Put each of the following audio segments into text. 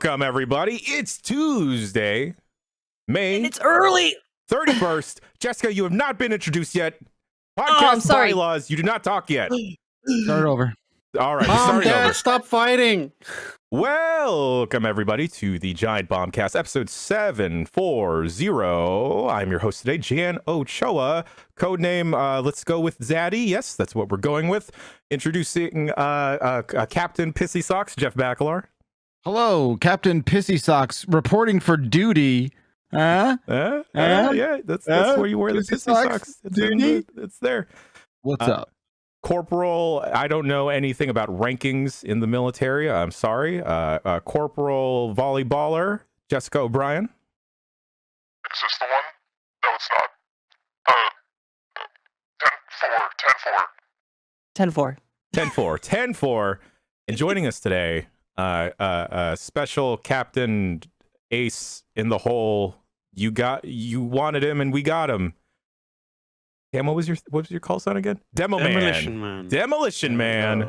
Welcome, everybody. It's Tuesday, May. And it's early. 31st. Jessica, you have not been introduced yet. Podcast bylaws. You do not talk yet. Start over. All right. Mom, Dad, over. stop fighting. Welcome, everybody, to the Giant Bombcast, episode 740. I'm your host today, Jan Ochoa. Codename, let's go with Zaddy. Yes, that's what we're going with. Introducing Captain Pissy Socks, Jeff Bakalar. Hello, Captain Pissy Socks, reporting for duty. Yeah, that's where you wear the Pissy Socks. It's there. What's up? Corporal, I don't know anything about rankings in the military. I'm sorry. Corporal Volleyballer, Jessica O'Brien. Is this the one? No, it's not. 10-4. 10-4. And joining us today, special Captain Ace in the hole. You wanted him and we got him. Cam, what was your call sign again? Demolition Man. Demolition Man.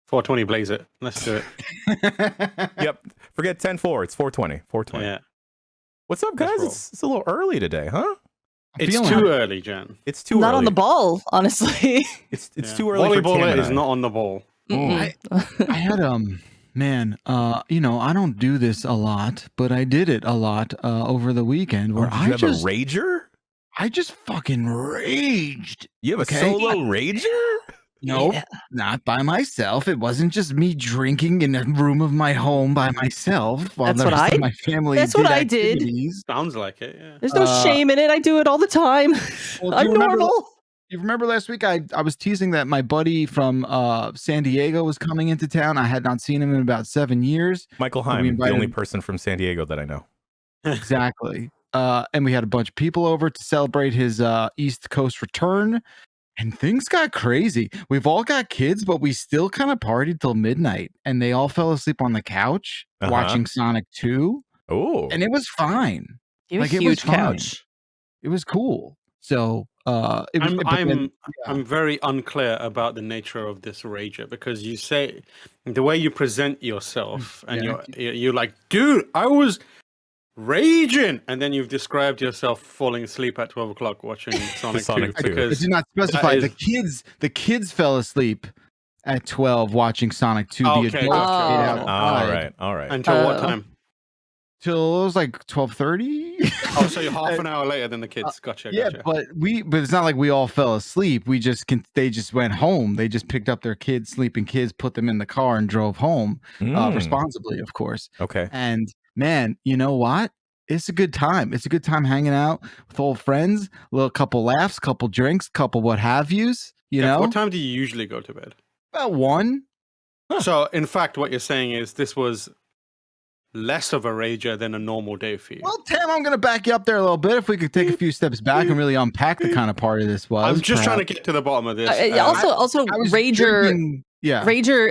420 blaze it. Let's do it. Yep. Forget 10-4. It's 420. 420. Yeah. What's up, guys? It's a little early today, huh? It's too early, Jan. It's too not early. On the ball, honestly. It's too early. Volleyballer is not on the ball. I had man, I don't do this a lot, but I did it a lot over the weekend where you have a rager? I just fucking raged. You have a solo rager? No, not by myself. It wasn't just me drinking in a room of my home by myself while the rest of my family That's what I did. Sounds like it, yeah. There's no shame in it. I do it all the time. Well, I'm normal. You remember last week I was teasing that my buddy from San Diego was coming into town. I had not seen him in about 7 years. Michael Heim, the only person from San Diego that I know. Exactly. And we had a bunch of people over to celebrate his East Coast return. And things got crazy. We've all got kids, but we still kind of partied till midnight. And they all fell asleep on the couch watching Sonic 2. Oh. And it was fine. You have a huge couch. It was cool. So I'm very unclear about the nature of this rager because you say the way you present yourself and you're like, dude, I was raging, and then you've described yourself falling asleep at 12 o'clock watching Sonic 2. Because it did not specify the kids fell asleep at 12 watching Sonic 2. Okay, the adults stayed outside. All right. Until what time? Till it was like 12:30. Oh, so you're half an hour later than the kids. Gotcha. Yeah, but it's not like we all fell asleep. They just went home. They just picked up their sleeping kids, put them in the car, and drove home responsibly, of course. Okay. And man, you know what? It's a good time. It's a good time hanging out with old friends. A little couple laughs, couple drinks, couple what have yous. You know. What time do you usually go to bed? About 1. So, in fact, what you're saying is this was less of a rager than a normal day for you. Well, Tam, I'm going to back you up there a little bit. If we could take a few steps back and really unpack the kind of party this was. I'm just trying to get to the bottom of this. Also, rager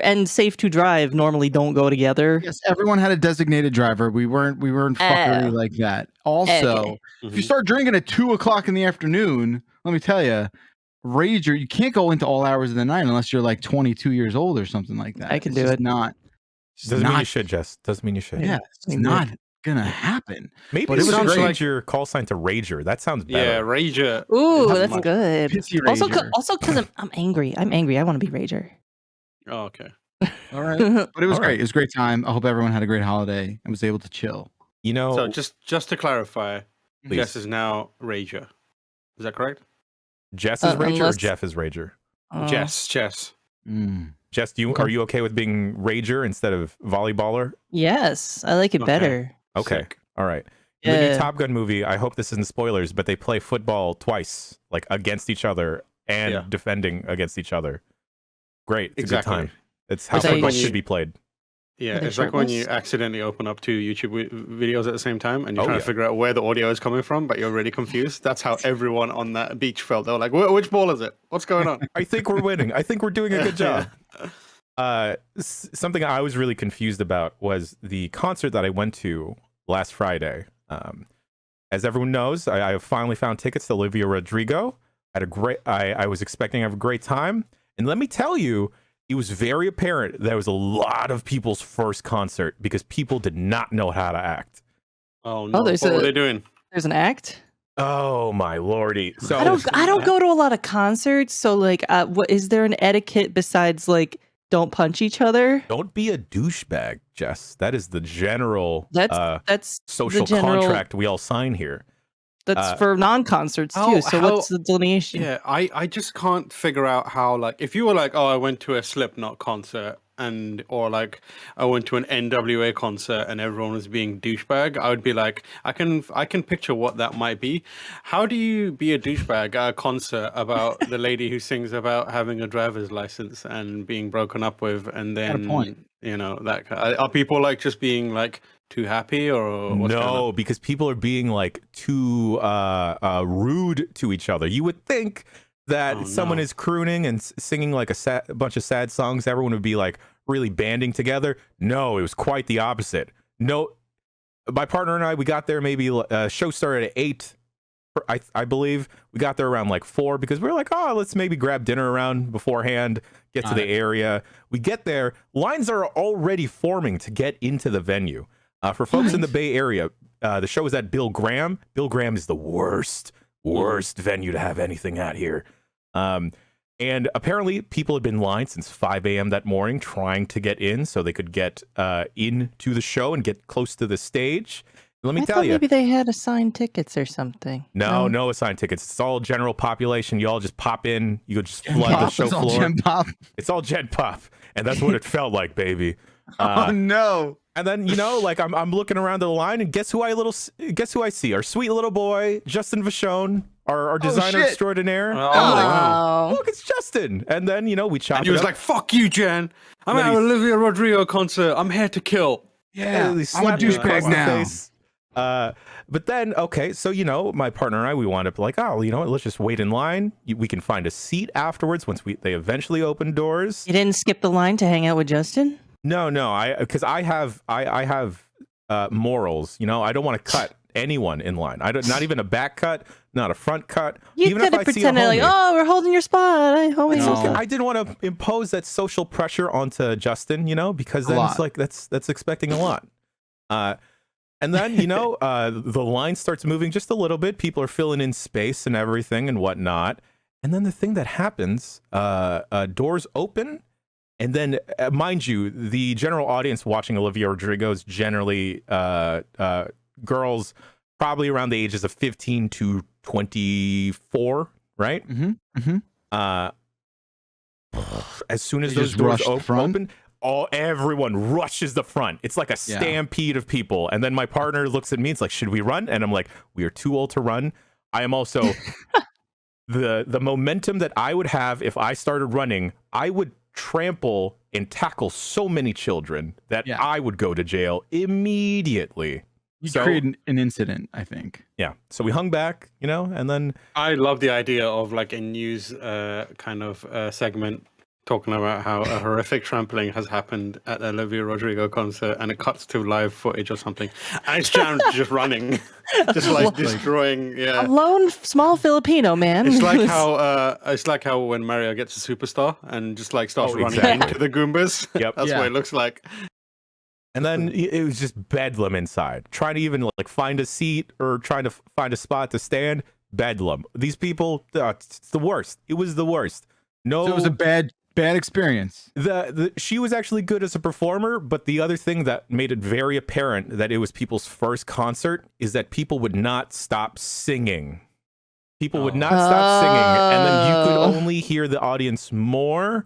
and safe to drive normally don't go together. Yes, everyone had a designated driver. We weren't fuckery like that. Also, if you start drinking at 2 o'clock in the afternoon, let me tell you, rager, you can't go into all hours of the night unless you're like 22 years old or something like that. I can do it. Doesn't mean you should, Jess. Doesn't mean you should. Yeah, it's not gonna happen. Maybe it sounds like your call sign to Rager. That sounds better. Yeah, Rager. Ooh, that's good. Also, Rager. Because I'm angry. I want to be Rager. Oh, okay. All right. But it was great. It was a great time. I hope everyone had a great holiday and was able to chill. You know. So just to clarify, Jess is now Rager. Is that correct? Jess is Rager or Jeff is Rager? Jess. Jess, are you okay with being Rager instead of Volleyballer? Yes, I like it better. Okay. Sick. All right. In the new Top Gun movie, I hope this isn't spoilers, but they play football twice, like against each other and defending against each other. Great. It's a good time. It's how football should be played. Yeah, it's like when you accidentally open up two YouTube videos at the same time and you're trying to figure out where the audio is coming from, but you're already confused. That's how everyone on that beach felt. They were like, which ball is it? What's going on? I think we're winning. I think we're doing a good job. Something I was really confused about was the concert that I went to last Friday. As everyone knows, I have finally found tickets to Olivia Rodrigo. I was expecting to have a great time. And let me tell you, it was very apparent that it was a lot of people's first concert because people did not know how to act. Oh no! What were they doing? There's an act. Oh my lordy! So I don't go to a lot of concerts. So like, what is there an etiquette besides like don't punch each other? Don't be a douchebag, Jess. That is the general that's social contract we all sign here. That's for non-concerts too. So what's the delineation? Yeah, I just can't figure out how, like, if you were like, oh, I went to a Slipknot concert or like I went to an NWA concert and everyone was being douchebag, I would be like, I can picture what that might be. How do you be a douchebag at a concert about the lady who sings about having a driver's license and being broken up with, and then you know that are people like just being like too happy or what's no, because people are being like too rude to each other. You would think that someone is crooning and singing like a bunch of sad songs, everyone would be like really banding together. No, it was quite the opposite. No, my partner and I, we got there maybe show started at 8. I believe we got there around like 4 because we were like, oh, let's maybe grab dinner around beforehand, get to the area. We get there, lines are already forming to get into the venue. For folks in the Bay Area, the show is at Bill Graham. Bill Graham is the worst venue to have anything at here. And apparently people had been in line since 5 a.m. that morning trying to get in so they could get into the show and get close to the stage. Let me tell you. Maybe they had assigned tickets or something. No assigned tickets. It's all general population. You all just pop in. You could just flood the show floor. It's all Gen Pop. And that's what it felt like, baby. Oh, no. And then, you know, like I'm looking around the line and guess who I see? Our sweet little boy, Justin Vachon, our designer extraordinaire. Oh, look, it's Justin. And then, you know, we chopped. And he was like, "Fuck you, Jen. I'm at Olivia Rodrigo concert. I'm here to kill." Yeah, I'm a douchebag now. But then, okay, so, you know, my partner and I, we wound up like, oh, you know what, let's just wait in line. We can find a seat afterwards once they eventually open doors. You didn't skip the line to hang out with Justin? No, because I have morals. You know, I don't want to cut anyone in line. Not even a back cut, not a front cut. You even could have pretended like, oh, we're holding your spot. I didn't want to impose that social pressure onto Justin, you know, because then it's like that's expecting a lot. And then, you know, the line starts moving just a little bit. People are filling in space and everything and whatnot. And then the thing that happens, doors open. And then, mind you, the general audience watching Olivia Rodrigo is generally girls probably around the ages of 15 to 24, right? Mm-hmm. As soon as those doors open, everyone rushes the front. It's like a stampede of people. And then my partner looks at me. It's like, should we run? And I'm like, we are too old to run. I am also the momentum that I would have if I started running. I would trample and tackle so many children that I would go to jail immediately. You create an incident, I think. Yeah. So we hung back, you know, and then I love the idea of like a news kind of segment talking about how a horrific trampling has happened at the Olivia Rodrigo concert, and it cuts to live footage or something, and it's just running, just like destroying. Yeah, a lone small Filipino man. It's like how when Mario gets a superstar and just like starts running into the Goombas. Yep, that's what it looks like. And then it was just bedlam inside, trying to even like find a seat or trying to find a spot to stand. Bedlam. These people, it's the worst. It was the worst. No, so it was a bad experience. She was actually good as a performer, but the other thing that made it very apparent that it was people's first concert is that people would not stop singing. People would not stop singing, and then you could only hear the audience more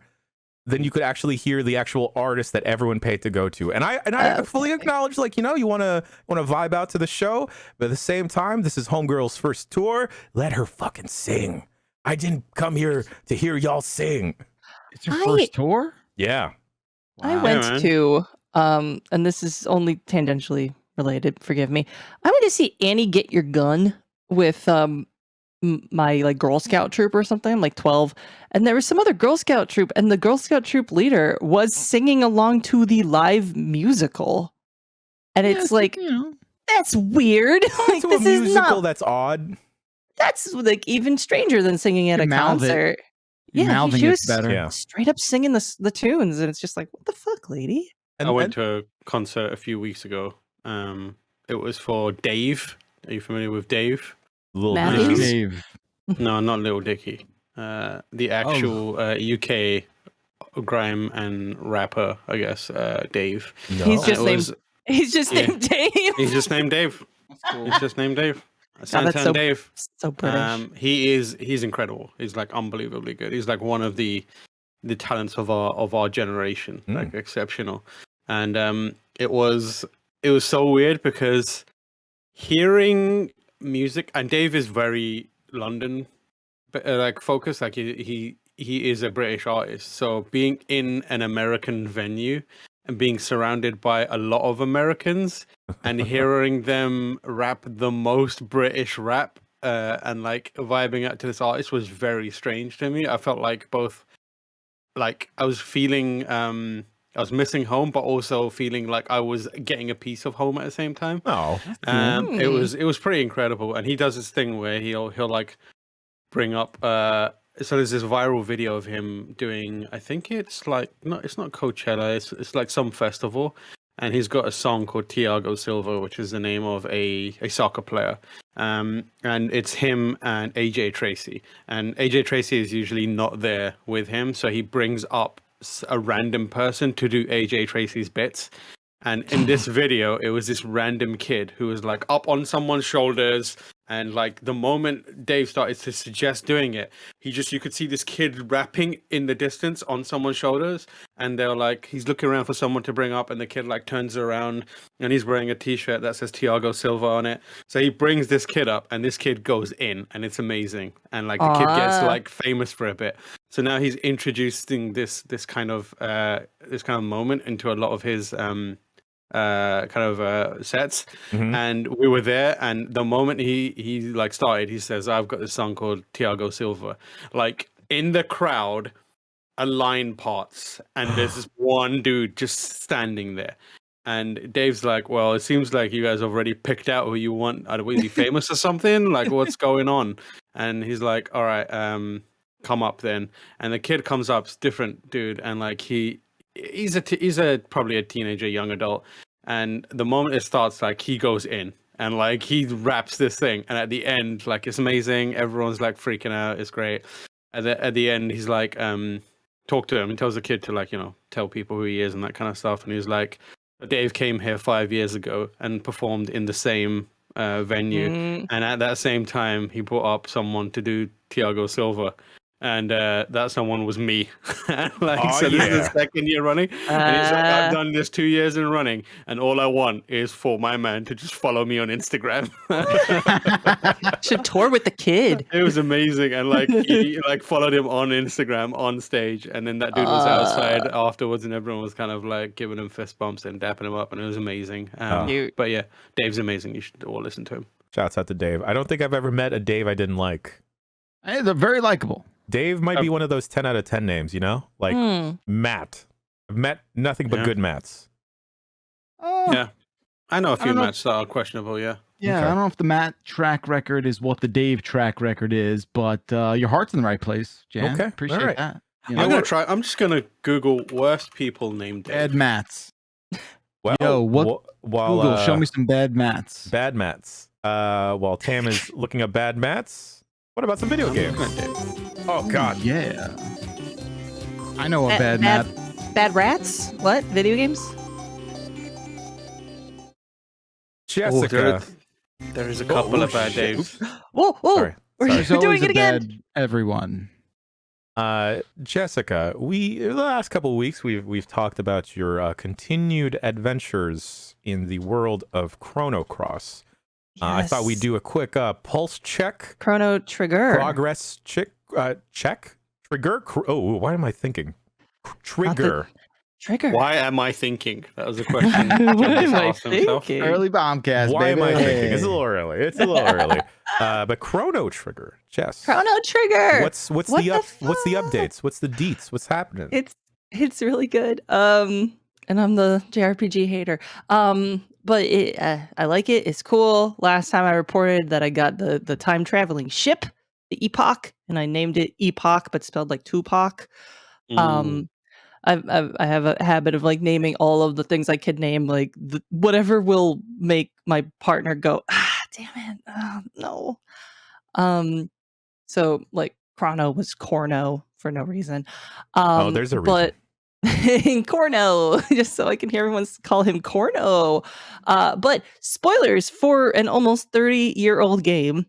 than you could actually hear the actual artist that everyone paid to go to. And I fully acknowledge, like, you know, you want to vibe out to the show, but at the same time, this is Homegirl's first tour. Let her fucking sing. I didn't come here to hear y'all sing. It's your first tour? Yeah. I went to and this is only tangentially related, forgive me. I went to see Annie Get Your Gun with my like Girl Scout troop or something. I'm like 12, and there was some other Girl Scout troop, and the Girl Scout troop leader was singing along to the live musical, and it's like, that's weird. Like, To a this is musical not. that's odd. That's like even stranger than singing at a concert. Mouthing she it was better. straight up singing the tunes, and it's just like, what the fuck, lady? And I went to a concert a few weeks ago. It was for Dave. Are you familiar with Dave? Little Matthews? Dave. No, not Little Dicky. The actual UK grime and rapper, I guess. Dave. No. He's just And it named. was- He's just Yeah. named Dave. He's just named Dave. He's just named Dave. that's Santan so- Dave. So British. He's incredible. He's like unbelievably good. He's like one of the talents of our generation, like exceptional. And it was so weird because hearing music, and Dave is very London like focused. Like he is a British artist, so being in an American venue and being surrounded by a lot of Americans and hearing them rap the most British rap and like vibing out to this artist was very strange to me. I felt like both, like I was feeling I was missing home, but also feeling like I was getting a piece of home at the same time. Oh, It was pretty incredible, and he does this thing where he'll like bring up so there's this viral video of him doing, I think it's like it's not Coachella, it's like some festival, and he's got a song called Thiago Silva, which is the name of a soccer player, and it's him and AJ Tracy, and AJ Tracy is usually not there with him, so he brings up a random person to do AJ Tracy's bits. And in this video, it was this random kid who was like up on someone's shoulders. And like the moment Dave started to suggest doing it, you could see this kid rapping in the distance on someone's shoulders. And they're like, he's looking around for someone to bring up. And the kid like turns around and he's wearing a t-shirt that says Thiago Silva on it. So he brings this kid up and this kid goes in and it's amazing. And like the kid gets like famous for a bit. So now he's introducing this kind of moment into a lot of his sets, and we were there, and the moment he like started, he says, I've got this song called Thiago Silva. Like in the crowd, a line parts and there's this one dude just standing there, and Dave's like, well, it seems like you guys already picked out who you want. Are you famous or something? Like, what's going on? And he's like, all right, come up then. And the kid comes up, it's different dude, and like he's probably a teenager, young adult. And the moment it starts, like he goes in and like he raps this thing, and at the end, like it's amazing. Everyone's like freaking out. It's great. At the end, he's like, talk to him and tells the kid to like, tell people who he is and that kind of stuff. And he's like, Dave came here 5 years ago and performed in the same venue, and at that same time, he brought up someone to do Thiago Silva. And that someone was me. This is the second year running. And he's like, I've done this 2 years in running, and all I want is for my man to just follow me on Instagram. Should tour with the kid. It was amazing. And like he like followed him on Instagram on stage, and then that dude was outside afterwards, and everyone was kind of like giving him fist bumps and dapping him up, and it was amazing. But yeah, Dave's amazing. You should all listen to him. Shouts out to Dave. I don't think I've ever met a Dave I didn't like. Hey, they're very likable. Dave might be one of those 10 out of 10 names, like Matt. I've met nothing but good Matts. Yeah, I know a few Matts that are questionable. Yeah, I don't know if the Matt track record is what the Dave track record is, but your heart's in the right place, Jan. Okay, Appreciate that. I'm gonna try. I'm just gonna Google worst people named Dave. Bad Matts. Well, Google, show me some bad Matts. Bad Matts. While Tam is looking up bad Matts, what about some video games? Oh God, yeah. I know a bad Matt. Bad rats? What? Video games? Jessica. There is a couple of bad Daves. Whoa! Sorry. We're doing it again. Bad everyone. Jessica, the last couple of weeks we've talked about your continued adventures in the world of Chrono Cross. I thought we'd do a quick pulse check. Chrono Trigger. Progress check. Trigger. Why am I thinking? Trigger. Trigger. Why am I thinking? That was a question. What Jess am I asked himself. thinking? Early bombcast. Why baby. am I thinking? It's a little early. It's a little early. But Chrono Trigger, Jess. Chrono Trigger. What's What the the updates? What's the deets? What's happening? It's really good. And I'm the JRPG hater. But I like it. It's cool. Last time I reported that I got the time traveling ship, the Epoch, and I named it Epoch, but spelled like Tupac. I have a habit of like naming all of the things I could name, like whatever will make my partner go, damn it, no. So like Chrono was Corno for no reason. There's a reason. But in Corno, just so I can hear everyone call him Corno. But spoilers for an almost 30-year-old game,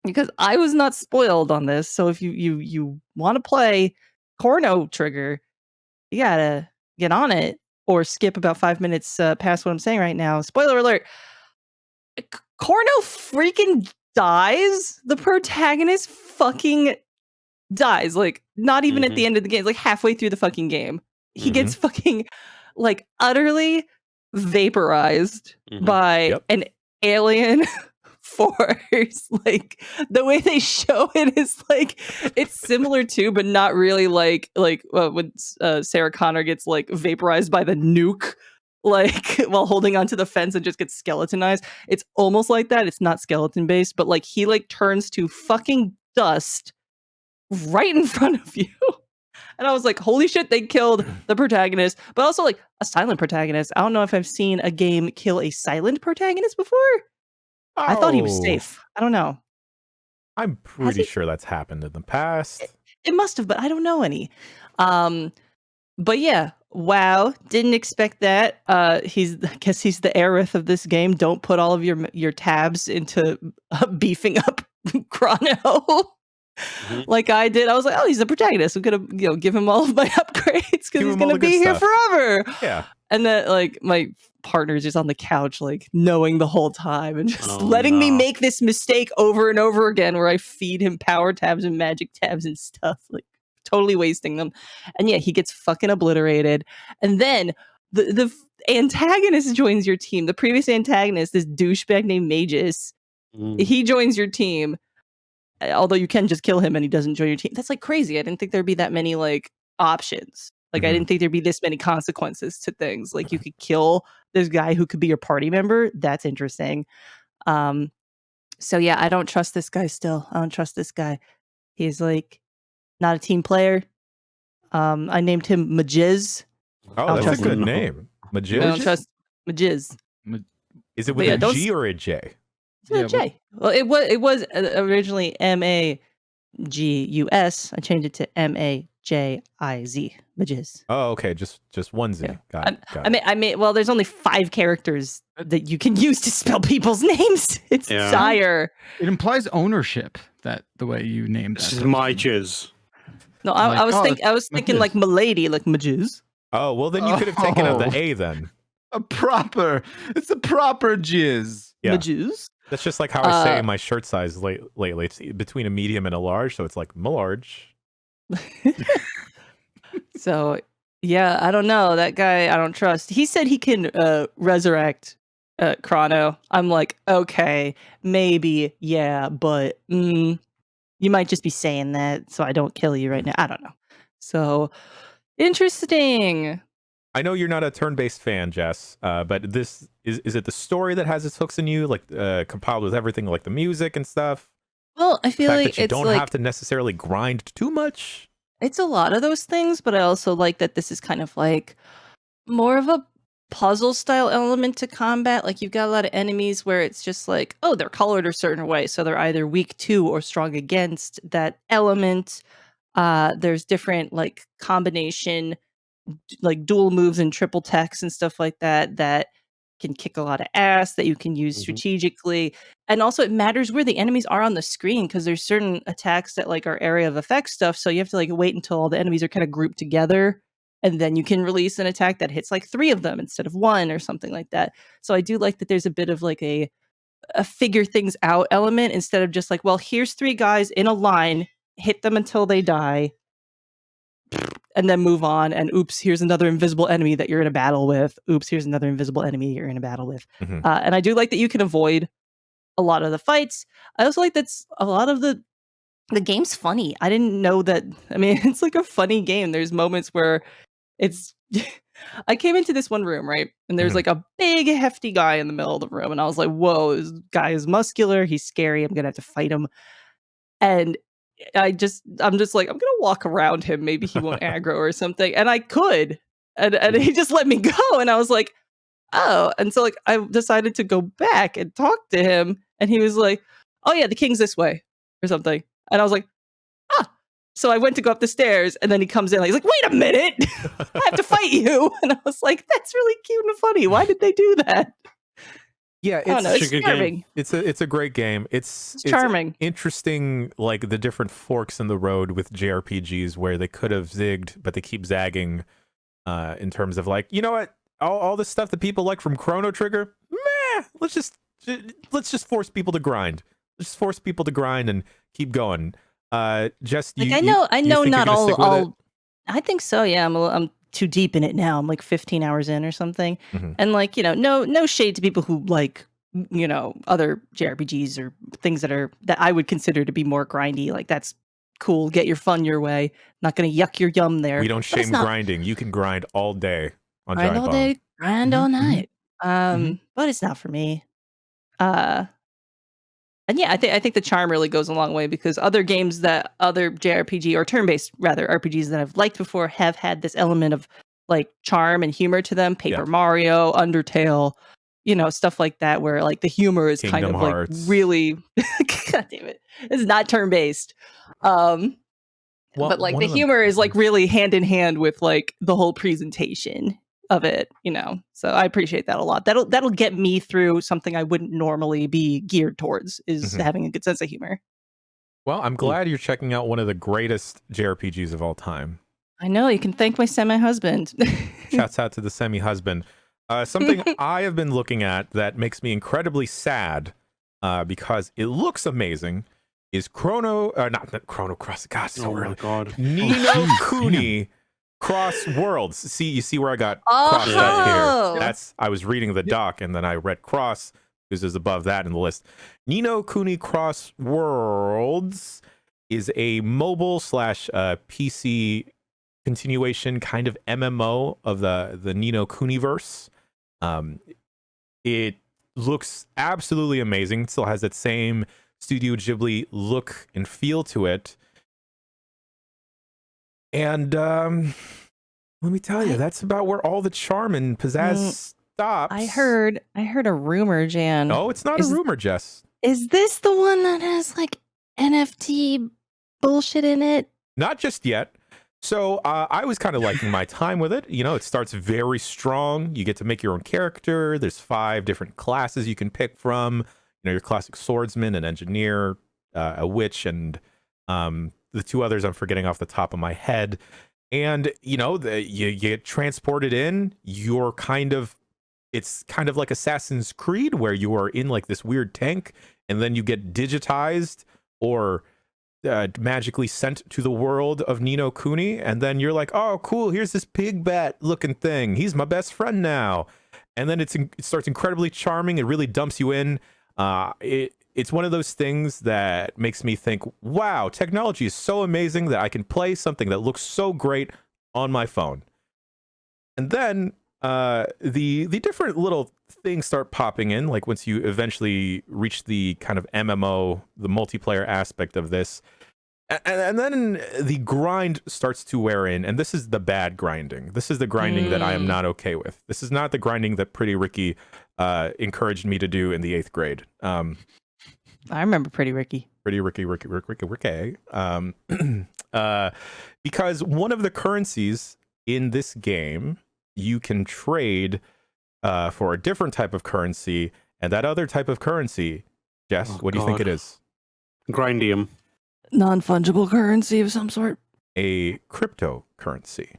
because I was not spoiled on this. So if you want to play Chrono Trigger, you gotta get on it or skip about 5 minutes past what I'm saying right now. Spoiler alert. Corno freaking dies. The protagonist fucking dies. Like, not even at the end of the game. Like, halfway through the fucking game. He gets fucking, like, utterly vaporized by an alien force. Like, the way they show it is, like, it's similar to, but not really like when Sarah Connor gets, like, vaporized by the nuke, like, while holding onto the fence and just gets skeletonized. It's almost like that. It's not skeleton based, but, like, he, like, turns to fucking dust right in front of you. And I was like, holy shit, they killed the protagonist, but also like a silent protagonist. I don't know if I've seen a game kill a silent protagonist before. I thought he was safe. I don't know. I'm pretty sure that's happened in the past. It must have, but I don't know any. But yeah, wow, didn't expect that. I guess he's the Aerith of this game. Don't put all of your tabs into beefing up Chrono. Like I did. I was like, oh, he's the protagonist. I'm gonna give him all of my upgrades because he's gonna be here forever. Yeah. And then like my partner's just on the couch, like knowing the whole time and just letting me make this mistake over and over again where I feed him power tabs and magic tabs and stuff, like totally wasting them. And yeah, he gets fucking obliterated. And then the antagonist joins your team. The previous antagonist, this douchebag named Magus, he joins your team. Although you can just kill him and he doesn't join your team. That's like crazy. I didn't think there'd be that many like options. Like I didn't think there'd be this many consequences to things. Like you could kill this guy who could be your party member. That's interesting. So yeah, I don't trust this guy still. I don't trust this guy. He's like not a team player. I named him Majiz. Oh, that's a good name. Majiz? I don't trust Majiz. Is it with a G or a J? It's a J. Well, it was originally MAGUS. I changed it to MAJIZ. Majiz. Oh, okay. Just one Z. Yeah. Got it. I mean, well, there's only 5 characters that you can use to spell people's names. It's Sire. It implies ownership. That the way you named This that. is my jizz. No, I was thinking like Milady, like Majiz. Oh, well, then you could have taken out the A then. It's a proper jizz. Yeah. Majiz. That's just like how I say my shirt size lately. It's between a medium and a large, so it's like large. So, yeah, I don't know. That guy, I don't trust. He said he can resurrect Chrono. I'm like, okay, maybe, yeah, but you might just be saying that so I don't kill you right now. I don't know. So, interesting. I know you're not a turn-based fan, Jess, but this is it the story that has its hooks in you, like compiled with everything, like the music and stuff? Well, I feel the fact like that you it's don't like, have to necessarily grind too much. It's a lot of those things, but I also like that this is kind of like more of a puzzle style element to combat. Like you've got a lot of enemies where it's just like, oh, they're colored a certain way, so they're either weak to or strong against that element. There's different like combination, like dual moves and triple techs and stuff like that can kick a lot of ass that you can use strategically. And also it matters where the enemies are on the screen because there's certain attacks that like are area of effect stuff. So you have to like wait until all the enemies are kind of grouped together and then you can release an attack that hits like 3 of them instead of 1 or something like that. So I do like that there's a bit of like a figure things out element instead of just like, well, here's 3 guys in a line, hit them until they die. and then move on. And oops, here's another invisible enemy that you're in a battle with. Oops, here's another invisible enemy you're in a battle with. And I do like that you can avoid a lot of the fights. I also like that's a lot of the game's funny. I didn't know that. I mean, it's like a funny game. There's moments where it's. I came into this one room, right? And there's like a big, hefty guy in the middle of the room. And I was like, whoa, this guy is muscular. He's scary. I'm going to have to fight him. And I'm just like, I'm going to walk around him. Maybe he won't aggro or something. And I could. And he just let me go. And I was like, oh. And so like, I decided to go back and talk to him. And he was like, oh yeah, the king's this way or something. And I was like, ah. So I went to go up the stairs, and then he comes in. He's like, "Wait a minute, I have to fight you!" And I was like, "That's really cute and funny. Why did they do that?" Yeah, it's charming. It's a great game. It's charming, interesting. Like the different forks in the road with JRPGs, where they could have zigged, but they keep zagging. In terms of like, you know what, all the stuff that people like from Chrono Trigger, meh. Let's just force people to grind. Let's just force people to grind and keep going. Jess, like I know not all. I think so. Yeah, I'm too deep in it now. I'm like 15 hours in or something. And like, no shade to people who like, other JRPGs or things that I would consider to be more grindy. Like that's cool. Get your fun your way. Not gonna yuck your yum there. We don't shame grinding. You can grind all day on grind all day, grind all night. But it's not for me. And yeah, I think the charm really goes a long way, because other games that other JRPG or turn-based rather RPGs that I've liked before have had this element of like charm and humor to them. Paper Mario, Undertale, stuff like that, where like the humor is Kingdom kind of Hearts. like really, God damn it, it's not turn-based. But like the humor is like really hand in hand with like the whole presentation of it, so I appreciate that a lot. That'll get me through something I wouldn't normally be geared towards, is having a good sense of humor. Well, I'm glad you're checking out one of the greatest JRPGs of all time. I know, you can thank my semi-husband. Shouts out to the semi-husband. Something I have been looking at that makes me incredibly sad, because it looks amazing, is not Chrono Cross. God, so early. Ni No Kuni Cross Worlds. You see where I got crossed out here. I was reading the doc, and then I read cross, because it's above that in the list. Ni No Kuni Cross Worlds is a mobile / PC continuation kind of MMO of the Ni No Kuni verse. It looks absolutely amazing. It still has that same Studio Ghibli look and feel to it. And let me tell you, that's about where all the charm and pizzazz stops. I heard a rumor, Jan. No, it's not a rumor, Jess. Is this the one that has like NFT bullshit in it? Not just yet. So I was kind of liking my time with it. It starts very strong. You get to make your own character. There's 5 different classes you can pick from. Your classic swordsman, an engineer, a witch, and the 2 others I'm forgetting off the top of my head. And you get transported in. It's kind of like Assassin's Creed, where you are in like this weird tank, and then you get digitized or magically sent to the world of Ni No Kuni, and then you're like, oh cool, here's this pig bat looking thing, he's my best friend now. And then it starts incredibly charming. It really dumps you in. It's one of those things that makes me think, wow, technology is so amazing that I can play something that looks so great on my phone. And then the different little things start popping in, like once you eventually reach the kind of MMO, the multiplayer aspect of this. And then the grind starts to wear in, and this is the bad grinding. This is the grinding that I am not okay with. This is not the grinding that Pretty Ricky encouraged me to do in the 8th grade. I remember Pretty Ricky. Pretty Ricky. Because one of the currencies in this game, you can trade for a different type of currency, and that other type of currency, Jess, what do you think it is? Grindium. Non-fungible currency of some sort. A cryptocurrency.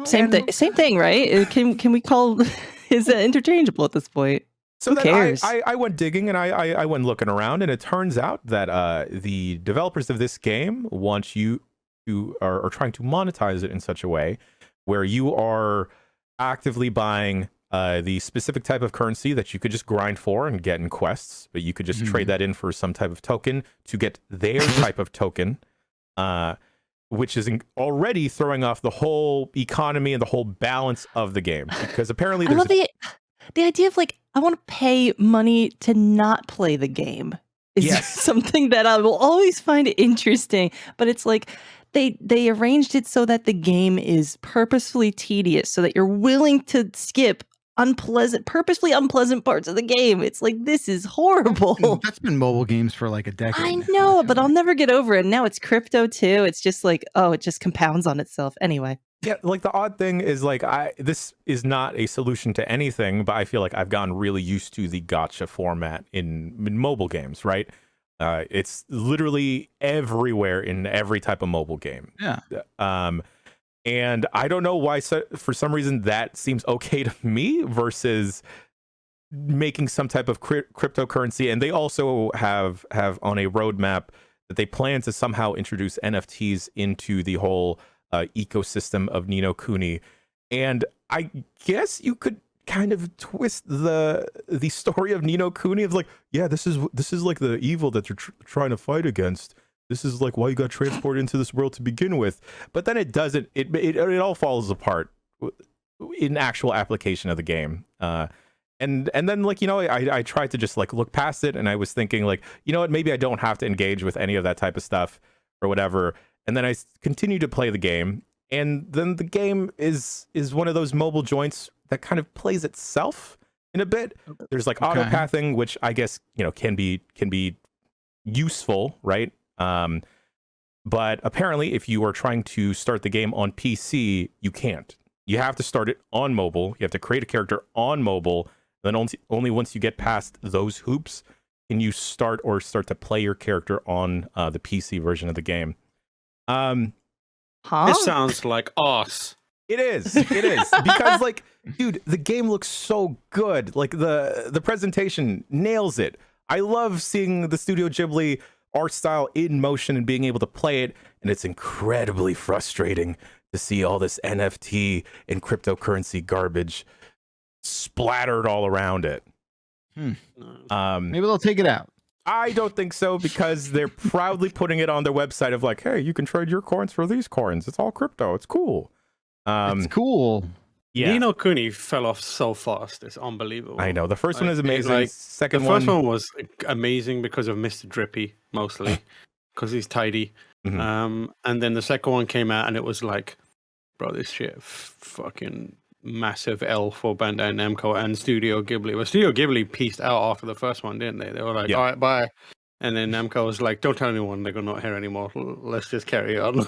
Same thing, right? Can we call? Is it interchangeable at this point? So who cares? I went digging, and I went looking around, and it turns out that the developers of this game want you to or trying to monetize it in such a way where you are actively buying the specific type of currency that you could just grind for and get in quests, but you could just trade that in for some type of token to get their type of token, which is already throwing off the whole economy and the whole balance of the game. Because apparently I love the idea of like, I want to pay money to not play the game. Is something that I will always find interesting, but it's like they arranged it so that the game is purposefully tedious, so that you're willing to skip purposefully unpleasant parts of the game. It's like, this is horrible. That's been mobile games for like a decade. I know, but I'll never get over it. Now it's crypto too. It's just like, oh, it just compounds on itself. Anyway. Yeah, like the odd thing is like this is not a solution to anything, but I feel like I've gotten really used to the gacha format in mobile games, right? It's literally everywhere in every type of mobile game. Yeah. And I don't know why, for some reason, that seems okay to me versus making some type of cryptocurrency. And they also have on a roadmap that they plan to somehow introduce NFTs into the whole ecosystem of Ni No Kuni. And I guess you could kind of twist the story of Ni No Kuni of like, yeah, this is like the evil that you're trying to fight against. This is like why you got transported into this world to begin with. But then it doesn't. It all falls apart in actual application of the game. And then like, you know, I tried to just like look past it, and I was thinking like, you know what, maybe I don't have to engage with any of that type of stuff or whatever. And then I continue to play the game, and then the game is one of those mobile joints that kind of plays itself in a bit. There's like auto pathing, which I guess, you know, can be useful, right? But apparently if you are trying to start the game on PC, you can't. You have to start it on mobile. You have to create a character on mobile. Then only once you get past those hoops can you start to play your character on the PC version of the game. This sounds like us. It is because like, dude, the game looks so good. Like the presentation nails it. I love seeing the Studio Ghibli art style in motion and being able to play it, and it's incredibly frustrating to see all this NFT and cryptocurrency garbage splattered all around it. Maybe they'll take it out. I don't think so, because they're proudly putting it on their website of like, hey, you can trade your coins for these coins. It's all crypto. It's cool. It's cool. Yeah. Ni No Kuni fell off so fast. It's unbelievable. I know. The first one is amazing. Like, Second the first one was amazing because of Mr. Drippy, mostly, because he's tidy. And then the second one came out, and it was like, bro, this shit fucking massive L for Bandai Namco and Studio Ghibli. Well, Studio Ghibli pieced out after the first one, didn't they? They were like, all right, bye. And then Namco was like, don't tell anyone, they're not here anymore. Let's just carry on.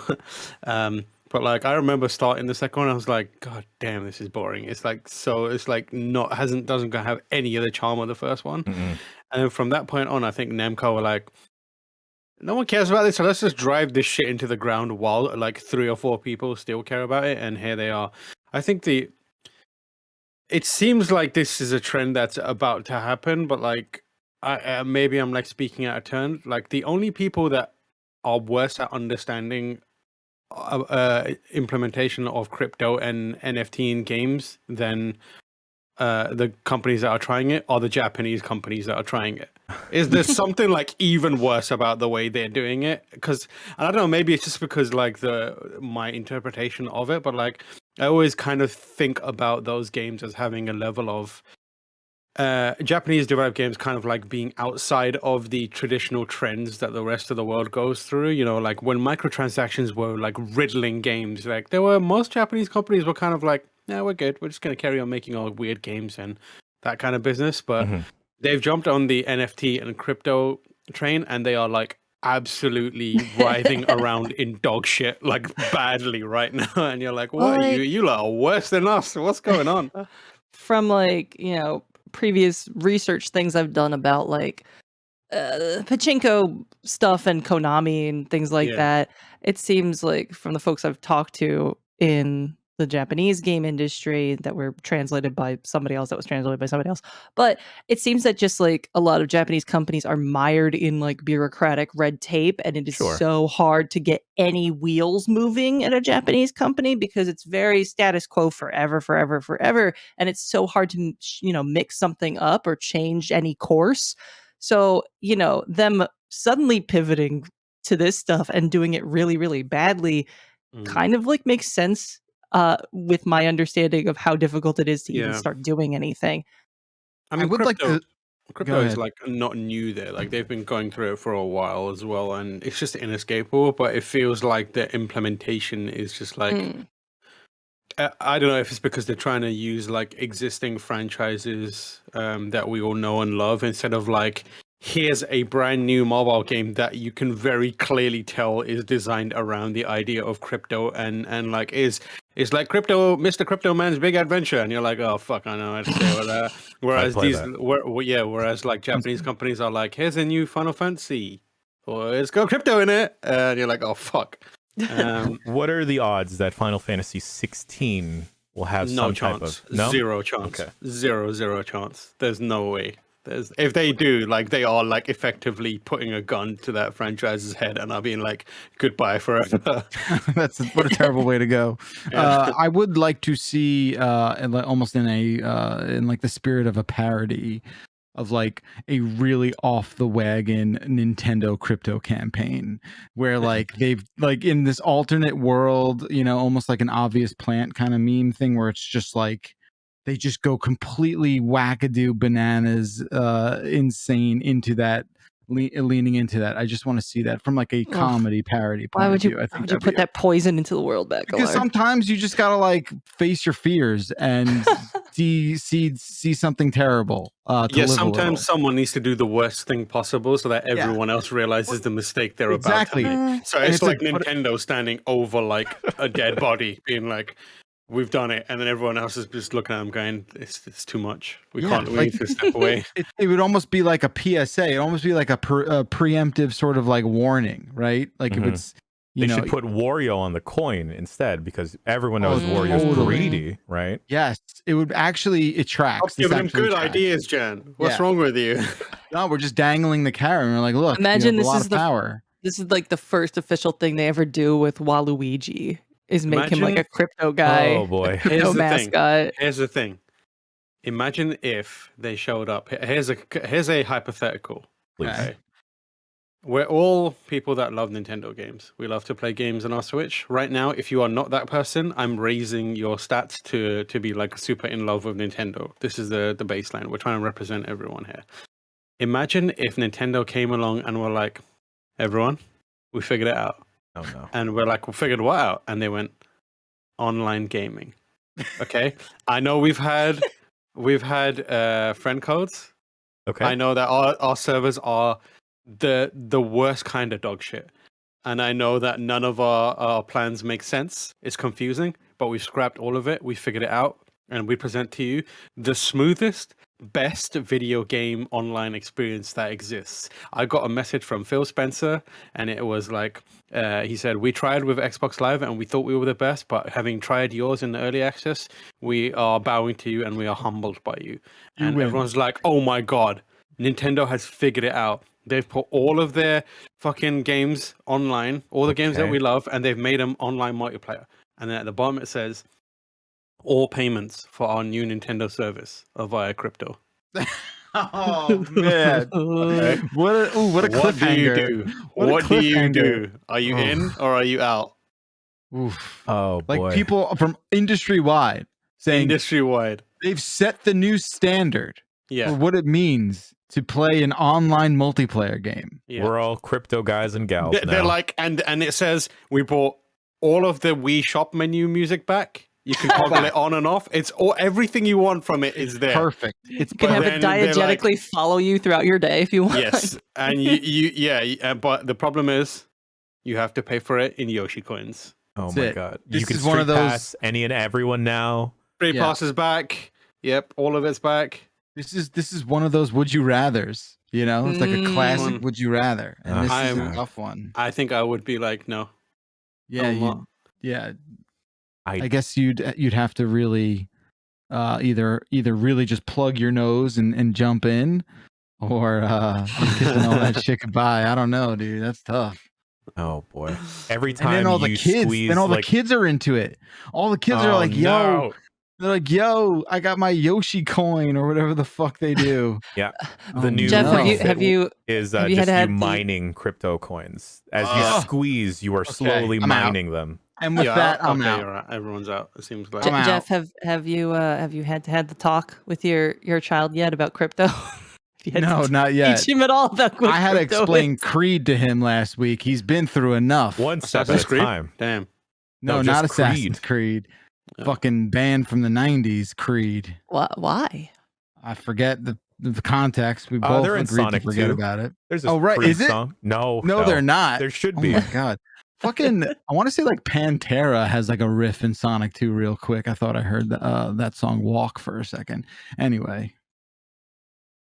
But like, I remember starting the second one, I was like, God damn, this is boring. It's like, doesn't have any of the charm of the first one. And then from that point on, I think Namco were like, no one cares about this, so let's just drive this shit into the ground while like 3 or 4 people still care about it. And here they are. I think it seems like this is a trend that's about to happen, but like, maybe I'm like speaking out of turn. Like, the only people that are worse at understanding implementation of crypto and NFT in games than the companies that are trying it are the Japanese companies that are trying it. Is there something like even worse about the way they're doing it? Because I don't know, maybe it's just because like my interpretation of it, but like I always kind of think about those games as having a level of Japanese developed games kind of like being outside of the traditional trends that the rest of the world goes through. You know, like when microtransactions were like riddling games, like most Japanese companies were kind of like, yeah, we're good. We're just going to carry on making all weird games and that kind of business. But they've jumped on the NFT and crypto train, and they are like absolutely writhing around in dog shit, like badly right now. And you're like, what? Well, you lot are worse than us. What's going on? From like, you know, previous research things I've done about like pachinko stuff and Konami and things like that, it seems like from the folks I've talked to in the Japanese game industry that were translated by somebody else that was translated by somebody else. But it seems that just like a lot of Japanese companies are mired in like bureaucratic red tape, and it is Sure. so hard to get any wheels moving at a Japanese company because it's very status quo forever, forever, forever. And it's so hard to, mix something up or change any course. So, them suddenly pivoting to this stuff and doing it really, really badly kind of like makes sense with my understanding of how difficult it is to even start doing anything. I mean, would like to. Crypto is like not new there. Like they've been going through it for a while as well, and it's just inescapable. But it feels like the implementation is just like I don't know if it's because they're trying to use like existing franchises that we all know and love instead of like here's a brand new mobile game that you can very clearly tell is designed around the idea of crypto and like is like crypto, Mr. Crypto Man's Big Adventure, and you're like, oh fuck, I know how to say that. Whereas whereas like Japanese companies are like, here's a new Final Fantasy, or it's got crypto in it, and you're like, oh fuck. What are the odds that Final Fantasy 16 will have some type of zero chance? Okay. Zero chance. There's no way. If they do, like they are like effectively putting a gun to that franchise's head and are being like goodbye forever. That's what a terrible way to go. I would like to see almost in like the spirit of a parody of like a really off the wagon Nintendo crypto campaign where like they've like in this alternate world, almost like an obvious plant kind of meme thing where it's just like they just go completely wackadoo bananas, insane into that, leaning into that. I just want to see that from like a comedy parody point Why would of you? view. Why would you put that poison into the world, Bakalar? Because sometimes you just gotta like face your fears and see something terrible. Sometimes someone needs to do the worst thing possible so that everyone else realizes the mistake they're about to make. So it's like Nintendo standing over like a dead body, being like, we've done it, and then everyone else is just looking at them going, it's too much. We can't. We need to step away. It would almost be like a PSA. It would almost be like a preemptive sort of like warning, right? Like if it's they should put Wario on the coin instead because everyone knows Wario's greedy, right? Yes, it would actually. It tracks. Giving them good ideas, Jen. What's wrong with you? No, we're just dangling the carrot. And we're like, look, imagine this is power. This is like the first official thing they ever do with Waluigi. Is make him like a crypto guy. Oh boy. Crypto mascot. Here's the thing. Imagine if they showed up. Here's a hypothetical. Okay. We're all people that love Nintendo games. We love to play games on our Switch. Right now, if you are not that person, I'm raising your stats to be like super in love with Nintendo. This is the baseline. We're trying to represent everyone here. Imagine if Nintendo came along and were like, everyone, we figured it out. Oh no. And we're like, we figured what out? And they went, online gaming. Okay. I know we've had friend codes. Okay. I know that our servers are the worst kind of dog shit. And I know that none of our plans make sense. It's confusing, but we've scrapped all of it. We figured it out. And we present to you the smoothest, best video game online experience that exists. I got a message from Phil Spencer, and it was like, he said, we tried with Xbox Live and we thought we were the best, but having tried yours in the early access, we are bowing to you and we are humbled by you. And everyone's like, oh my God, Nintendo has figured it out. They've put all of their fucking games online, all the games that we love, and they've made them online multiplayer. And then at the bottom it says, all payments for our new Nintendo service are via crypto. Oh man! Okay. What a cliffhanger! What do you do? Are you in or are you out? Oof. Oh boy! Like people from industry wide saying they've set the new standard for what it means to play an online multiplayer game. Yeah. We're all crypto guys and gals. They're like, and it says we brought all of the Wii Shop menu music back. You can toggle it on and off. It's everything you want from it is there. Perfect. You can have it diegetically follow you throughout your day if you want. Yes, and but the problem is you have to pay for it in Yoshi coins. Oh my God! You can street pass any and everyone now. Street pass is back. Yep, all of it's back. This is one of those would you rathers. You know, it's like a classic would you rather, and this is a tough one. I think I would be like, no. Yeah, yeah. I guess you'd have to really either really just plug your nose and jump in, or kissing all that shit goodbye. I don't know, dude. That's tough. Oh boy! Every And time then all you the kids, squeeze, then all like, the kids are into it. All the kids are oh, like, "Yo," no. they're like, "Yo, I got my Yoshi coin," or whatever the fuck they do. Yeah. Oh, The new Jeff, no. have you is have you just had you the- mining crypto coins. As you Ugh. squeeze, you are Okay, slowly I'm out. mining them. And with that, I'm okay, out. you're right. Everyone's out. It seems like. I'm out. Jeff, have you had the talk with your child yet about crypto? Have you had No, to not yet. teach him at all about what I had to crypto explain is? Creed to him last week. He's been through enough. One step Assassin's at a Creed? time. Damn. No, No, not just Assassin's Creed. Yeah. Fucking banned from the 90s Creed. Why? I forget the context. We both they're in agreed Sonic to forget 2. about it. There's a Oh, right. Creed Is it? song. No, No, they're not. There should Oh be. my god. Fucking, I want to say like Pantera has like a riff in Sonic 2 real quick. I thought I heard that song Walk for a second. Anyway.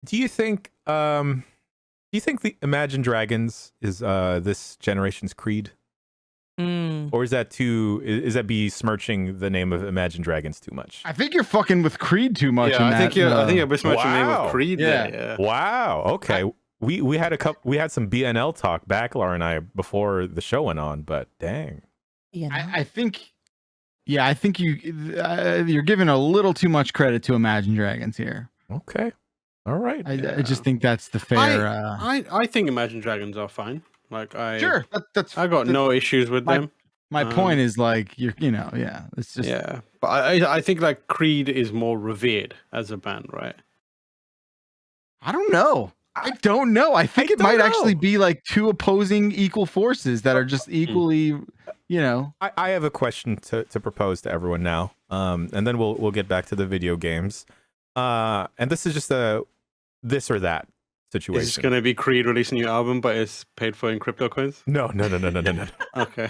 Do you think the Imagine Dragons is this generation's Creed? Or is that is that besmirching the name of Imagine Dragons too much? I think you're fucking with Creed too much. Yeah, in I think you're besmirching the name Wow. of Creed. Yeah. There, Wow. Okay. We had some BNL talk, Bakalar and I, before the show went on, but dang. You know? I think you're giving a little too much credit to Imagine Dragons here. Okay. All right. I just think that's the fair. I think Imagine Dragons are fine. Like Sure, I got no issues with them. My point is like it's just but I think like Creed is more revered as a band, right? I don't know. I don't know. I think it might actually be like two opposing equal forces that are just equally, I have a question to propose to everyone now, and then we'll get back to the video games. And this is just a this or that situation. Is it going to be Creed releasing a new album, but it's paid for in crypto coins? No. Okay.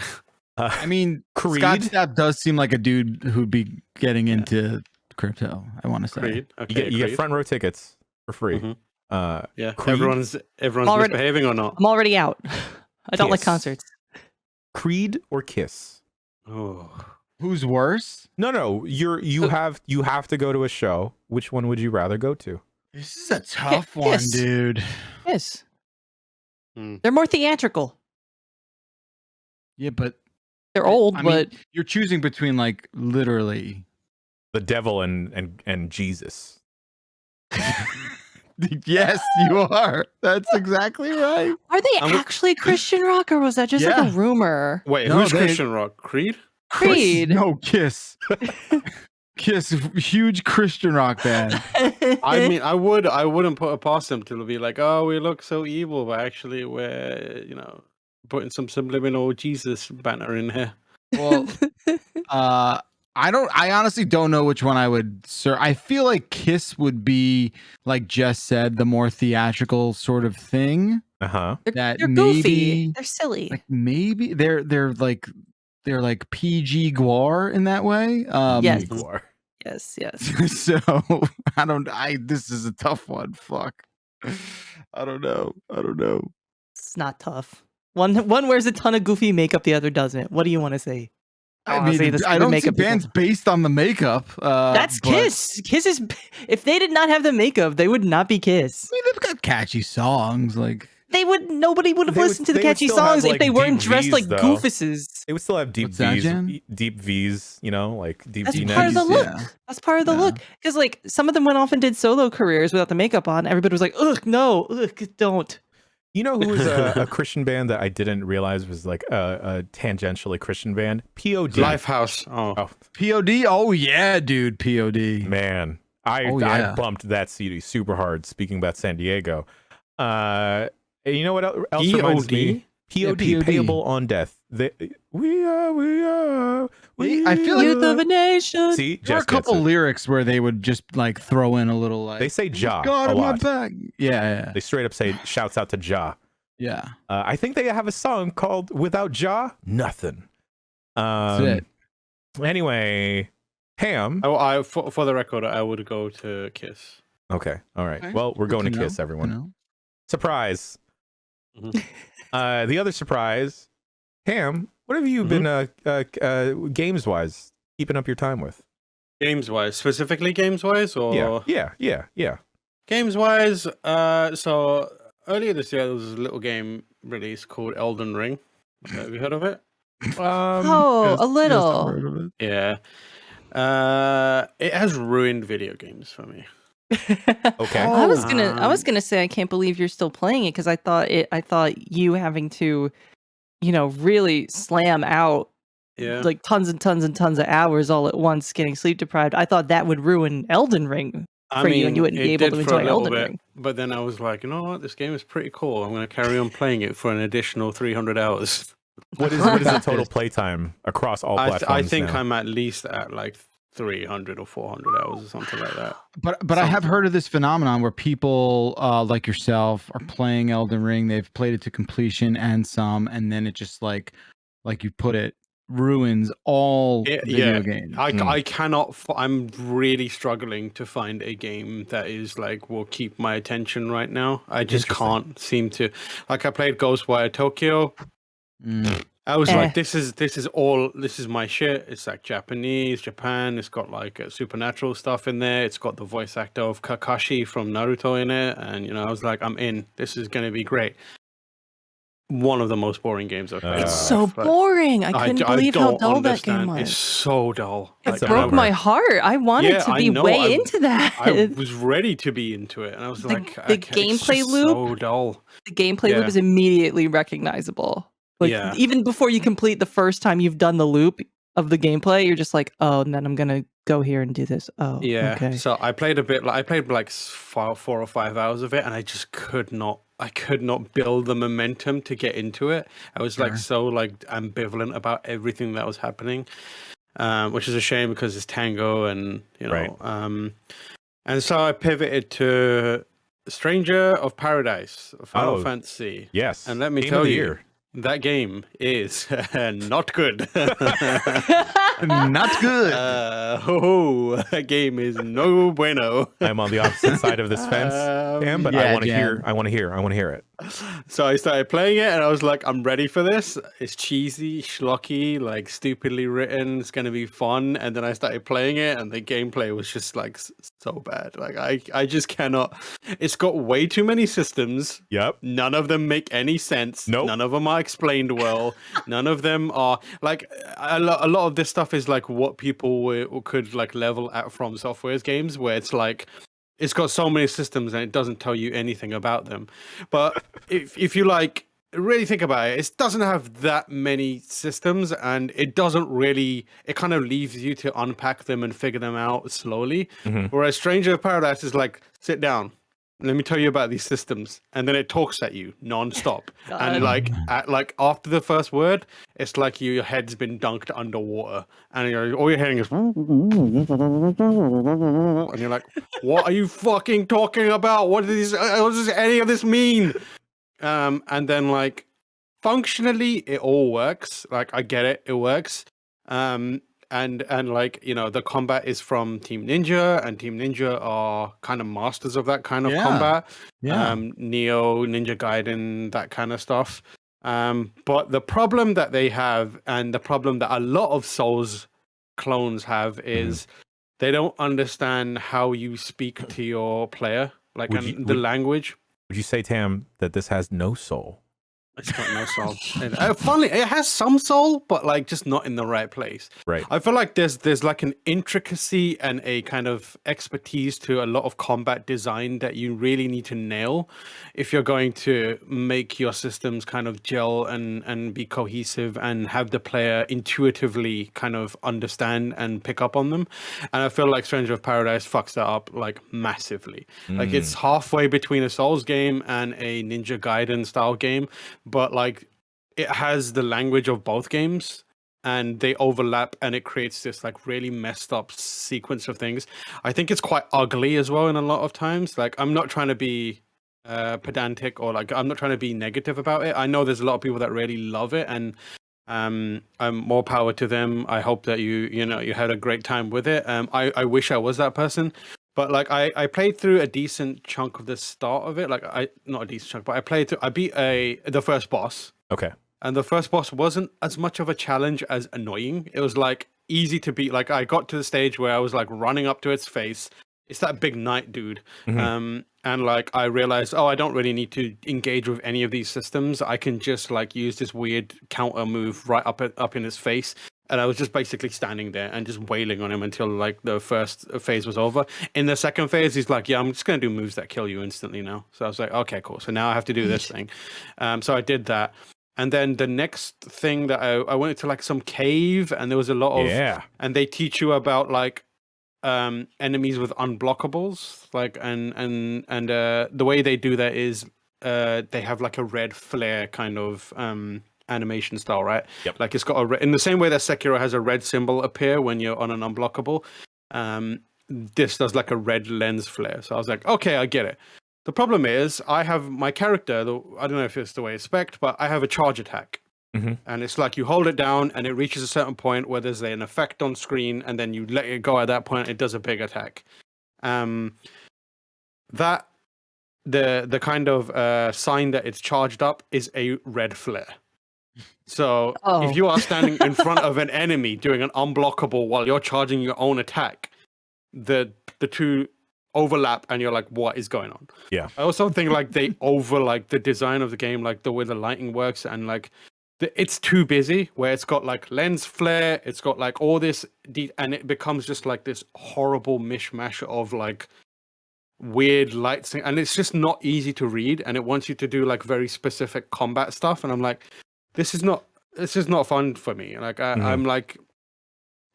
I mean, Creed? Scott Stapp does seem like a dude who'd be getting into crypto. I want to say. Creed. Okay, you get front row tickets for free. Mhm. Yeah. Creed? Everyone's Already- misbehaving or not? I'm already out. I don't like Kiss. concerts. Creed or Kiss? Oh. Who's worse? No. You have to go to a show. Which one would you rather go to? This is a tough one, Kiss. dude. Yes. Hmm. They're more theatrical. Yeah, but They're old, I mean, but you're choosing between like literally. The devil and Jesus. Yes, you are. That's exactly right. are they actually Christian rock, or was that just like Yeah. a rumor? Wait, No, who's they- Christian rock? Creed? Creed. No, Kiss. Kiss, huge Christian rock band. I mean, I wouldn't put it past them to be like, oh, we look so evil, but actually we're, putting some subliminal Jesus banner in here. Well, I honestly don't know which one I would. Sir, I feel like Kiss would be, like Jess said, the more theatrical sort of thing. Uh-huh. That They're maybe, goofy. They're silly. like maybe they're like PG Guar in that way. Yes. Igor. Yes. So this is a tough one. Fuck. I don't know. It's not tough. One wears a ton of goofy makeup, the other doesn't. What do you want to say? I wanna say mean, the I stupid don't see makeup people. bands based on the makeup. That's but- Kiss. Kiss is. If they did not have the makeup, they would not be Kiss. I mean, they've got catchy songs. Like, Nobody would have They would- listened to the they would catchy still have, songs if like, they weren't deep dressed Vs, like though. goofuses. They would still have deep What's that, V's, Jen? deep V's, like deep That's V part of the necks. look. Yeah. That's part of the look. Because like some of them went off and did solo careers without the makeup on. Everybody was like, "Ugh, no, don't." You know who was a Christian band that I didn't realize was like a tangentially Christian band? POD. Lifehouse. Oh. POD. Oh yeah, dude. POD. Man, I bumped that CD super hard. Speaking about San Diego, you know what else reminds me? POD, Yeah, POD. payable on death. We are. I feel like Youth of a nation. See, There were Jess a couple gets it. lyrics where they would just like throw in a little like They say Ja God a on my lot. back. Yeah. They straight up say shouts out to Ja. Yeah. I think they have a song called "Without Ja, Nothing." That's it. Anyway, Ham. For the record, I would go to Kiss. Okay, all right. Okay. Well, we're going to Good Kiss, know, everyone. good know. Surprise. Mhm. The other surprise, Ham. What have you been games wise keeping up your time with? Games wise, specifically games wise, or Yeah. games wise. So earlier this year there was a little game released called Elden Ring. Have you heard of it? Oh, a little. Yeah. It has ruined video games for me. Okay. I was gonna say I can't believe you're still playing it because I thought you having to, really slam out like tons and tons and tons of hours all at once, getting sleep deprived. I thought that would ruin Elden Ring for you, and you wouldn't be able to enjoy Elden Ring. But then I was like, you know what, this game is pretty cool. I'm going to carry on playing it for an additional 300 hours. What is the total playtime across all platforms? I think now? I'm at least at like 300 or 400 hours or something like that. But I have heard of this phenomenon where people like yourself are playing Elden Ring. They've played it to completion and then it just like you put it, ruins all video games. I cannot. I'm really struggling to find a game that is like will keep my attention right now. I just can't seem to. Like I played Ghostwire Tokyo. I was like, this is my shit. It's like Japan. It's got like supernatural stuff in there. It's got the voice actor of Kakashi from Naruto in it, and I was like, I'm in. This is gonna be great. One of the most boring games I've played. It's so boring. I couldn't believe how dull that game was. It's so dull. It broke my heart. I wanted to be way into that. I was ready to be into it, and I was like, the gameplay loop. So dull. The gameplay loop is immediately recognizable. Like even before you complete the first time you've done the loop of the gameplay, you're just like, oh, and then I'm gonna go here and do this. Oh, yeah. Okay. So I played a bit. I played like 4 or 5 hours of it, and I just could not. I could not build the momentum to get into it. I was like so like ambivalent about everything that was happening, which is a shame because it's Tango, and and so I pivoted to Stranger of Paradise, Final Fantasy. Yes, and let me tell you. That game is not good. Not good. That game is no bueno. I'm on the opposite side of this fence, Cam, but I want to hear it. So I started playing it, and I was like, I'm ready for this. It's cheesy, schlocky, like stupidly written. It's gonna be fun. And then I started playing it, and the gameplay was just like so bad. Like I just cannot. It's got way too many systems. Yep. None of them make any sense. Nope. None of them are explained well. None of them are like a lot of this stuff is like what people could like level at from Software's games, where it's like it's got so many systems and it doesn't tell you anything about them. But if you like really think about it, it doesn't have that many systems, and it doesn't really. It kind of leaves you to unpack them and figure them out slowly. Mm-hmm. Whereas Stranger of Paradise is like, sit down. Let me tell you about these systems, and then it talks at you non-stop. And like after the first word, it's like your head's been dunked underwater, and all you're hearing is, and you're like, "What are you fucking talking about? What does any of this mean?" And then like functionally, it all works. Like I get it, it works. And like the combat is from Team Ninja, and Team Ninja are kind of masters of that kind of combat. Neo, Ninja Gaiden, that kind of stuff. But the problem that they have, and the problem that a lot of Souls clones have, is they don't understand how you speak to your player, like the language. Would you say, Tam, that this has no soul? It's got no soul. Funny, it has some soul, but like just not in the right place. Right. I feel like there's like an intricacy and a kind of expertise to a lot of combat design that you really need to nail if you're going to make your systems kind of gel and be cohesive and have the player intuitively kind of understand and pick up on them. And I feel like Stranger of Paradise fucks that up like massively. Like it's halfway between a Souls game and a Ninja Gaiden style game. But like it has the language of both games, and they overlap, and it creates this like really messed up sequence of things. I think it's quite ugly as well in a lot of times. Like I'm not trying to be pedantic, or like I'm not trying to be negative about it. I know there's a lot of people that really love it, and more power to them. I hope that you had a great time with it. I wish I was that person. But like I played through a decent chunk of the start of it. Like not a decent chunk, but I beat the first boss. Okay. And the first boss wasn't as much of a challenge as annoying. It was like easy to beat. Like I got to the stage where I was like running up to its face. It's that big knight dude. And like I realized, I don't really need to engage with any of these systems. I can just like use this weird counter move right up in his face. And I was just basically standing there and just wailing on him until like the first phase was over. In the second phase, he's like, yeah, I'm just going to do moves that kill you instantly now. So I was like, okay, cool. So now I have to do this thing. So I did that. And then the next thing that I went to like some cave, and there was a lot of, and they teach you about like enemies with unblockables, like and the way they do that is they have like a red flare kind of animation style, right? Yep. Like it's got in the same way that Sekiro has a red symbol appear when you're on an unblockable. This does like a red lens flare. So I was like, okay, I get it. The problem is I have my character. I don't know if it's the way it's spec'd, but I have a charge attack. And it's like you hold it down and it reaches a certain point where there's an effect on screen, and then you let it go at that point, it does a big attack. That the kind of sign that it's charged up is a red flare. So if you are standing in front of an enemy doing an unblockable while you're charging your own attack, the two overlap and you're like, what is going on? Yeah. I also think like they over like the design of the game, like the way the lighting works, and like it's too busy where it's got like lens flare, it's got like all this and it becomes just like this horrible mishmash of like weird lights, and it's just not easy to read, and it wants you to do like very specific combat stuff, and I'm like, this is not fun for me. Like I'm like,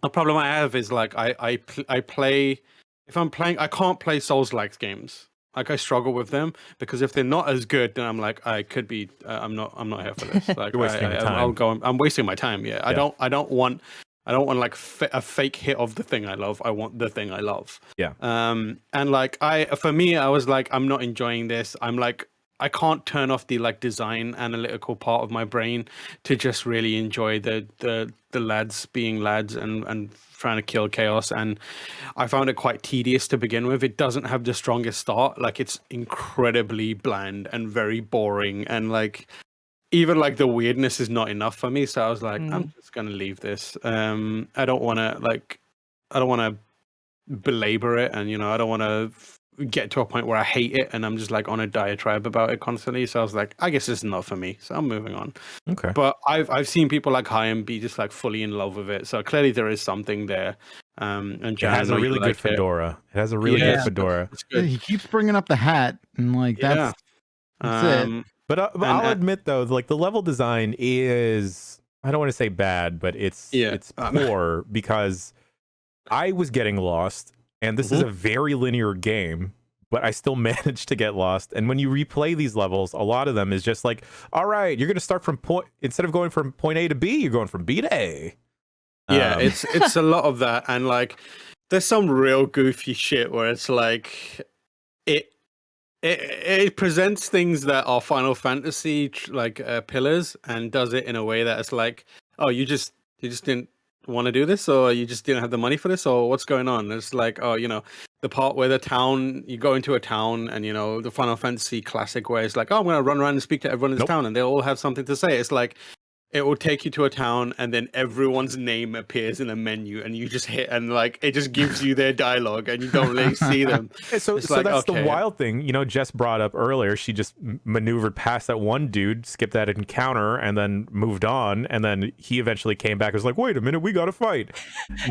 the problem I have is like I play, if I'm playing, I can't play Souls-like games. Like I struggle with them because if they're not as good, then I'm like, I could be. I'm not here for this. Like You're wasting your time. I'm wasting my time. Yeah. I don't want like a fake hit of the thing I love. I want the thing I love. Yeah. And like for me, I was like, I'm not enjoying this. I'm like, I can't turn off the like design analytical part of my brain to just really enjoy the lads being lads and trying to kill chaos. And I found it quite tedious to begin with. It doesn't have the strongest start. Like it's incredibly bland and very boring, and like even like the weirdness is not enough for me. So I was like, I'm just gonna leave this. I don't want to belabor it, and I don't want to get to a point where I hate it and I'm just like on a diatribe about it constantly. So I was like, I guess this is not for me, so I'm moving on. Okay. But I've seen people like Chaim be just like fully in love with it, so clearly there is something there. And it has a really good fedora. It has a really good fedora. Good. He keeps bringing up the hat, and like that's it. But I'll admit though, like the level design is, I don't want to say bad, but it's poor because I was getting lost. And this is a very linear game, but I still managed to get lost. And when you replay these levels, a lot of them is just like, all right, you're going to start from instead of going from point A to B, you're going from B to A. Yeah, it's a lot of that. And like, there's some real goofy shit where it's like, it presents things that are Final Fantasy like pillars, and does it in a way that it's like, oh, you just didn't want to do this, or you just didn't have the money for this, or what's going on? It's like, oh, the part where you go into a town, and the Final Fantasy classic where it's like, oh, I'm gonna run around and speak to everyone in this town, and they all have something to say. It's like, it will take you to a town, and then everyone's name appears in a menu, and you just hit, and like it just gives you their dialogue, and you don't really see them. So like, that's the wild thing. Jess brought up earlier. She just maneuvered past that one dude, skipped that encounter, and then moved on. And then he eventually came back and was like, "Wait a minute, we got to fight."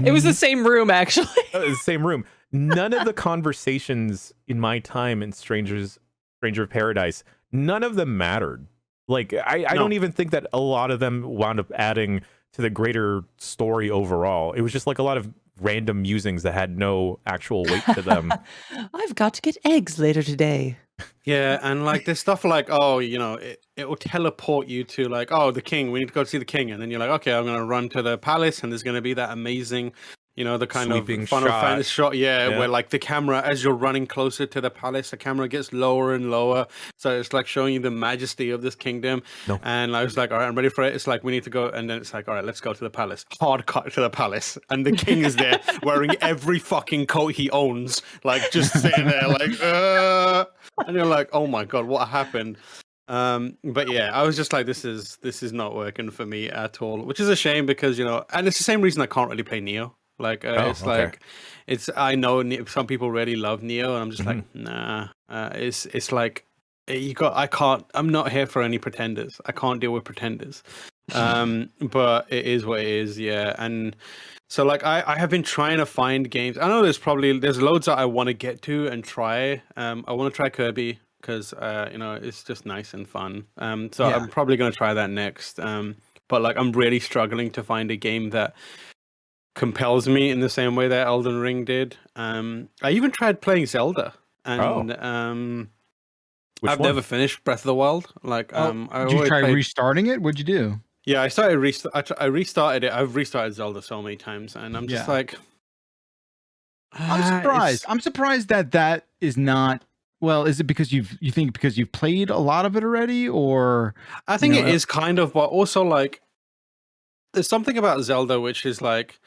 It was the same room, actually. The same room. None of the conversations in my time in Stranger of Paradise, none of them mattered. Like, I don't even think that a lot of them wound up adding to the greater story overall. It was just like a lot of random musings that had no actual weight to them. I've got to get eggs later today. Yeah, and like there's stuff like, oh, it will teleport you to like, oh, the king, we need to go see the king. And then you're like, okay, I'm going to run to the palace, and there's going to be that amazing, the kind sweeping of Final Fantasy shot, where like the camera, as you're running closer to the palace, the camera gets lower and lower. So it's like showing you the majesty of this kingdom. No. And I was like, all right, I'm ready for it. It's like, we need to go. And then it's like, all right, let's go to the palace. Hard cut to the palace. And the king is there wearing every fucking coat he owns, like just sitting there like, and you're like, oh my God, what happened? But yeah, I was just like, this is not working for me at all, which is a shame because and it's the same reason I can't really play Neo. Like I know some people really love Neo, and I'm just like, nah. It's like I'm not here for any pretenders. I can't deal with pretenders. But it is what it is, yeah. And so like I have been trying to find games. I know there's loads that I want to get to and try. I want to try Kirby because it's just nice and fun. So I'm probably going to try that next. But like I'm really struggling to find a game that compels me in the same way that Elden Ring did. I even tried playing Zelda, and I've never finished Breath of the Wild. Like, did you try restarting it? What'd you do? Yeah, I restarted it. I've restarted Zelda so many times, and I'm just like, I'm surprised. I'm surprised that is not. Well, is it because you think because you've played a lot of it already, or I think it is kind of, but also like, there's something about Zelda which is like,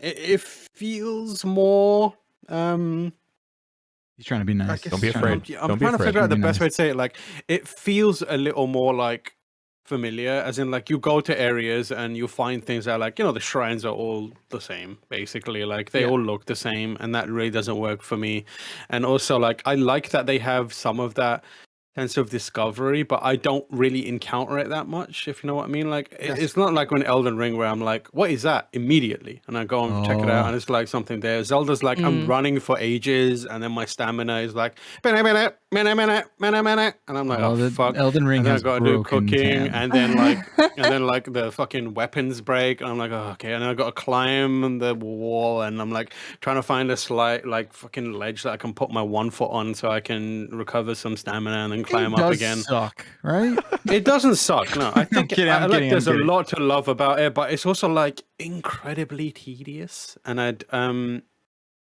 it feels more. He's trying to be nice. Don't be afraid. I'm trying to figure out the best way to say it. Like, it feels a little more like familiar, as in like you go to areas and you find things that are like, the shrines are all the same, basically. Like they all look the same, and that really doesn't work for me. And also like I like that they have some of that sense of discovery, but I don't really encounter it that much, if you know what I mean. Like it's not like when Elden Ring where I'm like, what is that immediately, and I go and check it out and it's like something there. Zelda's like I'm running for ages and then my stamina is like minute, and I'm like, oh fuck. Elden Ring has I got to do cooking and then like the fucking weapons break and I'm like, oh, okay, and then I got to climb the wall and I'm like trying to find a slight like fucking ledge that I can put my one foot on so I can recover some stamina and then climb up again. Suck, right? It doesn't suck. No, I think there's a lot to love about it, but it's also like incredibly tedious. And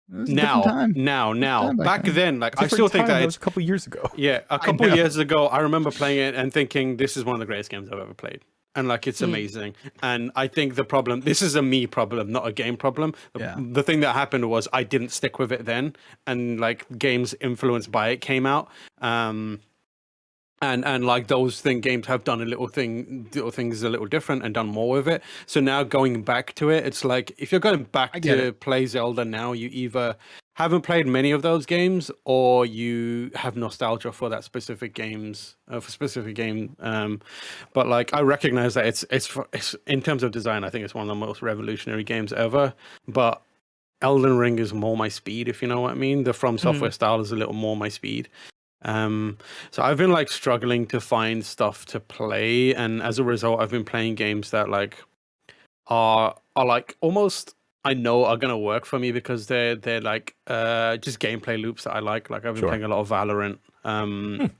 now back then, like I still think that it was a couple years ago. Yeah, a couple years ago, I remember playing it and thinking this is one of the greatest games I've ever played. And like it's amazing. And I think the problem, this is a me problem, not a game problem. The thing that happened was I didn't stick with it then, and like games influenced by it came out. And like those games have done little things a little different and done more with it. So now going back to it, it's like if you're going back to play Zelda now, you either haven't played many of those games or you have nostalgia for that specific game. But like I recognize that it's in terms of design, I think it's one of the most revolutionary games ever. But Elden Ring is more my speed, if you know what I mean. The From Software style is a little more my speed. So I've been like struggling to find stuff to play, and as a result I've been playing games that like are like almost I know are gonna work for me because they're like just gameplay loops that I like I've been playing a lot of Valorant, and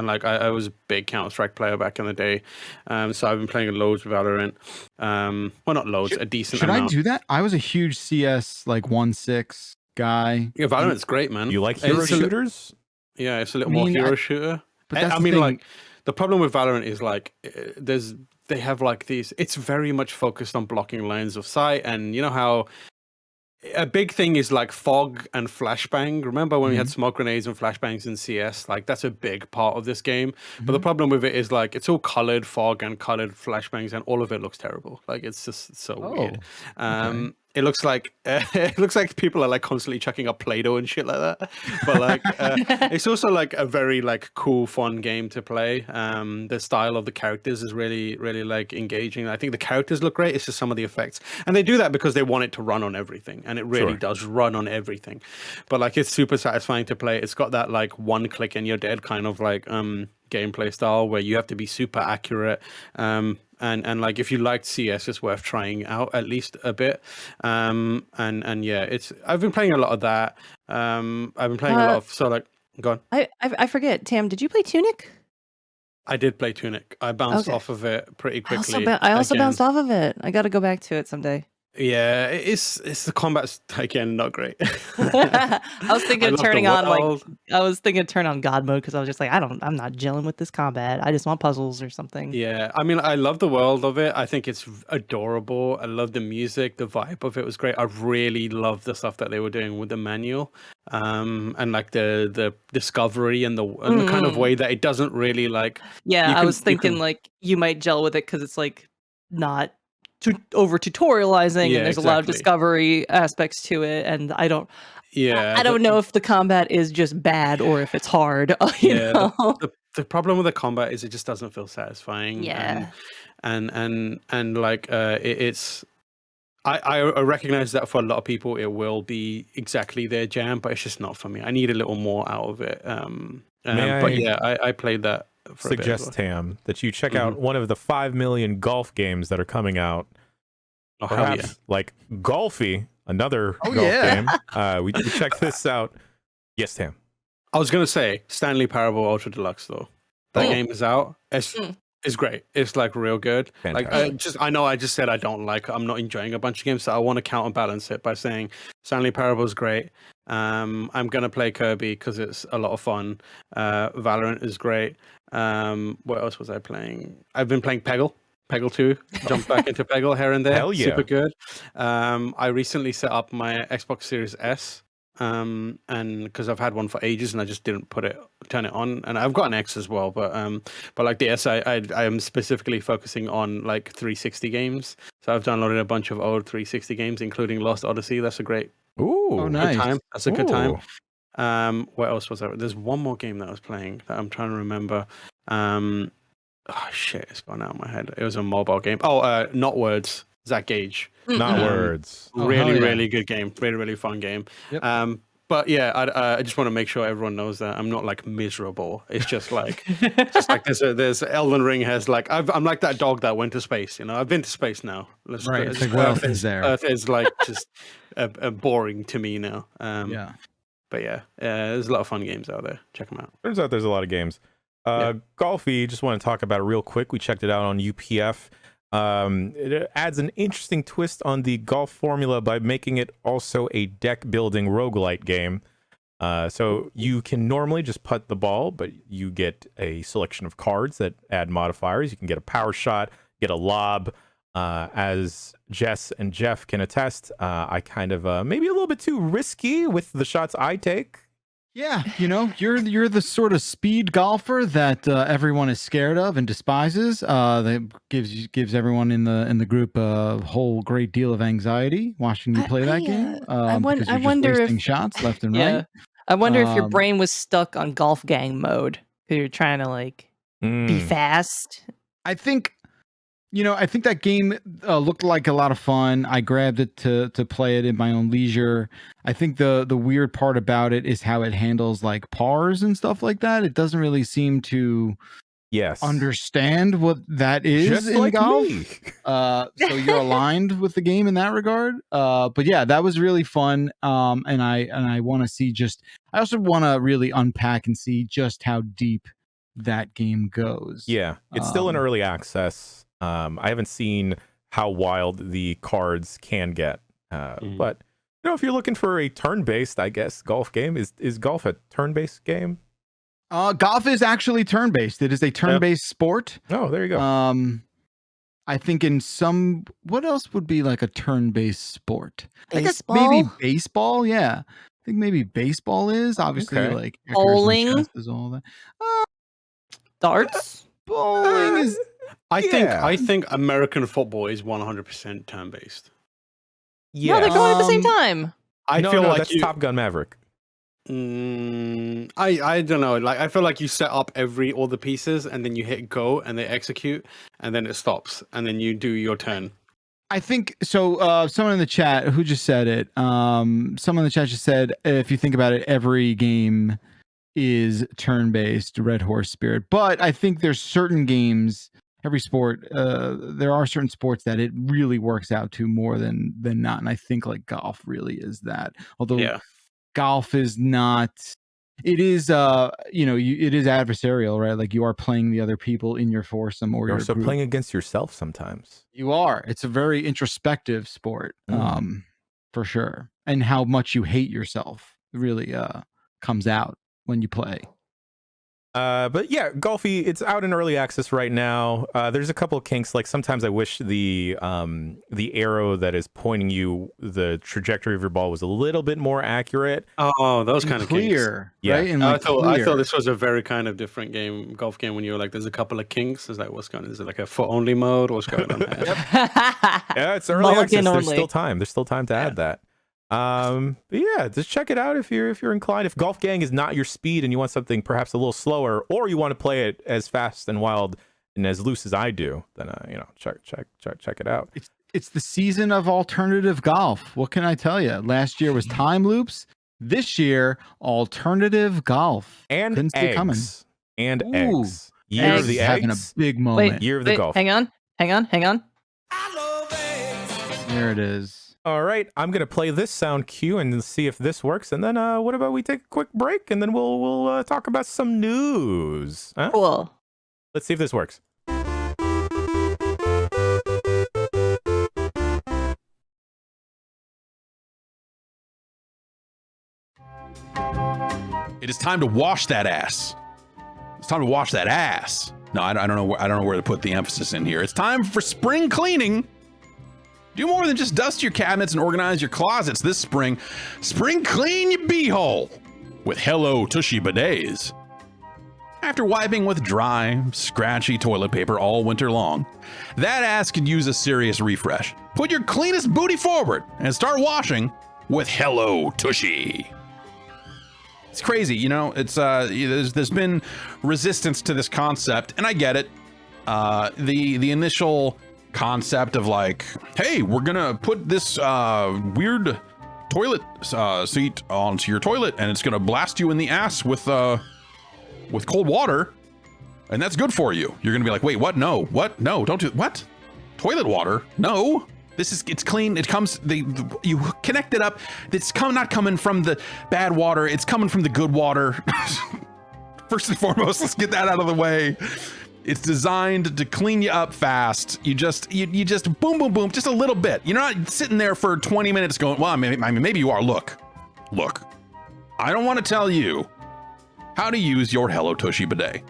like I was a big Counter-Strike player back in the day, so I've been playing loads of Valorant, well not loads, a decent amount. I do that? I was a huge CS like 1.6 guy. Yeah, Valorant's great, man. You like hero shooters? Yeah, it's a little more hero shooter. But I mean, like, the problem with Valorant is like, they have like these. It's very much focused on blocking lines of sight, and you know how a big thing is like fog and flashbang. Remember when we had smoke grenades and flashbangs in CS? Like that's a big part of this game. But the problem with it is like it's all colored fog and colored flashbangs, and all of it looks terrible. Like it's just so weird. It looks like people are like constantly chucking up Play-Doh and shit like that. But like, it's also like a very like cool, fun game to play. The style of the characters is really, really like engaging. I think the characters look great. It's just some of the effects, and they do that because they want it to run on everything, and it really does run on everything. But like, it's super satisfying to play. It's got that like one click and you're dead kind of like gameplay style where you have to be super accurate. And like if you liked CS, it's worth trying out at least a bit. And yeah, I've been playing a lot of that. I've been playing a lot of go on. I forget, Tam, did you play Tunic? I did play Tunic. I bounced off of it pretty quickly. I also bounced off of it. I got to go back to it someday. Yeah, it's the combat's again not great. I was thinking of turning on turn on God mode because I was just like, I'm not gelling with this combat. I just want puzzles or something. Yeah, I mean, I love the world of it. I think it's adorable. I love the music, the vibe of it was great. I really love the stuff that they were doing with the manual, and like the discovery and the kind of way that it doesn't really like. Yeah, I was thinking like you might gel with it because it's like not over tutorializing and there's a lot of discovery aspects to it, and I don't know if the combat is just bad or if it's hard. You know? The problem with the combat is it just doesn't feel satisfying. Yeah, and like it's I recognize that for a lot of people it will be exactly their jam, but it's just not for me. I need a little more out of it. But yeah, I played that. Suggest, Tam, that you check out one of the 5 million golf games that are coming out. Oh, perhaps like Golfie, another golf game. We check this out. Yes, Tam. I was gonna say Stanley Parable Ultra Deluxe though. That game is out. It's great. It's like real good. Fantastic. Like I know I just said I'm not enjoying a bunch of games, so I want to counterbalance it by saying Stanley Parable is great. I'm gonna play Kirby because it's a lot of fun. Valorant is great. What else was I playing? I've been playing Peggle 2. Jumped back into Peggle here and there. Hell yeah. Super good. I recently set up my Xbox Series S. And because I've had one for ages and I just didn't turn it on, and I've got an X as well, but like the S, I am specifically focusing on like 360 games. So I've downloaded a bunch of old 360 games, including Lost Odyssey. That's a great, nice. good time. That's a good time. What else was there? There's one more game that I was playing that I'm trying to remember. Oh shit, it's gone out of my head. It was a mobile game. Not Words. Zach Gage. Not Words. Really good game. Really fun game. Yep. But yeah, I just want to make sure everyone knows that I'm not like miserable. It's just like there's Elden Ring has like I'm like that dog that went to space. You know, I've been to space now. Right. It's like, what else is there? Earth is like just boring to me now. But yeah, there's a lot of fun games out there. Check them out. Turns out there's a lot of games. Golfie, just want to talk about it real quick. We checked it out on UPF. It adds an interesting twist on the golf formula by making it also a deck building roguelite game. So you can normally just putt the ball, but you get a selection of cards that add modifiers. You can get a power shot, get a lob. As Jess and Jeff can attest, I kind of maybe a little bit too risky with the shots I take. Yeah, you know, you're the sort of speed golfer that everyone is scared of and despises. That gives everyone in the group a whole great deal of anxiety watching you play that game. I wonder if shots left and right. I wonder if your brain was stuck on golf gang mode because you're trying to like be fast. I think that game looked like a lot of fun. I grabbed it to play it in my own leisure. I think the weird part about it is how it handles like pars and stuff like that. It doesn't really seem to understand what that is just in like golf. So you're aligned with the game in that regard. But yeah, that was really fun. And I want to see I also want to really unpack and see just how deep that game goes. Yeah, it's still in early access. I haven't seen how wild the cards can get, but you know, if you're looking for a turn-based, I guess golf game is golf a turn-based game? Golf is actually turn-based. It is a turn-based sport. Oh, there you go. I think what else would be like a turn-based sport? Baseball? I guess maybe baseball. Yeah, I think maybe baseball is obviously like bowling is all that. Darts. Bowling is. I think American football is 100% turn-based. Yeah, no, they're going at the same time. I feel like that's Top Gun Maverick. I don't know. Like I feel like you set up all the pieces and then you hit go and they execute and then it stops and then you do your turn. I think so. Someone in the chat who just said it. Someone in the chat just said, if you think about it, every game is turn-based, Red Horse Spirit. But I think there's certain games. Every sport, there are certain sports that it really works out to more than not, and I think like golf really is that. Although golf is not It is, it is adversarial, right? Like you are playing the other people in your foursome or You're your also group. playing against yourself sometimes. You are. It's a very introspective sport, for sure. And how much you hate yourself really comes out when you play. But yeah, Golfie, it's out in early access right now. There's a couple of kinks. Like sometimes I wish the arrow that is pointing you the trajectory of your ball was a little bit more accurate. Oh, those kind of clear, kinks. right? Yeah. And I thought this was a very kind of different golf game. When you were like, there's a couple of kinks. Is like, what's going on? Is it like a foot only mode? What's going on? Yeah, it's early Mulligan access. There's only. still time. There's still time to add that. But yeah, just check it out if you're inclined. If Golf Gang is not your speed and you want something perhaps a little slower, or you want to play it as fast and wild and as loose as I do, then check it out. It's the season of alternative golf. What can I tell you? Last year was time loops. This year, alternative golf. And Couldn't see it coming. And Ooh, eggs. Year of the having a eggs. big moment. Wait, Year of the golf. Hang on. There it is. All right, I'm gonna play this sound cue and see if this works, and then what about we take a quick break and then we'll talk about some news. Huh? Cool. Let's see if this works. It is time to wash that ass. It's time to wash that ass. No, I don't know. I don't know where to put the emphasis in here. It's time for spring cleaning. Do more than just dust your cabinets and organize your closets this spring. Spring clean your beehole with Hello Tushy bidets. After wiping with dry, scratchy toilet paper all winter long, that ass could use a serious refresh. Put your cleanest booty forward and start washing with Hello Tushy. It's crazy, it's there's been resistance to this concept, and I get it. The initial concept of like, hey, we're gonna put this weird toilet seat onto your toilet and it's gonna blast you in the ass with cold water, and that's good for you. You're gonna be like, wait, what? No, what? No, don't do what? Toilet water? No, it's clean. It comes, you connect it up. It's not coming from the bad water. It's coming from the good water. First and foremost, let's get that out of the way. It's designed to clean you up fast. You just boom, boom, boom, just a little bit. You're not sitting there for 20 minutes going, well, maybe you are. Look, I don't want to tell you how to use your Hello Tushy bidet.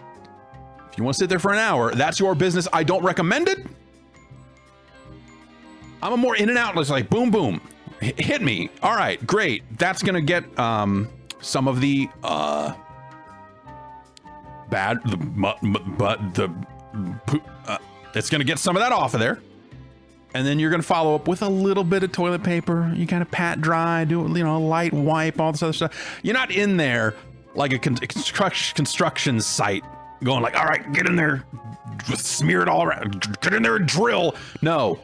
If you want to sit there for an hour, that's your business. I don't recommend it. I'm a more in and out. It's like boom, boom, hit me. All right, great. That's gonna get some of the it's gonna get some of that off of there, and then you're gonna follow up with a little bit of toilet paper. You kind of pat dry, do a light wipe, all this other stuff. You're not in there like a construction site going like, all right, get in there, smear it all around, get in there and drill. No,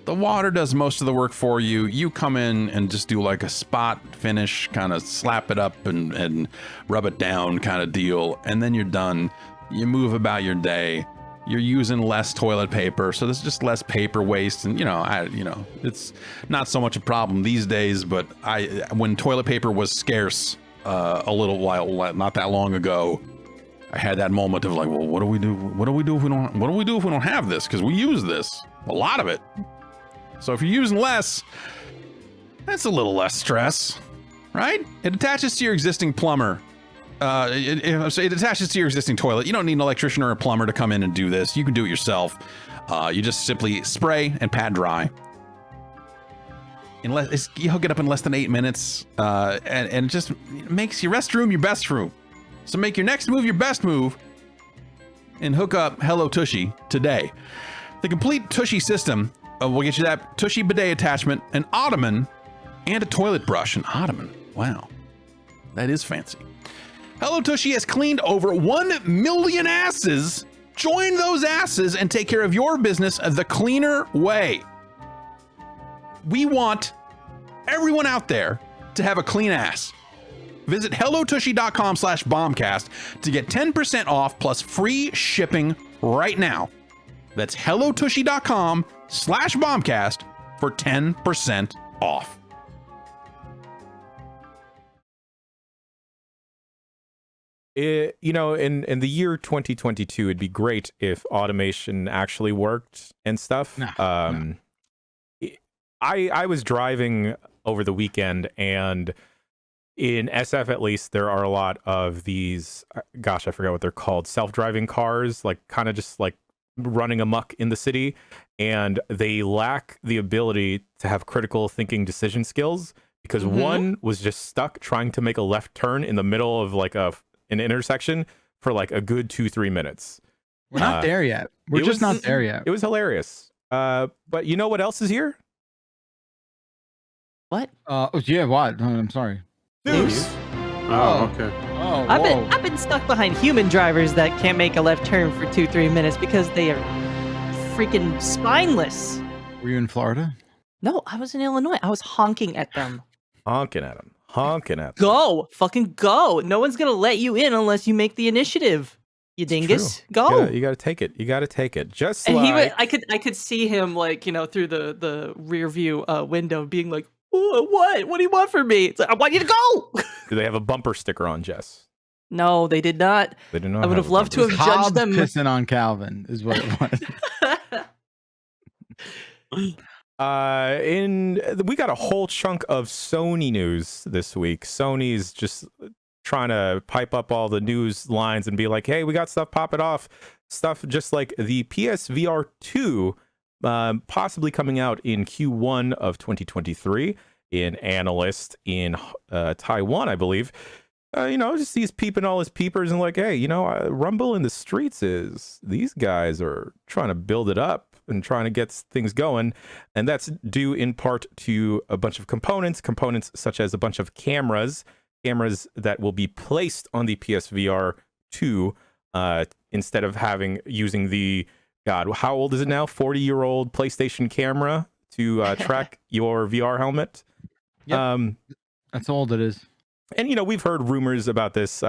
the water does most of the work for you. You come in and just do like a spot finish, kind of slap it up and rub it down kind of deal, and then you're done. You move about your day. You're using less toilet paper, so there's just less paper waste, and it's not so much a problem these days. But when toilet paper was scarce a little while, not that long ago, I had that moment of like, well, what do we do? What do we do if we don't have this? Because we use this, a lot of it. So if you're using less, that's a little less stress, right? It attaches to your existing plumber. It attaches to your existing toilet. You don't need an electrician or a plumber to come in and do this. You can do it yourself. You just simply spray and pat dry. You hook it up in less than 8 minutes, and it just makes your restroom your best room. So make your next move your best move and hook up Hello Tushy today. The complete Tushy system will get you that Tushy bidet attachment, an ottoman, and a toilet brush. An ottoman. Wow. That is fancy. Hello Tushy has cleaned over 1 million asses. Join those asses and take care of your business the cleaner way. We want everyone out there to have a clean ass. Visit hellotushy.com/bombcast to get 10% off plus free shipping right now. That's hellotushy.com/bombcast for 10% off. in the year 2022, it'd be great if automation actually worked and stuff. No. I was driving over the weekend, and in SF at least, there are a lot of these, gosh, I forgot what they're called, self-driving cars, like kind of just like running amok in the city, and they lack the ability to have critical thinking decision skills because one was just stuck trying to make a left turn in the middle of like an intersection for like a good 2-3 minutes. We're not there yet. We're just not there yet. It was hilarious. But you know what else is here? What? Yeah, what? I'm sorry. News. Oh, okay. Oh, I've been stuck behind human drivers that can't make a left turn for 2-3 minutes because they are freaking spineless. Were you in Florida? No, I was in Illinois. I was honking at them. Honking at them. Go, fucking go. No one's gonna let you in unless you make the initiative. You dingus, go. Yeah, you gotta take it. Just And like I could see him like through the rear view window, being like, "What? What do you want from me?" It's like, I want you to go. do they have a bumper sticker on, Jess? No, they did not. They did not. I would have loved to have Hobbs judged them. pissing on Calvin is what it was. We got a whole chunk of Sony news this week. Sony's just trying to pipe up all the news lines and be like, hey, we got stuff popping off. Stuff just like the PSVR 2 possibly coming out in Q1 of 2023. An analyst in Taiwan, I believe, just he's peeping all his peepers and like, hey, rumble in the streets is these guys are trying to build it up and trying to get things going, and that's due in part to a bunch of components such as a bunch of cameras that will be placed on the PSVR 2 instead of using the, God, how old is it now? 40-year-old PlayStation camera to track your VR helmet. Yep. That's how old it is. And we've heard rumors about this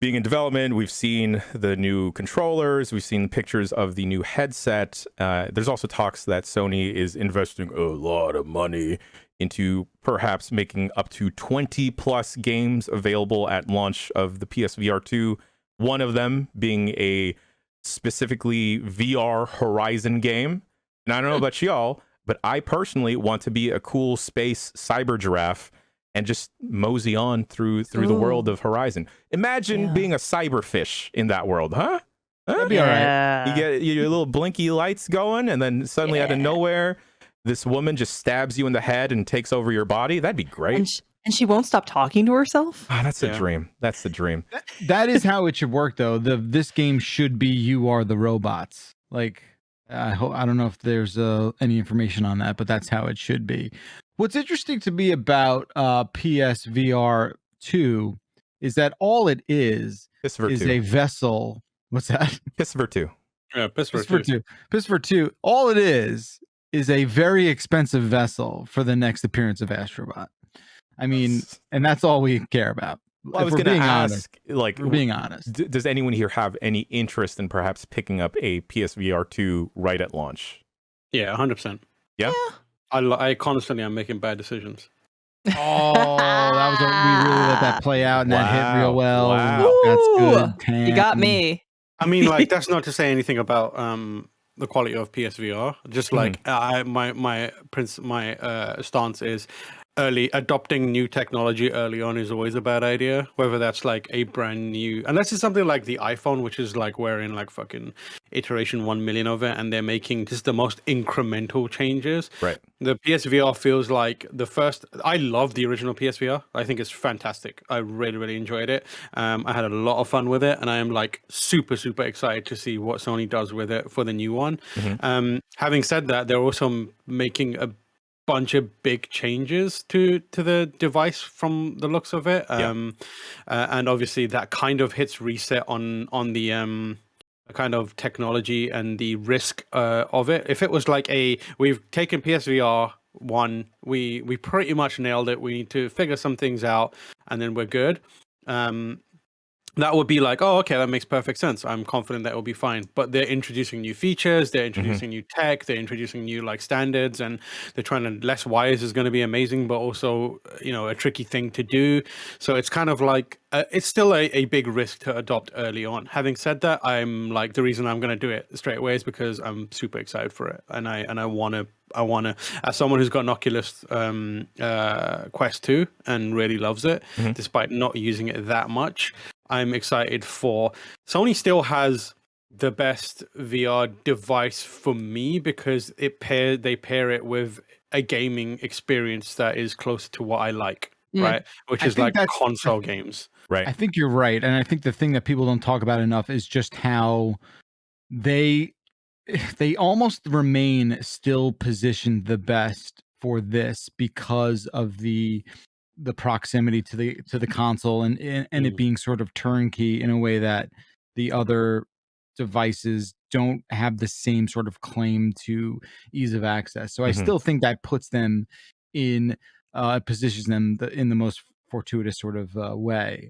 being in development. We've seen the new controllers. We've seen pictures of the new headset. There's also talks that Sony is investing a lot of money into perhaps making up to 20 plus games available at launch of the PSVR 2. One of them being a specifically VR Horizon game. And I don't know about y'all, but I personally want to be a cool space cyber giraffe and just mosey on through the world of Horizon. Imagine being a cyberfish in that world, huh? That'd be all right. You get your little blinky lights going, and then suddenly out of nowhere, this woman just stabs you in the head and takes over your body. That'd be great. And she won't stop talking to herself? That's the dream. That's the dream. That is how it should work, though. This game should be You Are the Robots. Like, I don't know if there's any information on that, but that's how it should be. What's interesting to me about PSVR 2 is that all it is a vessel. What's that? PSVR 2. Yeah, PSVR 2. PSVR 2. All it is a very expensive vessel for the next appearance of Astrobot. I mean, and that's all we care about. Well, I was going to ask, like, we're being honest. Does anyone here have any interest in perhaps picking up a PSVR 2 right at launch? Yeah, 100%. Yeah. I constantly am making bad decisions. Oh, we really let that play out, and that hit real well. Wow. That's good. You got me. I mean, like, that's not to say anything about the quality of PSVR. Just like my stance is adopting new technology early on is always a bad idea. Whether that's like a brand new, unless it's something like the iPhone, which is like we're in like fucking iteration 1 million of it, and they're making just the most incremental changes. Right. The PSVR feels like the first. I love the original PSVR. I think it's fantastic. I really, really enjoyed it. I had a lot of fun with it, and I am like super, super excited to see what Sony does with it for the new one. Having said that, they're also making a bunch of big changes to the device from the looks of it, and obviously that kind of hits reset on the kind of technology and the risk of it. If it was like we've taken PSVR 1, we pretty much nailed it, we need to figure some things out and then we're good. that would be like, oh, okay, that makes perfect sense. I'm confident that will be fine. But they're introducing new features, they're introducing new tech, they're introducing new like standards, and they're trying to less wires is going to be amazing, but also a tricky thing to do. So it's kind of like it's still a big risk to adopt early on. Having said that, I'm like the reason I'm going to do it straight away is because I'm super excited for it, and I want to. As someone who's got an Oculus Quest 2 and really loves it, despite not using it that much, I'm excited for. Sony still has the best VR device for me because they pair it with a gaming experience that is closer to what I like, right? Which is like console games. Right. I think you're right. And I think the thing that people don't talk about enough is just how they almost remain still positioned the best for this because of the proximity to the console and it being sort of turnkey in a way that the other devices don't have the same sort of claim to ease of access. So I still think that puts them in positions them in the most fortuitous sort of way.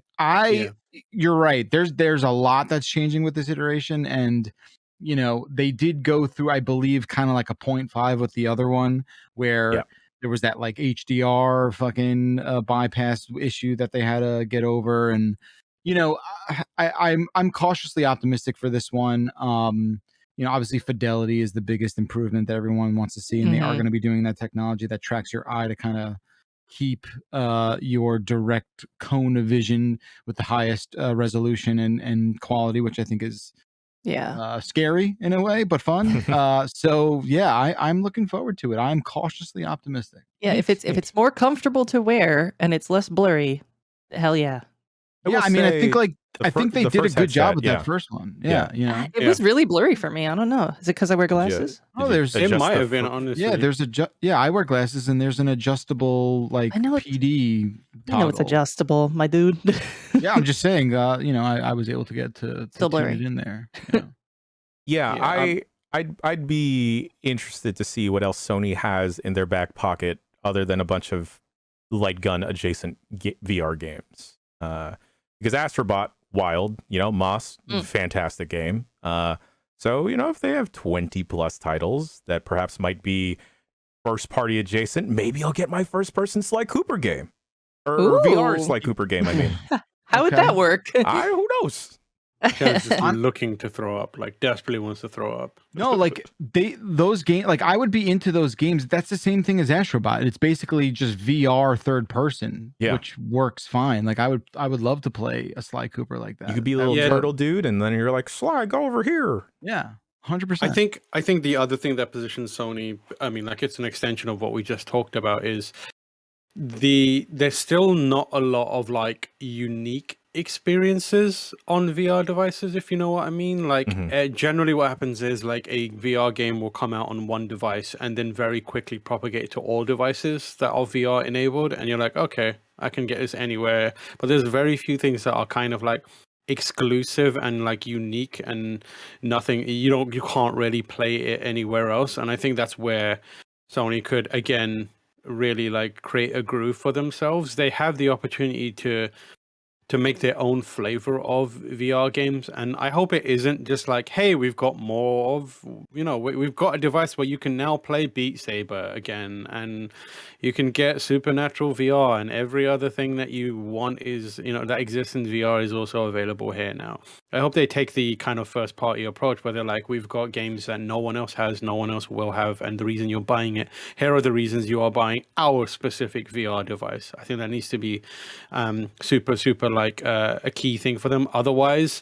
You're right. There's a lot that's changing with this iteration, and they did go through, I believe, kind of like a 0.5 with the other one where there was that like HDR fucking bypass issue that they had to get over. And, I'm cautiously optimistic for this one. Obviously fidelity is the biggest improvement that everyone wants to see. And they are going to be doing that technology that tracks your eye to kind of keep your direct cone of vision with the highest resolution and quality, which I think is scary in a way, but fun. So yeah, I'm looking forward to it. I'm cautiously optimistic. Yeah, if it's more comfortable to wear and it's less blurry, hell yeah. Yeah, I mean, I think they did a good job with that first one. Yeah, it was really blurry for me. I don't know. Is it because I wear glasses? It might have been, honestly. Yeah, I wear glasses, and there's an adjustable like PD. I know it's adjustable, my dude. Yeah, I'm just saying. I was able to get to still tune blurry it in there. I'd be interested to see what else Sony has in their back pocket other than a bunch of light gun adjacent VR games. Because Astrobot, wild, Moss, fantastic game. So, if they have 20 plus titles that perhaps might be first party adjacent, maybe I'll get my first person Sly Cooper game. Or VR Sly Cooper game, I mean. How would that work? Who knows? Just looking to throw up, like desperately wants to throw up. No, like those games, like I would be into those games. That's the same thing as Astrobot. It's basically just VR third person, which works fine. Like I would love to play a Sly Cooper like that. You could be a little turtle dude, and then you're like, Sly, go over here. Yeah, 100%. I think the other thing that positions Sony, I mean, like it's an extension of what we just talked about, is there's still not a lot of like unique experiences on VR devices, if you know what I mean. Like generally what happens is like a VR game will come out on one device and then very quickly propagate to all devices that are VR enabled, and you're like, okay, I can get this anywhere. But there's very few things that are kind of like exclusive and like unique, and nothing, you can't really play it anywhere else. And I think that's where Sony could again really like create a groove for themselves. They have the opportunity to make their own flavor of VR games, and I hope it isn't just like, hey, we've got more of, we've got a device where you can now play Beat Saber again, and you can get Supernatural VR, and every other thing that you want is, that exists in VR is also available here now. I hope they take the kind of first party approach where they're like, we've got games that no one else has, no one else will have, and the reason you're buying it, here are the reasons you are buying our specific VR device. I think that needs to be super like a key thing for them. Otherwise,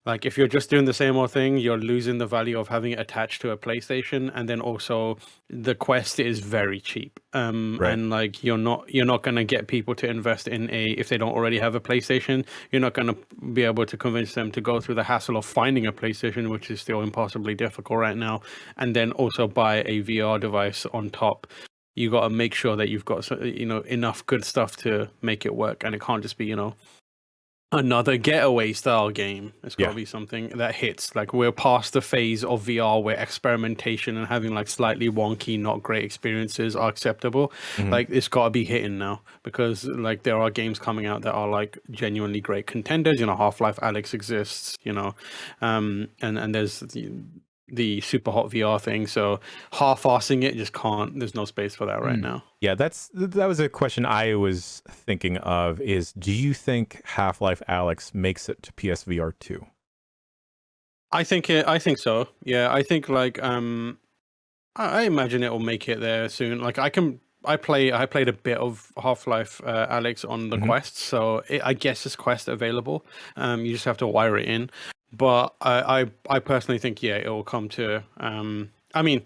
like if you're just doing the same old thing, you're losing the value of having it attached to a PlayStation, and then also the Quest is very cheap. And like you're not going to get people to invest in if they don't already have a PlayStation. You're not going to be able to convince them to go through the hassle of finding a PlayStation, which is still impossibly difficult right now, and then also buy a VR device on top. You got to make sure that you've got enough good stuff to make it work, and it can't just be another getaway style game. It's got to Yeah. be something that hits. Like, we're past the phase of VR where experimentation and having like slightly wonky, not great experiences are acceptable. Mhm. Like, it's got to be hitting now, because like there are games coming out that are like genuinely great contenders. You know, Half-Life Alyx exists. You know, and there's the super hot VR thing. So half-assing it just can't. There's no space for that right now. Yeah, that was a question I was thinking of. Is do you think Half-Life Alyx makes it to PSVR 2? I think so. Yeah, I think like I imagine it will make it there soon. Like I played a bit of Half-Life Alyx on the Quest, so I guess it's Quest available. You just have to wire it in. But I personally think it will come to. I mean,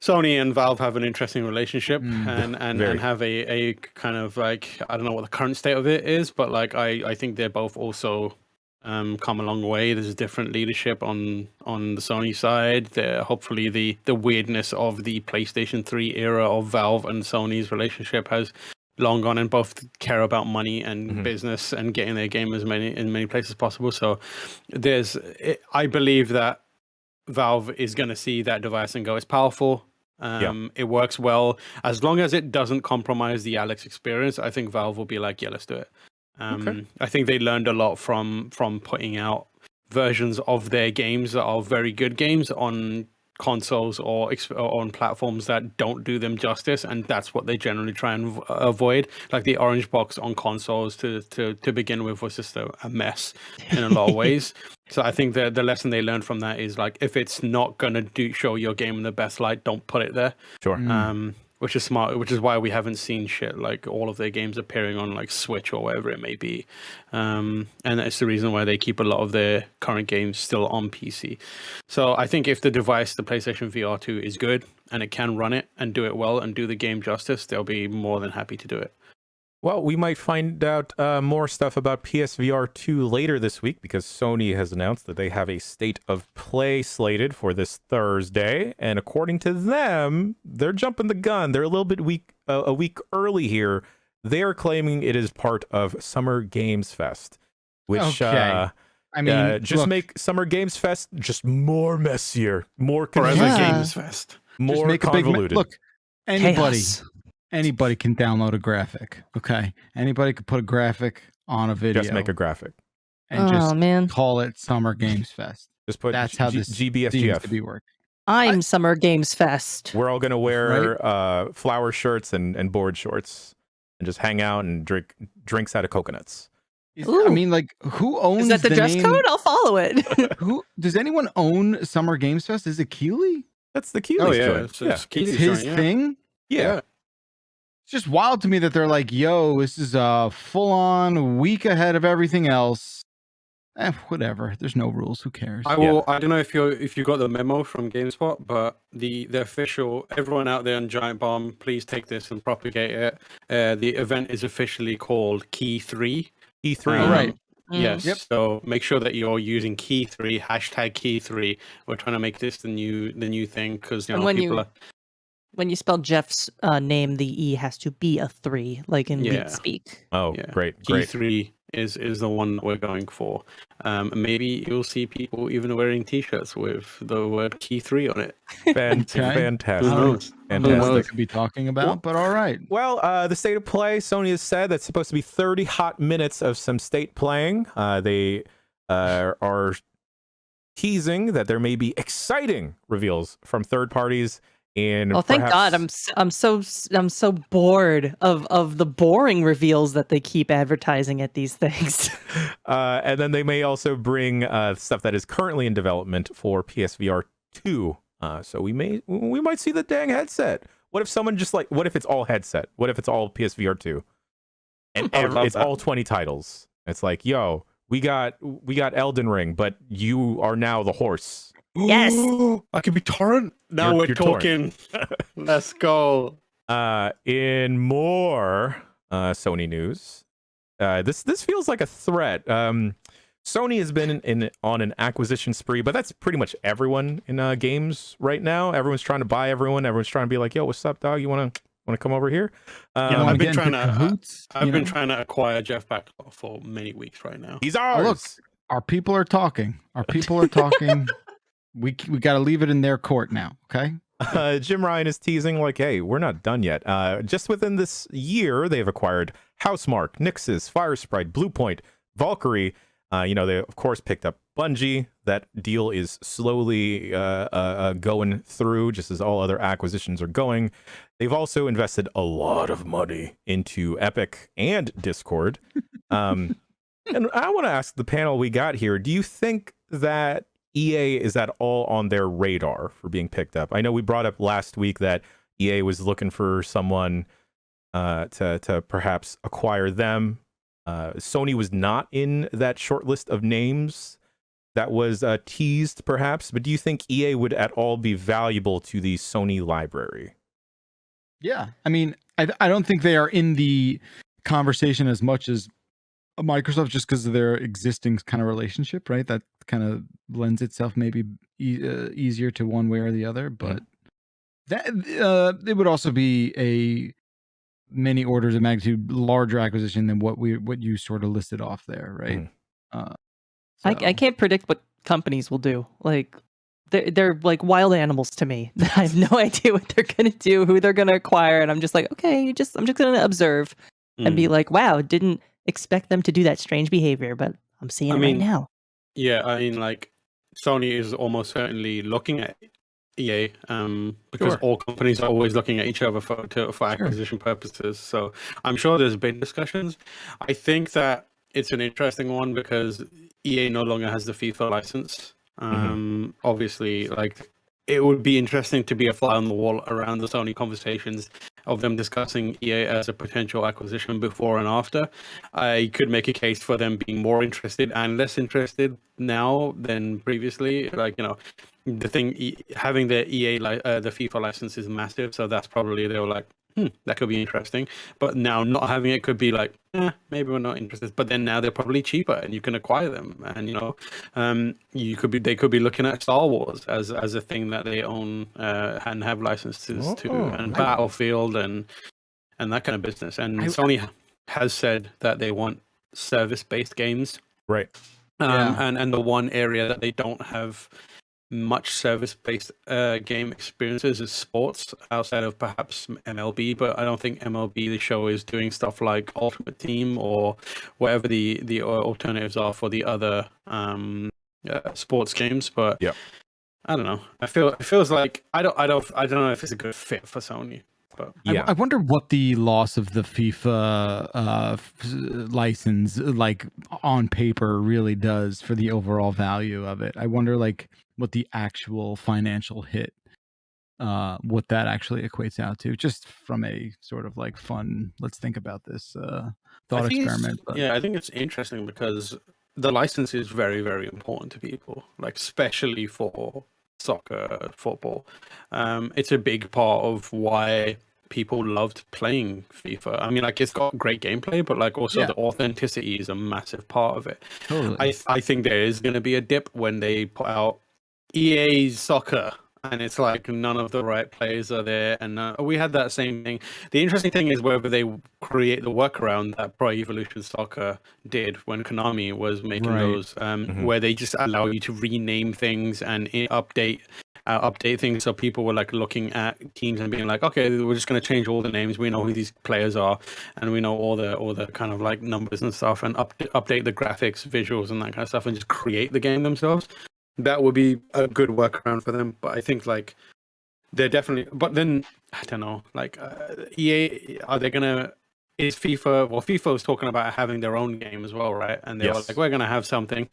Sony and Valve have an interesting relationship and have a kind of like, I don't know what the current state of it is, but like I think they're both also come a long way. There's different leadership on the Sony side. Hopefully the weirdness of the PlayStation 3 era of Valve and Sony's relationship has long gone, and both care about money and business and getting their game in many places possible. So I believe that Valve is going to see that device and go, it's powerful. It works well. As long as it doesn't compromise the Alyx experience, I think Valve will be like, yeah, let's do it. I think they learned a lot from putting out versions of their games that are very good games on consoles or on platforms that don't do them justice, and that's what they generally try and avoid. Like the orange box on consoles to begin with was just a mess in a lot of ways. So I think the lesson they learned from that is like, if it's not gonna show your game in the best light, don't put it there. Sure. Which is smart, which is why we haven't seen shit like all of their games appearing on like Switch or wherever it may be. And that's the reason why they keep a lot of their current games still on PC. So I think if the device, the PlayStation VR 2, is good and it can run it and do it well and do the game justice, they'll be more than happy to do it. Well, we might find out more stuff about PSVR 2 later this week, because Sony has announced that they have a state of play slated for this Thursday. And according to them, they're jumping the gun. They're a little bit a week early here. They are claiming it is part of Summer Games Fest, which I mean, just make Summer Games Fest just more messier, more Forever confusing, Games Fest. more make convoluted. Look, anybody. Chaos. Anybody can download a graphic, okay? Anybody could put a graphic on a video. Just make a graphic. And just man. call it Summer Games Fest. Just put That's how this seems GBFGF to be working. I'm Summer Games Fest. We're all gonna wear flower shirts and board shorts and just hang out and drink drinks out of coconuts. I mean, like, who owns Is that the dress name? code? I'll follow it. Who does anyone own Summer Games Fest? Is it Keeley? That's the Keeley's joint. It's It's his thing. Yeah. It's just wild to me that they're like, "Yo, this is a full-on week ahead of everything else." Whatever. There's no rules. Who cares? I don't know if you got the memo from GameSpot, but the official, everyone out there on Giant Bomb, please take this and propagate it. The event is officially called Key 3. E3. Right. Yes. Yep. So make sure that you're using Key 3 # Key 3. We're trying to make this the new thing, because When you spell Jeff's name, the E has to be a 3, like in League speak. Oh, Yeah. great. Key 3 is the one that we're going for. Maybe you'll see people even wearing T-shirts with the word Key 3 on it. Fantastic. Who knows? I don't know what they Fantastic. could be talking about, but all right. Well, the state of play, Sony has said that's supposed to be 30 hot minutes of some state playing. They are teasing that there may be exciting reveals from third parties. Thank God! I'm so bored of the boring reveals that they keep advertising at these things. And then they may also bring stuff that is currently in development for PSVR 2. So we might see the dang headset. What if someone what if it's all headset? What if it's all PSVR 2? And it's all 20 titles. It's like, yo, we got Elden Ring, but you are now the horse. Yes. I could be Torrent. Now we're talking. Let's go. In more Sony news, this feels like a threat. Sony has been on an acquisition spree, but that's pretty much everyone in games right now. Everyone's trying to buy everyone. Everyone's trying to be like, yo, what's up, dog? You want to Want to come over here? Yeah, I've been trying to trying to acquire Jeff Bakalar for many weeks right now. He's ours. Look, our people are talking. We got to leave it in their court now. Okay. Jim Ryan is teasing like, hey, we're not done yet. Just within this year, they've acquired Housemarque, Nix's, Fire Sprite, Bluepoint, Valkyrie. They of course picked up Bungie. That deal is slowly going through, just as all other acquisitions are going. They've also invested a lot of money into Epic and Discord. And I want to ask the panel we got here, do you think that EA is at all on their radar for being picked up? I know we brought up last week that EA was looking for someone to perhaps acquire them. Sony was not in that short list of names that was teased, perhaps. But do you think EA would at all be valuable to the Sony library? Yeah, I mean, I don't think they are in the conversation as much as Microsoft, just because of their existing kind of relationship, right? That kind of lends itself maybe easier to one way or the other. But that it would also be a many orders of magnitude larger acquisition than what you sort of listed off there, right? I can't predict what companies will do. Like they're like wild animals to me. I have no idea what they're gonna do, who they're gonna acquire, and I'm just like, okay, I'm just gonna observe and be like, wow, didn't expect them to do that strange behavior, but I'm seeing it right now. Yeah, I mean, like Sony is almost certainly looking at EA because all companies are always looking at each other for acquisition purposes. So I'm sure there's been discussions. I think that it's an interesting one because EA no longer has the FIFA license. Obviously, like it would be interesting to be a fly on the wall around the Sony conversations of them discussing EA as a potential acquisition before and after. I could make a case for them being more interested and less interested now than previously. Like, the thing, having the the FIFA license is massive, so that's probably they were like, that could be interesting. But now not having it could be like, maybe we're not interested. But then now they're probably cheaper, and you can acquire them. And they could be looking at Star Wars as a thing that they own and have licenses to, and Battlefield and that kind of business. And Sony has said that they want service-based games, right? And the one area that they don't have much service-based game experiences is sports, outside of perhaps MLB, but I don't think MLB the show is doing stuff like Ultimate Team or whatever the alternatives are for the other sports games. But I don't know. It feels like I don't know if it's a good fit for Sony. But I wonder what the loss of the FIFA license, like on paper, really does for the overall value of it. I wonder, like, what the actual financial hit, what that actually equates out to, just from a sort of like fun, let's think about this thought experiment. I think it's interesting because the license is very, very important to people, like especially for soccer, football. It's a big part of why people loved playing FIFA. I mean, like, it's got great gameplay, but like also the authenticity is a massive part of it. Totally. I think there is going to be a dip when they put out EA Soccer, and it's like none of the right players are there. And we had that same thing. The interesting thing is whether they create the workaround that Pro Evolution Soccer did when Konami was making those, where they just allow you to rename things and update things, so people were like looking at teams and being like, okay, we're just going to change all the names, we know who these players are, and we know all the kind of like numbers and stuff, and update the graphics, visuals, and that kind of stuff, and just create the game themselves. That would be a good workaround for them. But I think like they're definitely, but then I don't know, like EA, are they gonna, is FIFA, well, FIFA was talking about having their own game as well, right? And they were like, we're gonna have something.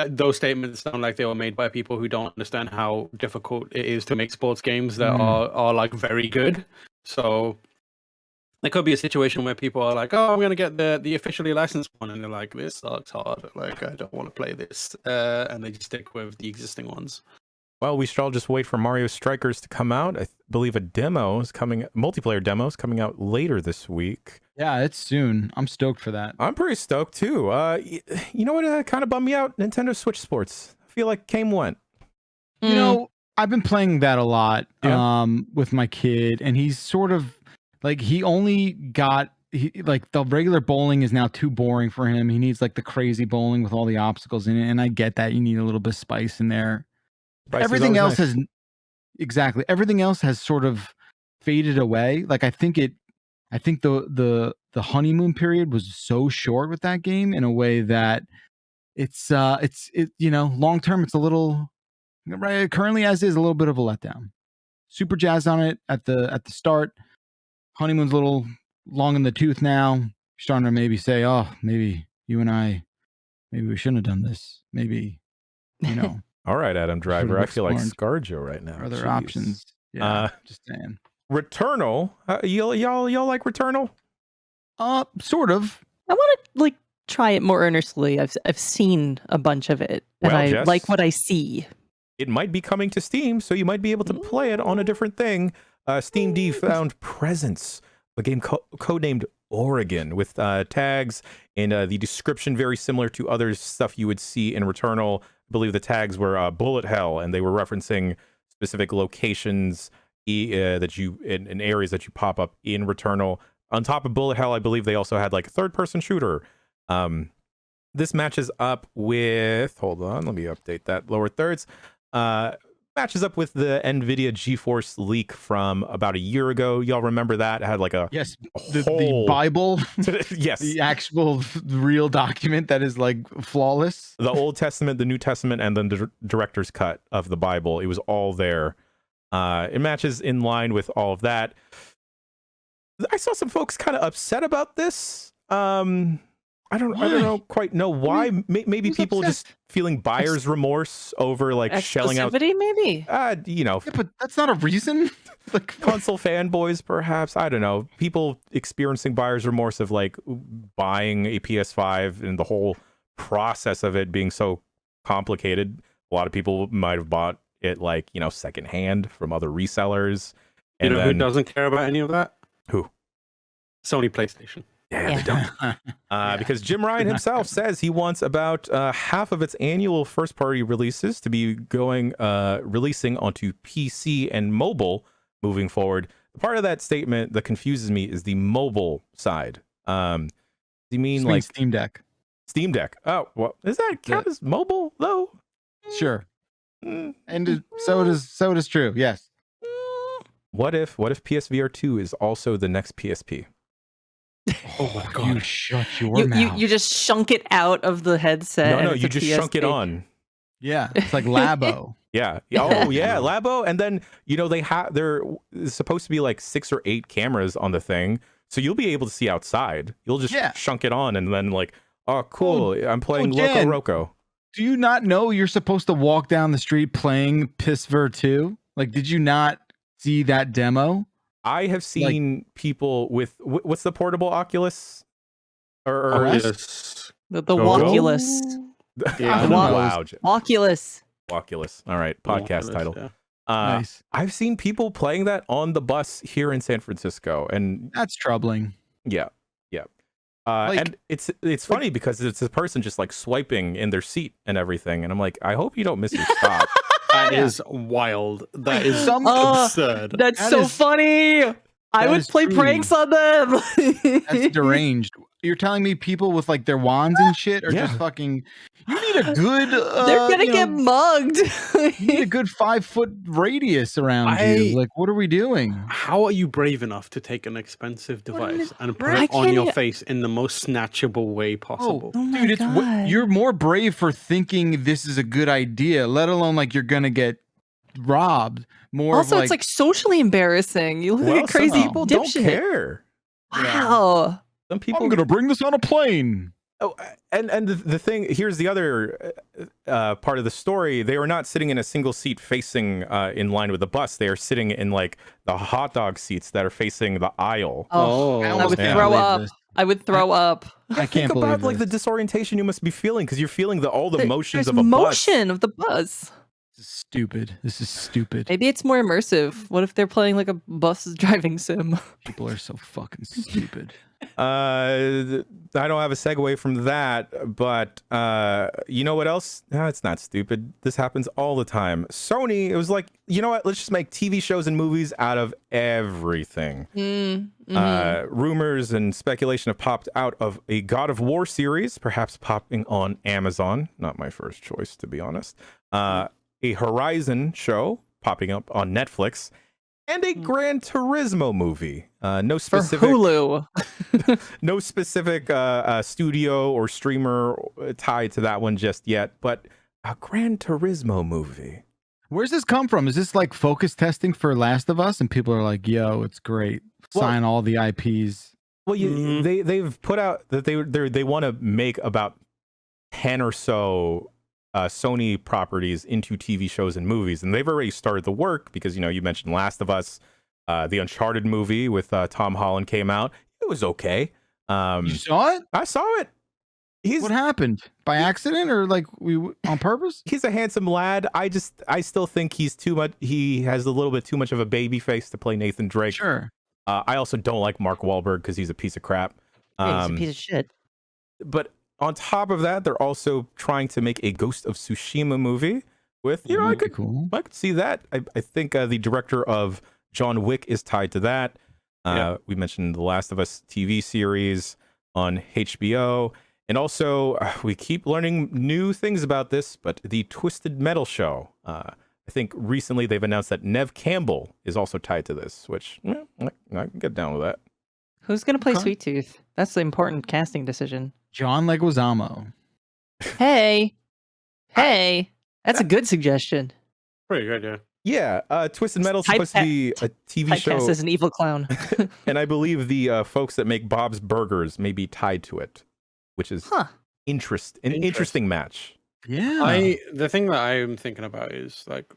Those statements sound like they were made by people who don't understand how difficult it is to make sports games that are like very good. So there could be a situation where people are like, oh, I'm going to get the officially licensed one. And they're like, this sucks hard. Like, I don't want to play this. And they just stick with the existing ones. Well, we should all just wait for Mario Strikers to come out. I believe multiplayer demo is coming out later this week. Yeah, it's soon. I'm stoked for that. I'm pretty stoked too. You know what kind of bummed me out? Nintendo Switch Sports. I feel like came went. You know, I've been playing that a lot with my kid, and he's sort of like he only got like the regular bowling is now too boring for him. He needs like the crazy bowling with all the obstacles in it, and I get that you need a little bit of spice in there. Everything else has everything else has sort of faded away. Like I think the honeymoon period was so short with that game in a way that it's long term it's a little right currently as is a little bit of a letdown. Super jazzed on it at the start. Honeymoon's a little long in the tooth now. Starting to maybe say, oh, maybe you and I, maybe we shouldn't have done this. Maybe, All right, Adam Driver. I feel like ScarJo right now. Other options. Yeah, just saying. Returnal. Y'all like Returnal? Sort of. I want to try it more earnestly. I've seen a bunch of it, and I Jess, like what I see. It might be coming to Steam, so you might be able to play it on a different thing. Steam D found Presence, a game codenamed Oregon, with tags and the description very similar to other stuff you would see in Returnal. I believe the tags were bullet hell, and they were referencing specific locations that you in areas that you pop up in Returnal. On top of bullet hell, I believe they also had like a third-person shooter. This matches up with, hold on, let me update that lower thirds. Matches up with the NVIDIA GeForce leak from about a year ago. Y'all remember that? It had like the Bible. Yes. The actual real document that is like flawless. The Old Testament, the New Testament, and then the director's cut of the Bible. It was all there. It matches in line with all of that. I saw some folks kind of upset about this. I don't quite know why. Maybe people upset? just feeling buyer's remorse over like shelling out. Maybe. Yeah, but that's not a reason. Like console fanboys, perhaps. I don't know. People experiencing buyer's remorse of like buying a PS5 and the whole process of it being so complicated. A lot of people might have bought it like secondhand from other resellers. And who doesn't care about any of that? Who? Sony PlayStation. Yeah, they don't. Because Jim Ryan himself says he wants about half of its annual first-party releases to be releasing onto PC and mobile moving forward. The part of that statement that confuses me is the mobile side. Do you mean like Steam Deck? Steam Deck. Oh, well, does that count as mobile though? Sure. And so it is true. Yes. What if PSVR 2 is also the next PSP? Oh my god! You shut your mouth. You just shunk it out of the headset. No, you just shunk it on. Yeah, it's like Labo. Yeah. Oh yeah, Labo. And then they're supposed to be like 6 or 8 cameras on the thing, so you'll be able to see outside. You'll just shunk it on, and then like, oh cool, I'm playing Loco Roco. Do you not know you're supposed to walk down the street playing PSVR 2? Like, did you not see that demo? I have seen people with what's the portable Oculus? Or yes. The Walkulus. Yeah. Wow. Walkulus. All right, podcast title. Yeah. Nice. I've seen people playing that on the bus here in San Francisco, and that's troubling. Yeah. And it's funny because it's a person just like swiping in their seat and everything, and I'm like, I hope you don't miss your stop. That is wild. That is absurd. That's so funny. I would play pranks on them. That's deranged. You're telling me people with like their wands and shit are just fucking. You need a good. They're gonna get mugged. You need a good 5-foot radius around you. Like, what are we doing? How are you brave enough to take an expensive device and put it on your face in the most snatchable way possible? Oh dude, you're more brave for thinking this is a good idea, let alone like you're gonna get robbed. More also, it's like socially embarrassing. You look at crazy people don't care. Wow. Some people I'm gonna bring this on a plane. Oh, and the thing, here's the other part of the story. They are not sitting in a single seat facing in line with the bus. They are sitting in like the hot dog seats that are facing the aisle. I would throw up. I would throw up. I can't think believe about like the disorientation you must be feeling because you're feeling all the motions of a bus. Motion of the bus. Stupid. This is stupid. Maybe it's more immersive. What if they're playing like a bus driving sim? People are so fucking stupid. I don't have a segue from that, but you know what else? No, it's not stupid. This happens all the time. Sony, it was like, you know what? Let's just make TV shows and movies out of everything. Rumors and speculation have popped out of a God of War series, perhaps popping on Amazon. Not my first choice, to be honest. A Horizon show popping up on Netflix. And a Gran Turismo movie. No specific For Hulu. no specific studio or streamer tied to that one just yet, but a Gran Turismo movie. Where's this come from? Is this like focus testing for Last of Us, and people are like, "Yo, it's great. Sign all the IPs." Well, they've put out that they want to make about 10 or so Sony properties into TV shows and movies, and they've already started the work because you mentioned Last of Us, the Uncharted movie with Tom Holland came out. It was okay. You saw it? I saw it. What happened? By accident or like on purpose? He's a handsome lad. I still think he's too much. He has a little bit too much of a baby face to play Nathan Drake. Sure. I also don't like Mark Wahlberg because he's a piece of crap. He's a piece of shit. But on top of that, they're also trying to make a Ghost of Tsushima movie with, I could see that. I think the director of John Wick is tied to that. We mentioned the Last of Us TV series on HBO. And also, we keep learning new things about this, but the Twisted Metal show. I think recently they've announced that Nev Campbell is also tied to this, which I can get down with that. Who's going to play Sweet Tooth? That's the important casting decision. John Leguizamo. Hey, that's a good suggestion. Pretty good, yeah. Twisted Metal's supposed to be a TV show. Typecast as an evil clown. And I believe the folks that make Bob's Burgers may be tied to it, which is an interesting match. Yeah. The thing that I'm thinking about is like,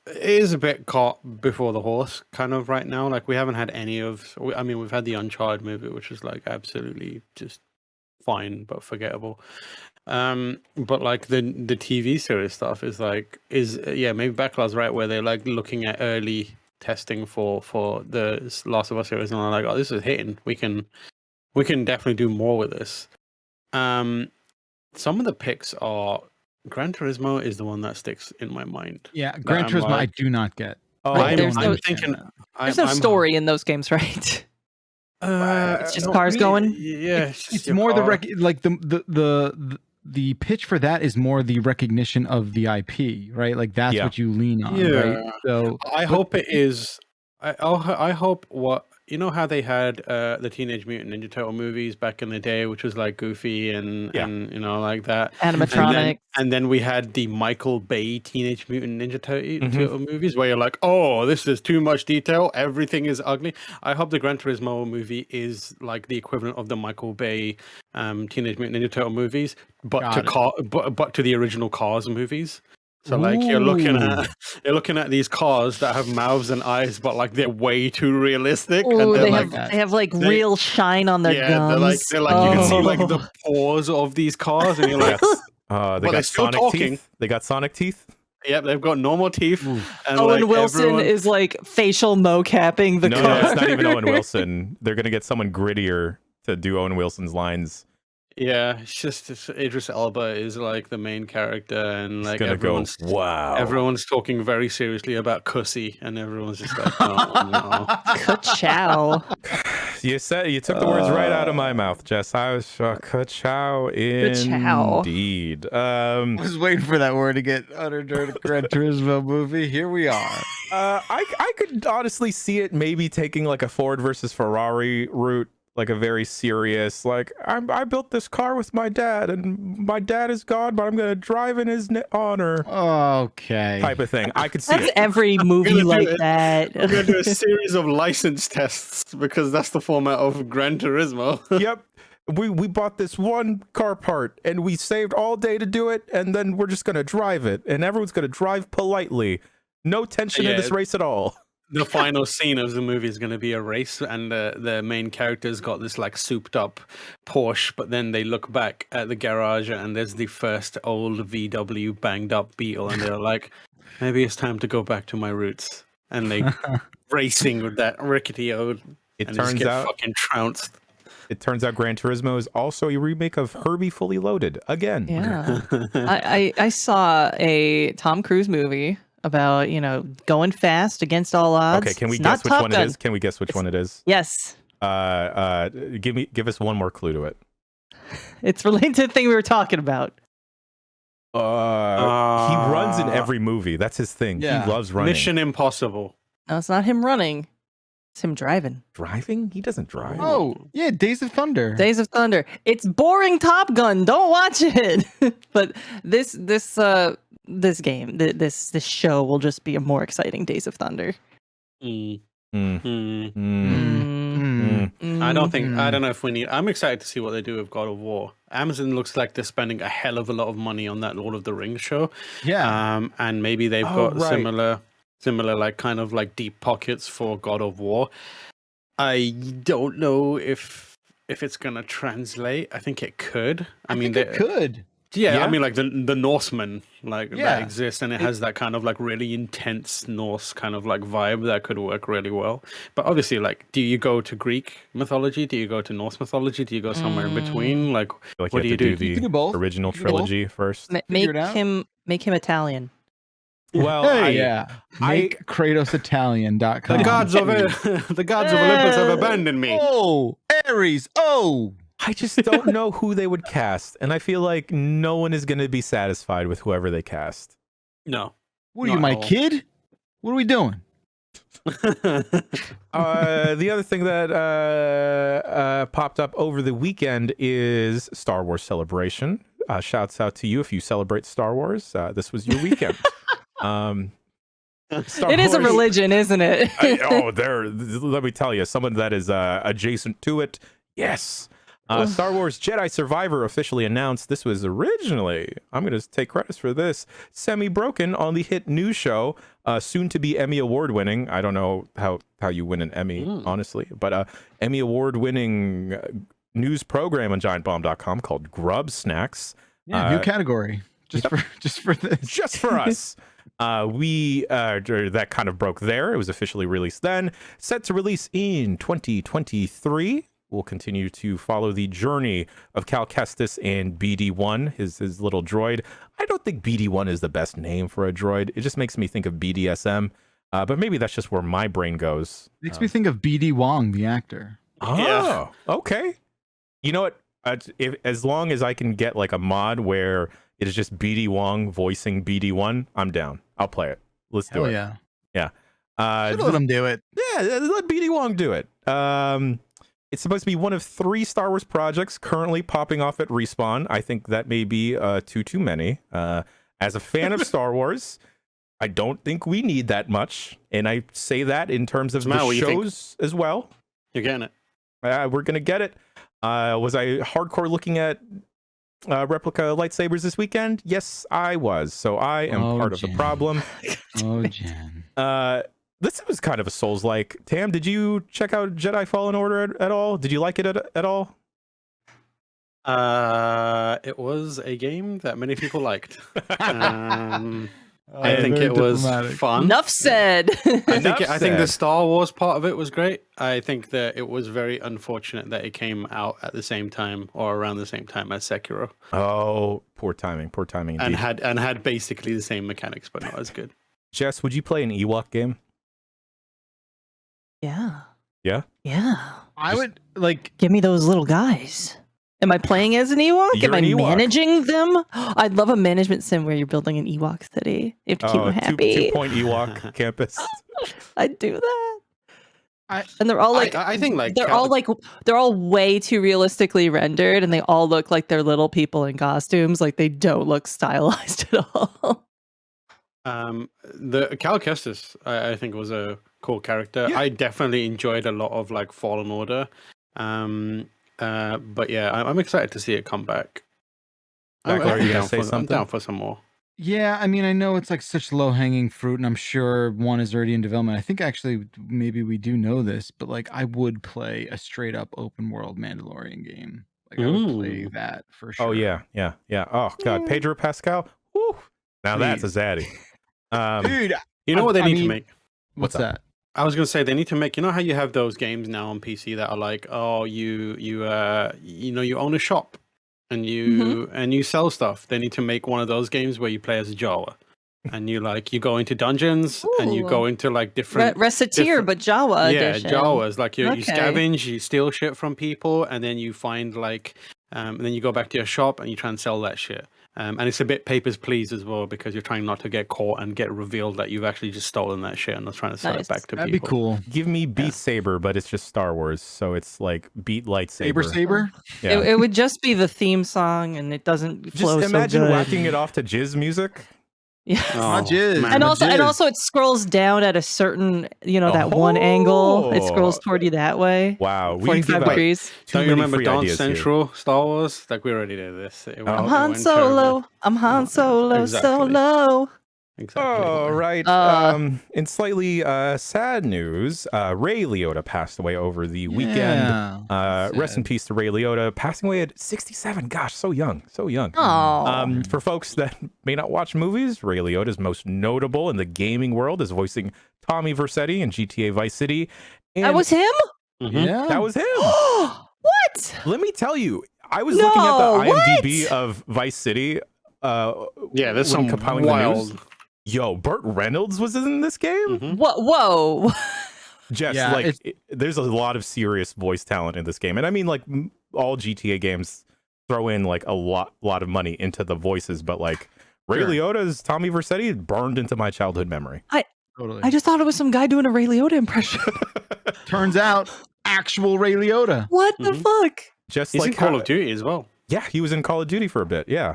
it is a bit caught before the horse kind of right now. Like we haven't had any of, we've had the Uncharted movie, which is like absolutely just fine but forgettable. But like the TV series stuff is maybe Bakalar's right where they're like looking at early testing for the Last of Us series and they're like, oh, this is hitting. We can definitely do more with this. Some of the picks are Gran Turismo is the one that sticks in my mind. Yeah, Gran Turismo I do not get. I'm thinking there's no story in those games, right? It's just cars going. Yeah, it's more the pitch for that is more the recognition of the IP, right? Like that's what you lean on, right? So I hope it is. I hope how they had the Teenage Mutant Ninja Turtle movies back in the day, which was like Goofy and like that animatronic, and then we had the Michael Bay Teenage Mutant Ninja Turtle movies where you're like, oh, this is too much detail, everything is ugly. I hope the Gran Turismo movie is like the equivalent of the Michael Bay Teenage Mutant Ninja Turtle movies, but to the original Cars movies. So like you're looking at these cars that have mouths and eyes, but like they're way too realistic. Ooh, and they have real shine on their gums. They're like you can see like the pores of these cars, and you're like, they got Sonic teeth. They got Sonic teeth. Yep, they've got normal teeth. And Owen Wilson is like facial mocapping the car. No, it's not even Owen Wilson. They're gonna get someone grittier to do Owen Wilson's lines. Yeah, it's just Idris Elba is like the main character, and like everyone's talking very seriously about Cussy, and everyone's just like, oh no. Ka-chow. You took the words right out of my mouth, Jess. I was ka-chow indeed. I was waiting for that word to get uttered during the Gran Turismo movie. Here we are. I could honestly see it maybe taking like a Ford versus Ferrari route. Like a very serious, like I built this car with my dad, and my dad is gone, but I'm gonna drive in his honor. Okay, type of thing. I could see that's every movie like that. We're gonna do a series of license tests because that's the format of Gran Turismo. Yep, we bought this one car part, and we saved all day to do it, and then we're just gonna drive it, and everyone's gonna drive politely. No tension in this race at all. The final scene of the movie is going to be a race, and the main character's got this like souped up Porsche, but then they look back at the garage and there's the first old VW banged up Beetle, and they're like, Maybe it's time to go back to my roots and like racing with that rickety old. It and just turns get out fucking trounced. It turns out Gran Turismo is also a remake of Herbie Fully Loaded again. Yeah. I saw a Tom Cruise movie about, going fast against all odds. Okay, can we It's guess not which Top one Gun. it is? Can we guess which one it is? Yes. Give us one more clue to it. It's related to the thing we were talking about. He runs in every movie. That's his thing. Yeah. He loves running. Mission Impossible. No, it's not him running. It's him driving. Driving? He doesn't drive. Oh, yeah, Days of Thunder. Days of Thunder. It's boring Top Gun. Don't watch it. But this game, this show will just be a more exciting Days of Thunder. Mm. Mm. Mm. Mm. I don't know if we need. I'm excited to see what they do with God of War. Amazon looks like they're spending a hell of a lot of money on that Lord of the Rings show. Yeah. And maybe they've got similar like kind of like deep pockets for God of War. I don't know if it's gonna translate. I think it could. I mean, think it could. Yeah, I mean, like the Norseman, like Yeah. that exists, and it has that kind of like really intense Norse kind of like vibe that could work really well. But obviously, like, do you go to Greek mythology? Do you go to Norse mythology? Do you go somewhere in between? Like, Like what you do have you to do? You can the do both. original You can do both. trilogy first. Make it out. him Italian. Well, Make KratosItalian.com. The gods of Olympus have abandoned me. Oh, Ares. Oh. I just don't know who they would cast, and I feel like no one is going to be satisfied with whoever they cast. No. What are you, Not my at all. kid? What are we doing? The other thing that popped up over the weekend is Star Wars Celebration. Shouts out to you if you celebrate Star Wars. This was your weekend. Star It is a Wars- religion, isn't it? Let me tell you, someone that is adjacent to it. Yes. Star Wars Jedi Survivor officially announced. This was originally, I'm going to take credits for this, semi-broken on the hit news show, soon to be Emmy Award winning. I don't know how you win an Emmy, honestly, but Emmy Award winning news program on giantbomb.com called Grub Snacks. Yeah, new category. Just for this. Just for us. That kind of broke there. It was officially released then. Set to release in 2023. We'll continue to follow the journey of Cal Kestis and BD1, his little droid. I don't think BD1 is the best name for a droid. It just makes me think of BDSM. But maybe that's just where my brain goes. Makes me think of BD Wong, the actor. Oh, Yeah. Okay. You know what? As long as I can get like a mod where it is just BD Wong voicing BD1, I'm down. I'll play it. Let's do Hell it. yeah. Yeah. Should let him do it. Yeah, let BD Wong do it. It's supposed to be one of 3 Star Wars projects currently popping off at Respawn. I think that may be too many. As a fan of Star Wars, I don't think we need that much. And I say that in terms of Matt, the what do you think? shows as well. You're getting it. We're going to get it. Was I hardcore looking at replica lightsabers this weekend? Yes, I was. So I am part of the Jen. problem. Oh, Jen. This was kind of a Souls-like. Tam, did you check out Jedi Fallen Order at all? Did you like it at all? It was a game that many people liked. I Oh, think very it was diplomatic. fun. Enough said. Enough I think the said. Star Wars part of it was great. I think that it was very unfortunate that it came out at the same time or around the same time as Sekiro, Oh, poor timing indeed. and had basically the same mechanics, but not as good. Jess, would you play an Ewok game? Yeah. Yeah? Yeah. I would like. Give me those little guys. Am I playing as an Ewok? You're Am I an Ewok. managing them? I'd love a management sim where you're building an Ewok city. It'd keep them happy. 2-point Ewok campus. I'd do that. I- And they're all like, I think like they're all way too realistically rendered, and they all look like they're little people in costumes. Like they don't look stylized at all. the Cal Kestis, I think was a cool character. Yeah. I definitely enjoyed a lot of like Fallen Order. But yeah, I'm excited to see it come back. Bakalar, are you gonna say I'm something? down for some more. Yeah, I mean, I know it's like such low hanging fruit, and I'm sure one is already in development. I think actually maybe we do know this, but like I would play a straight up open world Mandalorian game. Like I would play Ooh. that for sure. Oh, yeah. Oh, God. Pedro Pascal? Woo. Now that's a zaddy. Dude, You know what they I need to mean- make? what's that? I was gonna say they need to make. You know how you have those games now on PC that are like, oh, you own a shop and you sell stuff. They need to make one of those games where you play as a Jawa, and you go into dungeons and you go into like different Recettear, but Jawa edition. Jawas. Like you Okay. scavenge, you steal shit from people, and then you find and then you go back to your shop and you try and sell that shit. And it's a bit papers please as well because you're trying not to get caught and get revealed that you've actually just stolen that shit and are trying to sell Nice. it back to That'd people. be cool. Give me Beat Saber, but it's just Star Wars, so it's like Beat Lightsaber. Saber. Yeah. It would just be the theme song, and it doesn't flow Just imagine so good. whacking it off to jizz music. Yeah. Not jizz. man. And Not also, jizz. it scrolls down at a certain, that one angle. It scrolls toward you that way. Wow, we 45 give out degrees. too Don't you many remember free Dance ideas here. Central Star Wars? Like we already did this. It went- I'm it Han went Solo. terribly. I'm Han Solo. Exactly. Solo. Exactly. All right. In slightly sad news, Ray Liotta passed away over the weekend. Yeah. Rest in peace to Ray Liotta, passing away at 67. Gosh, so young, so young. Oh. For folks that may not watch movies, Ray Liotta is most notable in the gaming world as voicing Tommy Vercetti in GTA Vice City. And That was him? Mhm. Yeah. that was him. What? Let me tell you, I was looking at the No, IMDb what? of Vice City. Yeah, there's when some compiling the news. wild. Yo, Burt Reynolds was in this game. Mhm. Whoa. Jess, Yeah, like, it's- there's a lot of serious voice talent in this game, and I mean, like, all GTA games throw in like a lot of money into the voices, but like Ray Sure. Liotta's Tommy Vercetti burned into my childhood memory. Totally. I just thought it was some guy doing a Ray Liotta impression. Turns out, actual Ray Liotta. What the Mhm. fuck? Just He's like in Call how- of Duty as well. Yeah, he was in Call of Duty for a bit. Yeah.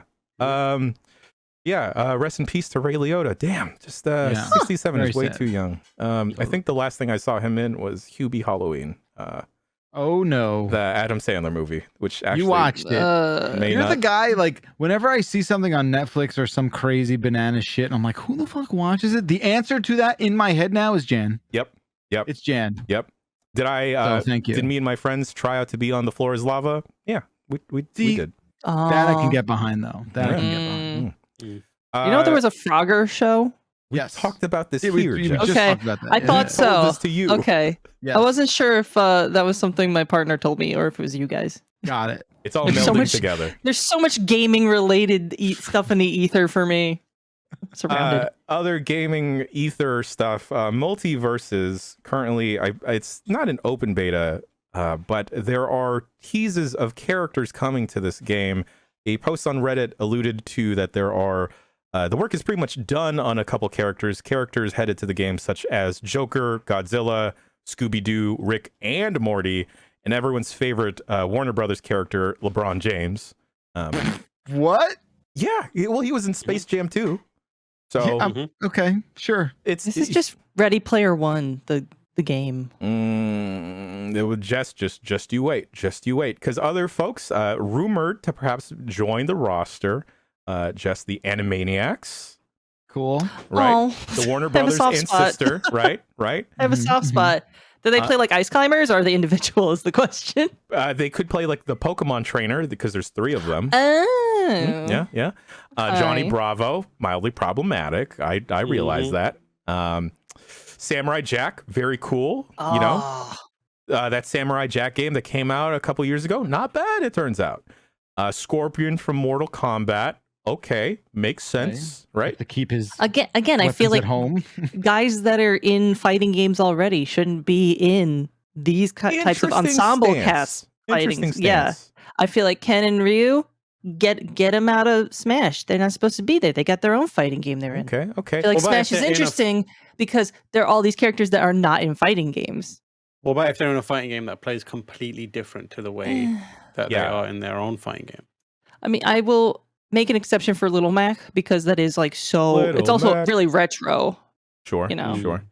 Rest in peace to Ray Liotta. Damn, just Yeah. 67 is Very way sad. too young. I think the last thing I saw him in was Hubie Halloween, Oh no. the Adam Sandler movie, which actually You watched it. may You're not. the guy, like, whenever I see something on Netflix or some crazy banana shit, and I'm like, who the fuck watches it? The answer to that in my head now is Jan. Yep. It's Jan. Yep. Did I? So, thank you. Did me and my friends try out to be on The Floor Is Lava? Yeah, we See, did. That I can get behind, though. That I can get behind. You know, there was a Frogger show. Yes. talked about this Yeah, we here. Jeff. just Okay. talked about that. I yeah. thought Told so. this to you. Okay. Yes. I wasn't sure if that was something my partner told me or if it was you guys. Got it. It's all There's melding so much- together. There's so much gaming related stuff in the ether for me. Surrounded. Other gaming ether stuff. Multiversus currently, it's not an open beta, but there are teases of characters coming to this game. A post on Reddit alluded to that there are the work is pretty much done on a couple characters headed to the game, such as Joker, Godzilla, Scooby-Doo, Rick, and Morty, and everyone's favorite Warner Brothers character, LeBron James. What? Yeah, well, he was in Space Jam too. So Yeah, okay, sure. it's This is just Ready Player One, the game. It would just you wait, because other folks rumored to perhaps join the roster, just the Animaniacs, Cool. right? Oh, The Warner I have a Brothers soft and spot. sister, right? I have a Mhm, soft mhm. spot. Do they play like ice climbers or are they individual is the question? They could play like the Pokemon trainer because there's 3 of them. Oh. Yeah. Johnny Okay. Bravo, mildly problematic. I realize that. Samurai Jack, very cool. You know, Oh. that Samurai Jack game that came out a couple years ago, not bad, it turns out. Scorpion from Mortal Kombat, okay, makes sense, right? To keep his Again, I feel weapons like at home. guys that are in fighting games already shouldn't be in these types of Interesting ensemble stance. cast Interesting fightings. Yeah. stance. I feel like Ken and Ryu get them out of Smash. They're not supposed to be there. They got their own fighting game they're in. Okay. I feel like Well, but Smash if is they're in a- interesting because there are all these characters that are not in fighting games. What about if they're in a fighting game that plays completely different to the way that they Yeah. are in their own fighting game? I mean, I will make an exception for Little Mac because that is like so. It's Little also Mac. really retro Sure. You know. Sure.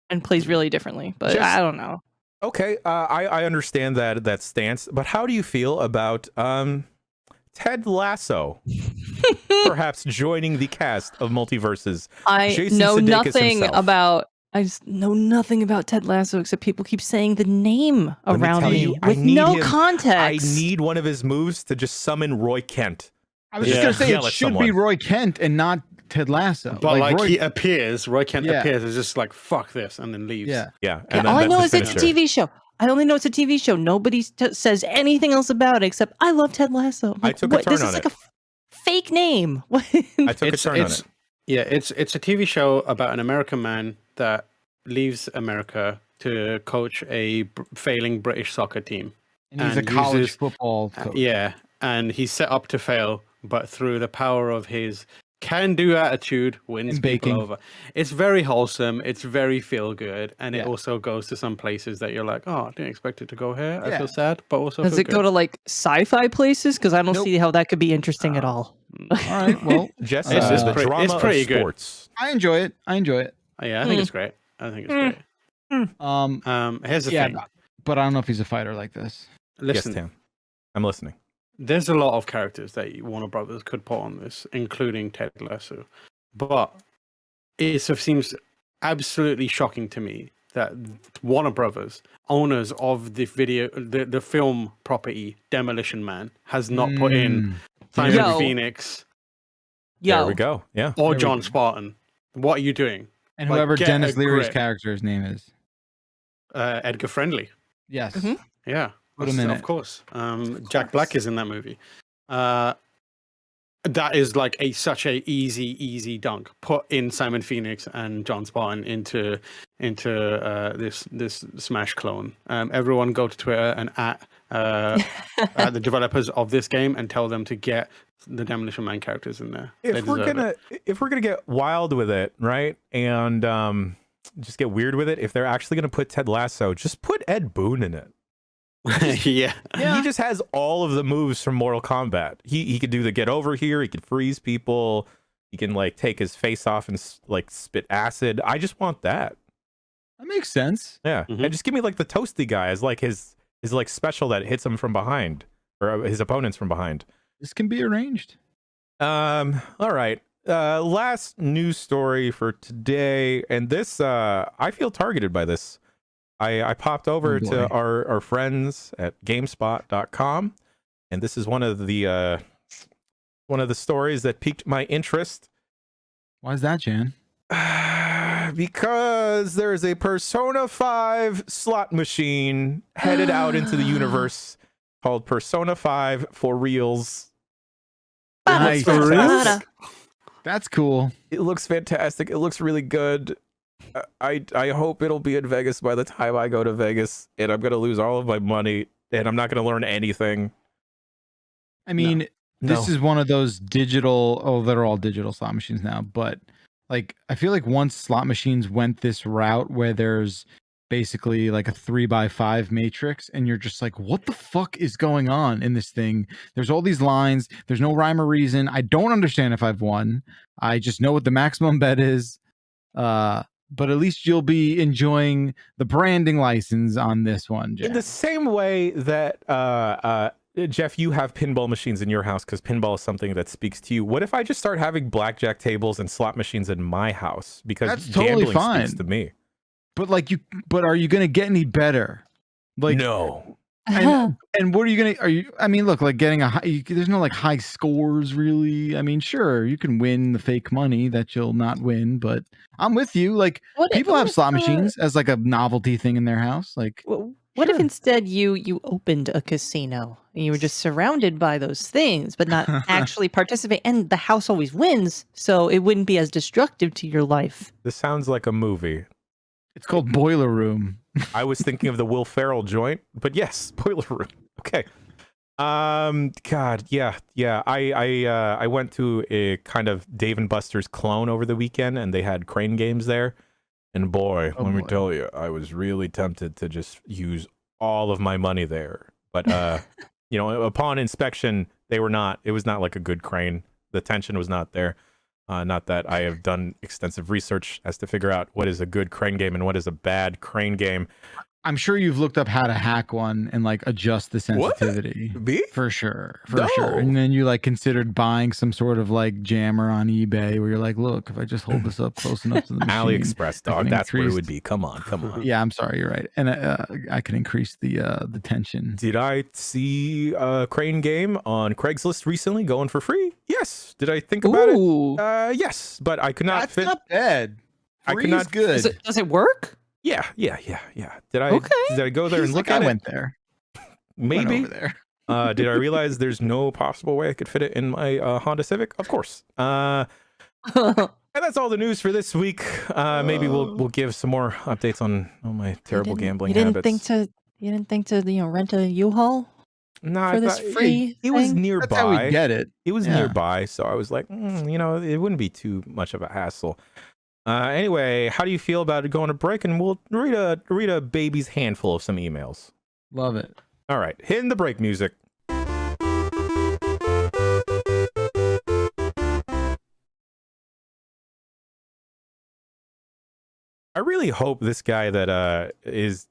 and plays really differently. But Just- I don't know. Okay. I understand that stance, but how do you feel about Ted Lasso perhaps joining the cast of Multiverses? I Jason know Sudeikis nothing himself. about. I just know nothing about Ted Lasso except people keep saying the name Let me around tell me you, I with need no him- I context. need one of his moves to just summon Roy Kent. I was Yeah. just gonna say Yell it at should be someone. Roy Kent and not Ted Lasso. But like Roy, he appears, Roy Kent appears as just like fuck this, and then leaves. Yeah. And all I then know that's is the it's a finisher. TV show. I only know it's a TV show. Nobody says anything else about it except I love Ted Lasso. I took a turn this on is it. like a fake name. I took a turn on it. Yeah, it's a TV show about an American man that leaves America to coach a failing British soccer team. and he's a and college uses- football coach. Yeah, and he's set up to fail, but through the power of his can-do attitude, wins And people baking. over. It's very wholesome. It's very feel-good, and Yeah. it also goes to some places that you're like, oh, I didn't expect it to go here. I Yeah. feel sad, but also Does feel it go good. to like sci-fi places? Because I don't Nope. see how that could be interesting at all. All right. Well, Jess It's- says it's the pretty- drama it's pretty of good. sports. I enjoy it. Yeah, I think it's great. I think it's great. Here's the thing. But I don't know if he's a fighter like this. Listen, Yes, Tam. I'm listening. there's a lot of characters that Warner Brothers could put on this, including Ted Lasso. But it seems absolutely shocking to me that Warner Brothers, owners of the film property Demolition Man, has not put in Simon Yo. Phoenix There we Yo, go. Yeah. or There we John go. Spartan. What are you doing? And Like, whoever get Dennis a Leary's grip. character's name is. Edgar Friendly. Yes. Mhm. Yeah, Put him in of it. course. Jack Black is in that movie. That is like such a easy dunk. Put in Simon Phoenix and John Spartan into this Smash clone. Everyone go to Twitter and at the developers of this game and tell them to get the Demolition Man characters in there. They If we're deserve it. gonna get wild with it, right, and just get weird with it, if they're actually gonna put Ted Lasso, just put Ed Boon in it. Yeah. He just has all of the moves from Mortal Kombat. He could do the get over here. He could freeze people. He can like take his face off and like spit acid. I just want that. That makes sense. Yeah, Mhm. and just give me like the toasty guy as like his like special that hits him from behind or his opponents from behind. This can be arranged. All right. Last news story for today, and this I feel targeted by this. I popped over boy. to our friends at GameSpot.com, and this is one of the stories that piqued my interest. Why is that, Jan? Because there's a Persona 5 slot machine headed out into the universe called Persona 5 for reals. Nice. Fantastic. That's cool. It looks fantastic. It looks really good. I hope it'll be in Vegas by the time I go to Vegas, and I'm gonna lose all of my money, and I'm not gonna learn anything. I mean, this No. is one of those digital. Oh, they're all digital slot machines now. But like, I feel like once slot machines went this route where there's basically like a 3x5 matrix, and you're just like, what the fuck is going on in this thing? There's all these lines. There's no rhyme or reason. I don't understand if I've won. I just know what the maximum bet is. But at least you'll be enjoying the branding license on this one, Jack. In the same way that Jeff, you have pinball machines in your house because pinball is something that speaks to you. What if I just start having blackjack tables and slot machines in my house because That's totally gambling fine. speaks to me? But are you gonna get any better? Like No. and what are you gonna? I mean, look, like getting there's no like high scores really. I mean, sure, you can win the fake money that you'll not win, but I'm with you. Like people have slot machines as like a novelty thing in their house. Like, what if instead you opened a casino and you were just surrounded by those things, but not actually participate, and the house always wins, so it wouldn't be as destructive to your life. This sounds like a movie. it's called Boiler Room. I was thinking of the Will Ferrell joint, but yes, Boiler Room. Okay. God, yeah. I went to a kind of Dave and Buster's clone over the weekend, and they had crane games there. And boy, let me tell you, I was really tempted to just use all of my money there. But upon inspection, they were not. It was not like a good crane. The tension was not there. Not that I have done extensive research as to figure out what is a good crane game and what is a bad crane game. I'm sure you've looked up how to hack one and like adjust the sensitivity. Me? For sure. No. And then you like considered buying some sort of like jammer on eBay where you're like, look, if I just hold this up close enough to the machine, AliExpress, dog. That's where it would be. Come on. Yeah, I'm sorry, you're right. And I can increase the tension. Did I see a Crane game on Craigslist recently going for free? Yes. Did I think about it? Yes, but I could not That's fit. not bad. I could not. Good. Does it work? Yeah. Did I go there and look at I it? went there. Maybe. Went over there. Did I realize there's no possible way I could fit it in my Honda Civic? Of course. And that's all the news for this week. Maybe we'll give some more updates on my terrible gambling habits. You didn't think to rent a U-Haul No, for this free? It was thing? nearby. That's how we get it. It was nearby, so I was like, it wouldn't be too much of a hassle. Anyway, how do you feel about going to break? And we'll read a baby's handful of some emails. Love it. All right, hitting the break music. I really hope this guy that is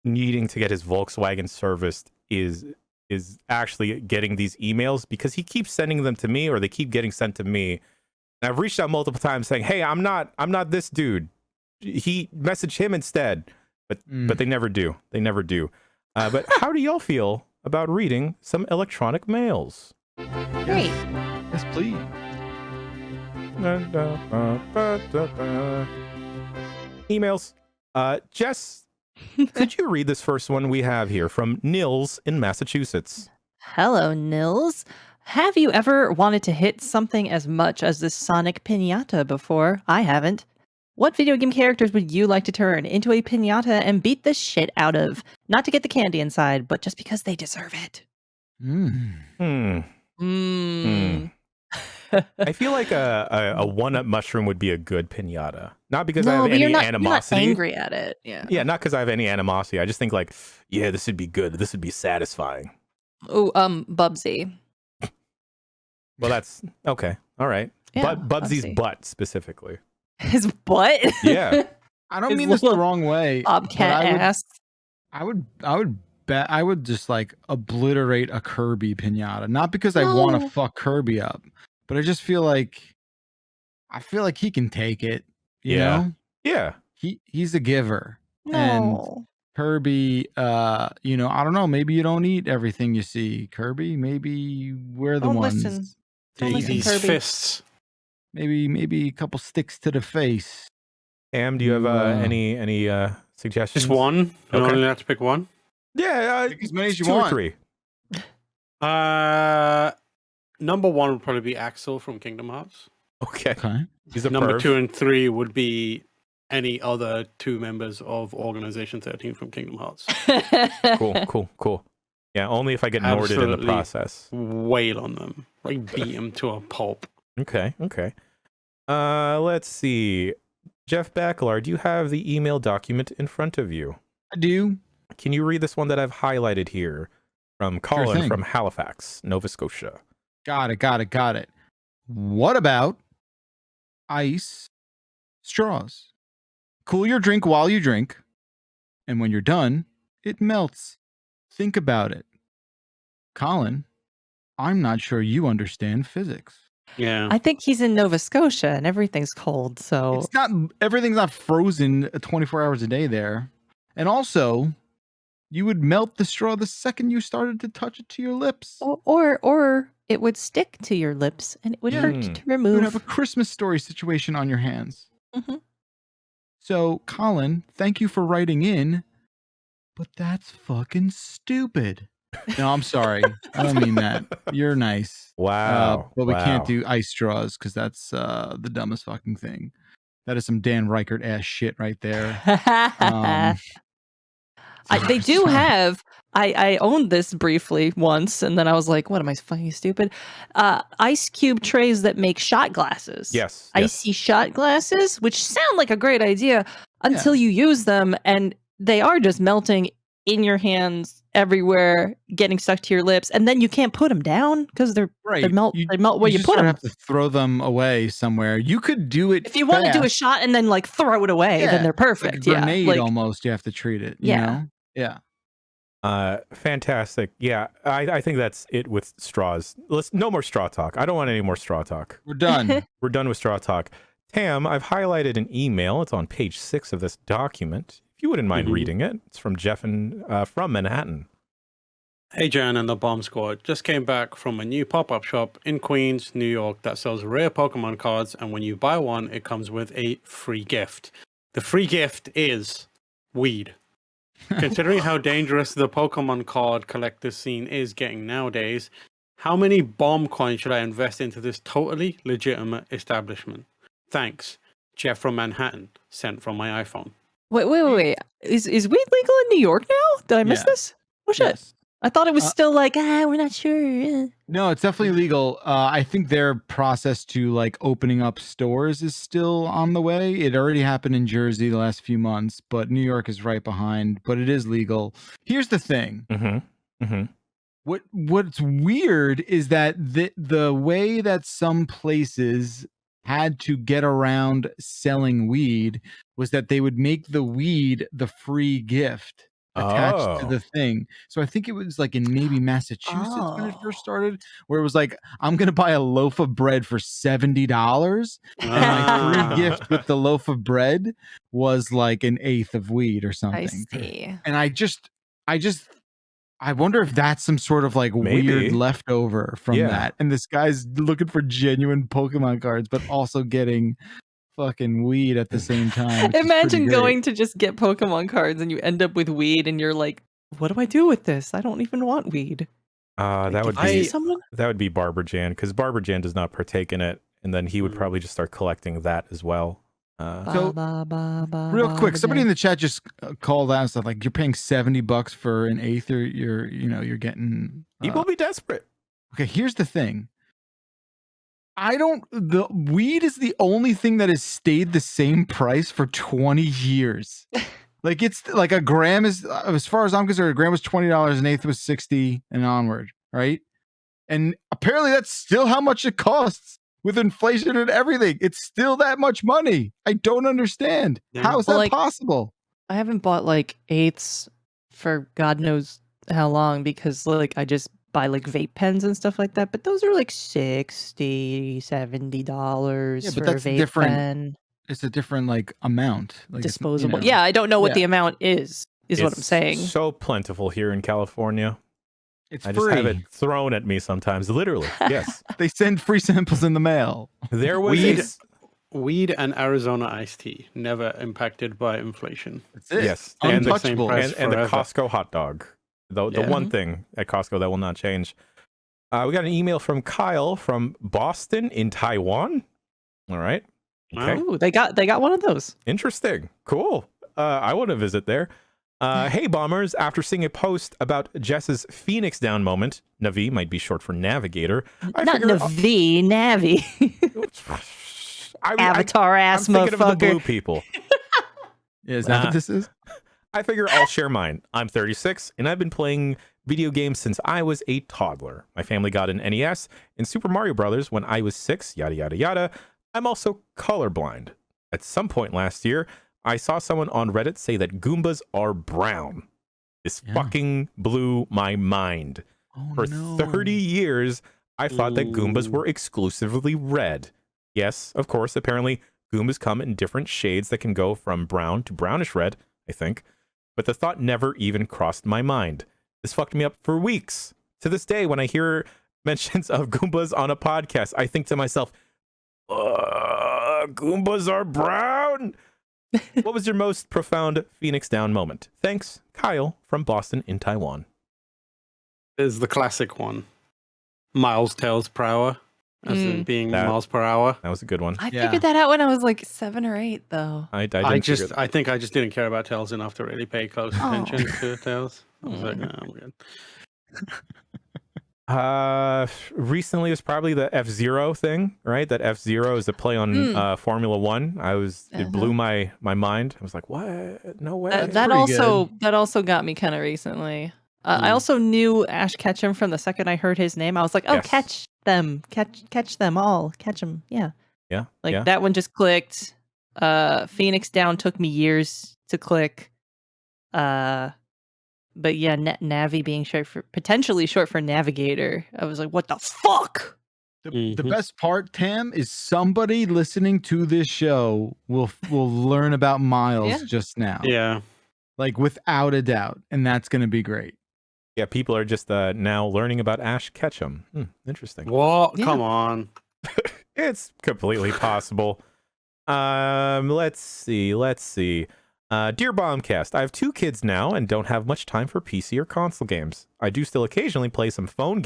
needing to get his Volkswagen serviced is actually getting these emails, because he keeps sending them to me, or they keep getting sent to me. And I've reached out multiple times saying, "Hey, I'm not this dude. He message him instead." But they never do. But how do y'all feel about reading some electronic mails? Great. Yes, please. Emails. Jess, could you read this first one we have here from Nils in Massachusetts? Hello, Nils. Have you ever wanted to hit something as much as this Sonic piñata before? I haven't. What video game characters would you like to turn into a piñata and beat the shit out of? Not to get the candy inside, but just because they deserve it. I feel like a one-up mushroom would be a good piñata. Not because I have any animosity. You're not angry at it. Yeah, not because I have any animosity. I just think like, yeah, this would be good. This would be satisfying. Oh, Bubsy. Well, that's okay. All right. Yeah, Bubsy's butt specifically. His butt? Yeah. I don't mean this the wrong way. Bobcat ass. I would bet I would just like obliterate a Kirby piñata. Not because I want to fuck Kirby up, but I just feel like he can take it. You know? Yeah. He's a giver. No. And Kirby, I don't know. Maybe you don't eat everything you see, Kirby. Maybe we're the ones. Don't listen, these Kirby. fists. Maybe a couple sticks to the face. Am, do you have any suggestions? Just one. You Okay. only have to pick one. Yeah, Pick as many as you 2 want. or 3. Number 1 would probably be Axel from Kingdom Hearts. Okay. He's a Number perv. 2 and 3 would be any other 2 members of Organization 13 from Kingdom Hearts. Cool. Yeah, only if I get Norded in the Absolutely. process. Wail on them. Like beat them to a pulp. Okay. Let's see. Jeff Bakalar, do you have the email document in front of you? I do. Can you read this one that I've highlighted here from Colin thing. from Halifax, Nova Scotia? Got it. What about ice straws? Cool your drink while you drink, and when you're done, it melts. Think about it. Colin, I'm not sure you understand physics. Yeah. I think he's in Nova Scotia and everything's cold, so Everything's not frozen 24 hours a day there. And also, you would melt the straw the second you started to touch it to your lips. or it would stick to your lips and it would hurt to You remove. would have a Christmas story situation on your hands. Mhm. So, Colin, thank you for writing in, but that's fucking stupid. No, I'm sorry. I don't mean that. You're nice. Wow. But we can't do ice straws because that's the dumbest fucking thing. That is some Dan Reichert ass shit right there. They do have. I owned this briefly once, and then I was like, "What am I fucking stupid?" Ice cube trays that make shot glasses. Yes. Icy shot glasses, which sound like a great idea until you use them, and they are just melting in your hands everywhere, getting stuck to your lips, and then you can't put them down because they melt. They melt where you put them. Have to throw them away somewhere. You could do it if you want to do a shot and then like throw it away, then they're perfect. Like a grenade like, almost. You have to treat it. Yeah. You know? Yeah. Fantastic. Yeah, I think that's it with straws. No more straw talk. I don't want any more straw talk. We're done. We're done with straw talk. Tam, I've highlighted an email. It's on page 6 of this document. If you wouldn't mind reading it, it's from Jeff from Manhattan. Hey, Jan and the Bomb Squad. Just came back from a new pop-up shop in Queens, New York that sells rare Pokemon cards, and when you buy one, it comes with a free gift. The free gift is weed. Considering how dangerous the Pokemon card collector scene is getting nowadays, how many bomb coins should I invest into this totally legitimate establishment? Thanks. Jeff from Manhattan, sent from my iPhone. Wait. Is weed legal in New York now? Did I miss this? Oh shit. Yes. I thought it was still like, we're not sure. No, it's definitely legal. I think their process to like opening up stores is still on the way. It already happened in Jersey the last few months, but New York is right behind. But it is legal. Here's the thing. What's weird is that the way that some places had to get around selling weed was that they would make the weed the free gift attached to the thing. So I think it was like in maybe Massachusetts when it first started, where it was like, I'm going to buy a loaf of bread for $70. And my free gift with the loaf of bread was like an eighth of weed or something. I see. And I wonder if that's some sort of like weird leftover from that. And this guy's looking for genuine Pokemon cards, but also getting fucking weed at the same time. Imagine going to just get Pokemon cards and you end up with weed and you're like, what do I do with this? I don't even want weed. That would be Barber Jan, because Barber Jan does not partake in it, and then he would probably just start collecting that as well. Real quick, somebody in the chat just called out and said like, you're paying $70 for an eighth, or you're getting people be desperate. Okay, here's the thing. The weed is the only thing that has stayed the same price for 20 years. Like it's like a gram is, as far as I'm concerned, a gram was $20, an eighth was 60 and onward, right? And apparently that's still how much it costs with inflation and everything. It's still that much money. I don't understand. How is that possible? I haven't bought like eighths for God knows how long, because like I just buy like vape pens and stuff like that, but those are like $60-$70 for a vape different pen. It's a different like amount, like disposable. Yeah, I don't know what the amount is what I'm saying. So plentiful here in California. It's I free. just have it thrown at me sometimes, literally. Yes. They send free samples in the mail. There was weed and Arizona iced tea, never impacted by inflation. That's it. Yes, Untouchable. And the Costco hot dog. The one thing at Costco that will not change. We got an email from Kyle from Boston in Taiwan. All right. Okay. Ooh, they got one of those. Interesting. Cool. I want to visit there. Hey, bombers. After seeing a post about Jess's Phoenix Down moment, Navi might be short for navigator. Not Navi, Navi. Avatar ass I'm motherfucker. Thinking of the blue people. Is that what this is? I figure I'll share mine. I'm 36, and I've been playing video games since I was a toddler. My family got an NES and Super Mario Brothers when I was 6, yada, yada, yada. I'm also colorblind. At some point last year, I saw someone on Reddit say that Goombas are brown. This fucking blew my mind. For 30 years, I thought that Goombas were exclusively red. Yes, of course, apparently Goombas come in different shades that can go from brown to brownish red, I think. But the thought never even crossed my mind. This fucked me up for weeks. To this day, when I hear mentions of Goombas on a podcast, I think to myself, Goombas are brown? What was your most profound Phoenix Down moment? Thanks, Kyle from Boston in Taiwan. Is the classic one. Miles Tails per hour. As in being miles per hour. That was a good one. I figured that out when I was like 7 or 8, though. I think I just didn't care about Tails enough to really pay close attention to Tails. I was like, I'm good. Recently was probably the F-Zero thing, right? That F-Zero is a play on Formula One. It blew my mind. I was like, what? No way. That also got me kind of recently. I also knew Ash Ketchum from the second I heard his name. I was like, oh, yes. Catch them all, catch them. Yeah. That one just clicked. Phoenix Down took me years to click. But yeah, Navi being potentially short for navigator. I was like, what the fuck? The best part, Tam, is somebody listening to this show will learn about Miles just now. Yeah. Like without a doubt. And that's going to be great. Yeah, people are just now learning about Ash Ketchum. Interesting. What? Yeah. Come on. It's completely possible. Let's see. Dear Bombcast, I have 2 kids now and don't have much time for PC or console games. I do still occasionally play some phone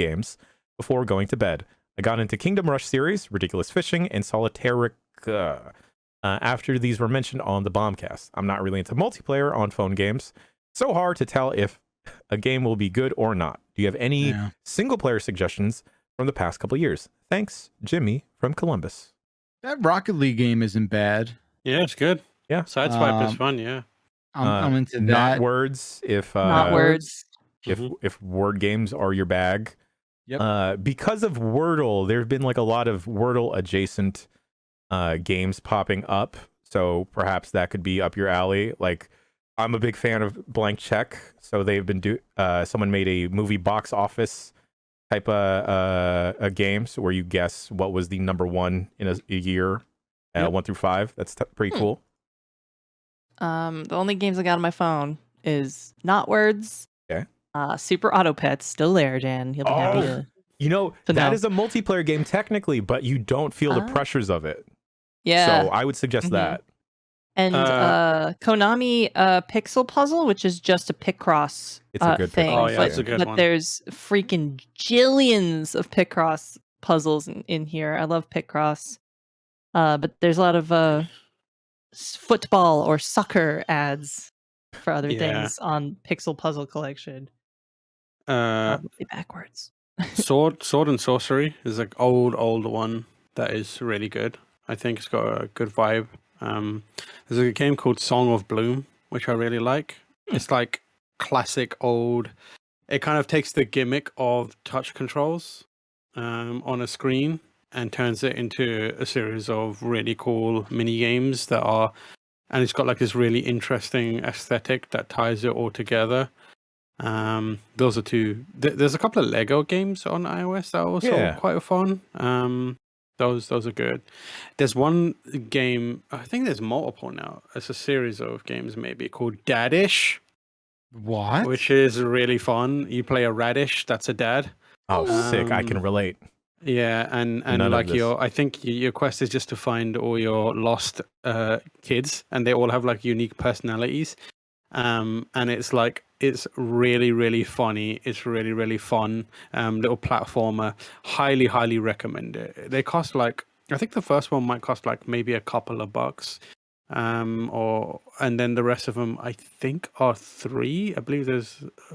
before going to bed. I got into Kingdom Rush series, Ridiculous Fishing, and Solitarica after these were mentioned on the Bombcast. I'm not really into multiplayer on phone games. So hard to tell if a game will be good or not. Do you have any single-player suggestions from the past couple years? Thanks, Jimmy from Columbus. That Rocket League game isn't bad. Yeah, it's good. Yeah. Sideswipe is fun, yeah. I'm into that. Not words if not words. If word games are your bag. Yep. Because of Wordle, there have been like a lot of Wordle adjacent games popping up. So perhaps that could be up your alley. Like, I'm a big fan of Blank Check. So they've been someone made a movie box office type a game, so where you guess what was the number 1 in a year, 1 through 5. That's pretty cool. The only games I got on my phone is Not Words. Okay. Super Auto Pets, still there, Dan. You'll be happy to. You know, that is a multiplayer game technically, but you don't feel the pressures of it. Yeah. So I would suggest that. And Konami Pixel Puzzle, which is just a Picross it's a good thing. Oh, yeah, it's a good one. But there's freaking jillions of Picross puzzles in here. I love Picross. But there's a lot of football or soccer ads for other things on Pixel Puzzle Collection. Probably backwards. Sword and Sorcery is like old one that is really good. I think it's got a good vibe. There's a game called Song of Bloom, which I really like. It's like classic old. It kind of takes the gimmick of touch controls on a screen and turns it into a series of really cool mini games and it's got like this really interesting aesthetic that ties it all together. Those are 2. There's a couple of Lego games on iOS that are also quite fun. Those are good. There's one game, I think there's multiple now. It's a series of games maybe called Dadish. What? Which is really fun. You play a radish that's a dad. Oh, sick. I can relate. Yeah, and like I think your quest is just to find all your lost kids, and they all have like unique personalities. And it's really, really funny. It's really, really fun. Little platformer. Highly recommend it. They cost like, I think the first one might cost like maybe a couple of bucks. And then the rest of them I think are free. I believe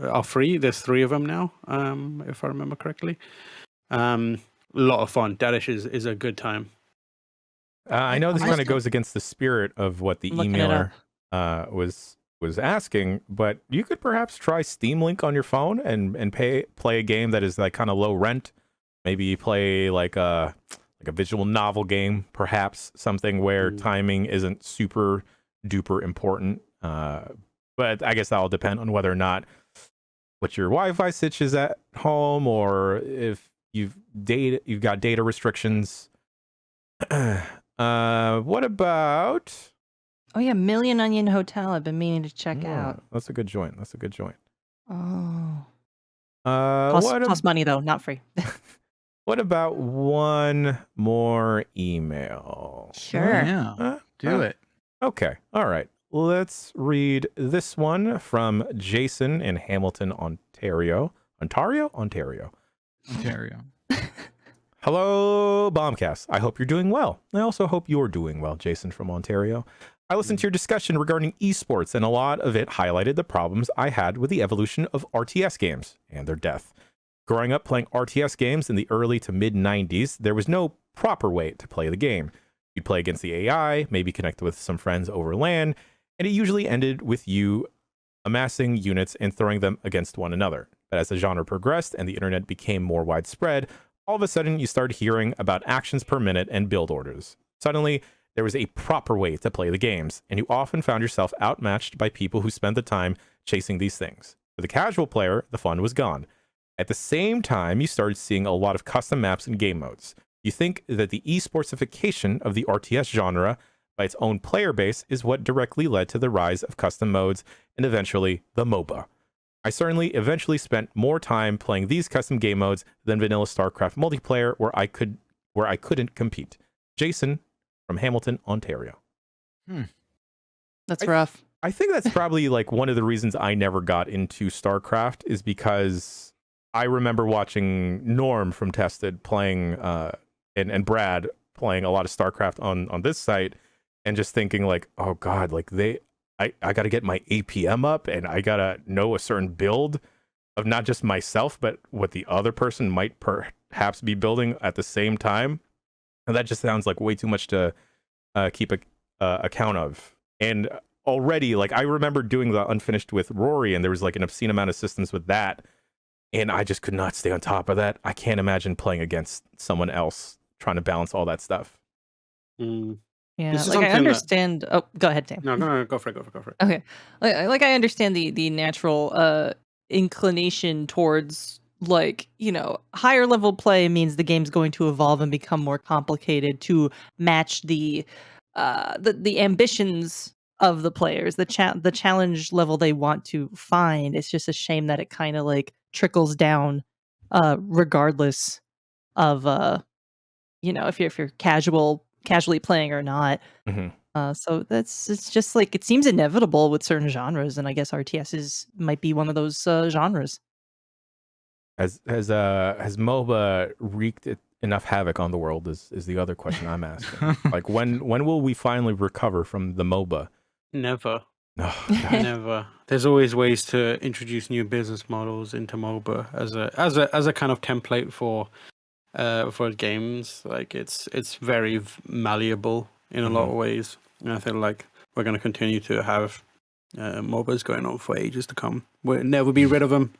are free. There's 3 of them now, if I remember correctly. A lot of fun. Dadish is a good time. I know this kind of goes against the spirit of what the emailer was asking, but you could perhaps try Steam Link on your phone and play a game that is like kind of low rent. Maybe you play like a visual novel game, perhaps something where timing isn't super duper important. But I guess that'll depend on whether or not what your Wi-Fi sitch is at home, or if you've got data restrictions. What about? Oh yeah, Million Onion Hotel. I've been meaning to check out. That's a good joint. Oh. Cost money though, not free. What about one more email? Sure. Do it. Okay. All right. Let's read this one from Jason in Hamilton, Ontario. Ontario. Hello, Bombcast. I hope you're doing well. I also hope you're doing well, Jason from Ontario. I listened to your discussion regarding esports, and a lot of it highlighted the problems I had with the evolution of RTS games and their death. Growing up playing RTS games in the early to mid 90s, there was no proper way to play the game. You'd play against the AI, maybe connect with some friends over LAN, and it usually ended with you amassing units and throwing them against one another. But as the genre progressed and the internet became more widespread, all of a sudden you started hearing about actions per minute and build orders. Suddenly, there was a proper way to play the games, and you often found yourself outmatched by people who spent the time chasing these things. For the casual player, the fun was gone. At the same time, you started seeing a lot of custom maps and game modes. You think that the esportsification of the RTS genre by its own player base is what directly led to the rise of custom modes and eventually the MOBA. I certainly eventually spent more time playing these custom game modes than vanilla StarCraft multiplayer where I couldn't compete. Jason from Hamilton, Ontario. That's rough. I think that's probably like one of the reasons I never got into StarCraft is because I remember watching Norm from Tested playing and Brad playing a lot of StarCraft on this site and just thinking like, oh God, like I got to get my APM up and I got to know a certain build of not just myself, but what the other person might perhaps be building at the same time. And that just sounds like way too much to keep account of. And already, like, I remember doing the unfinished with Rory, and there was like an obscene amount of systems with that. And I just could not stay on top of that. I can't imagine playing against someone else trying to balance all that stuff. Yeah, like I understand. Oh, go ahead, Tam. No, go for it. Okay, like I understand the natural inclination towards like higher level play means the game's going to evolve and become more complicated to match the ambitions of the players, the challenge level they want to find. It's just a shame that it kind of like trickles down, regardless of if you're casually playing or not. So it's just like it seems inevitable with certain genres, and I guess RTSs might be one of those genres. Has MOBA wreaked enough havoc on the world is the other question I'm asking. Like when will we finally recover from the MOBA? Never. Oh, Never. There's always ways to introduce new business models into MOBA as a kind of template for games. Like it's very malleable in a lot of ways, and I feel like we're going to continue to have MOBAs going on for ages to come. We'll never be rid of them.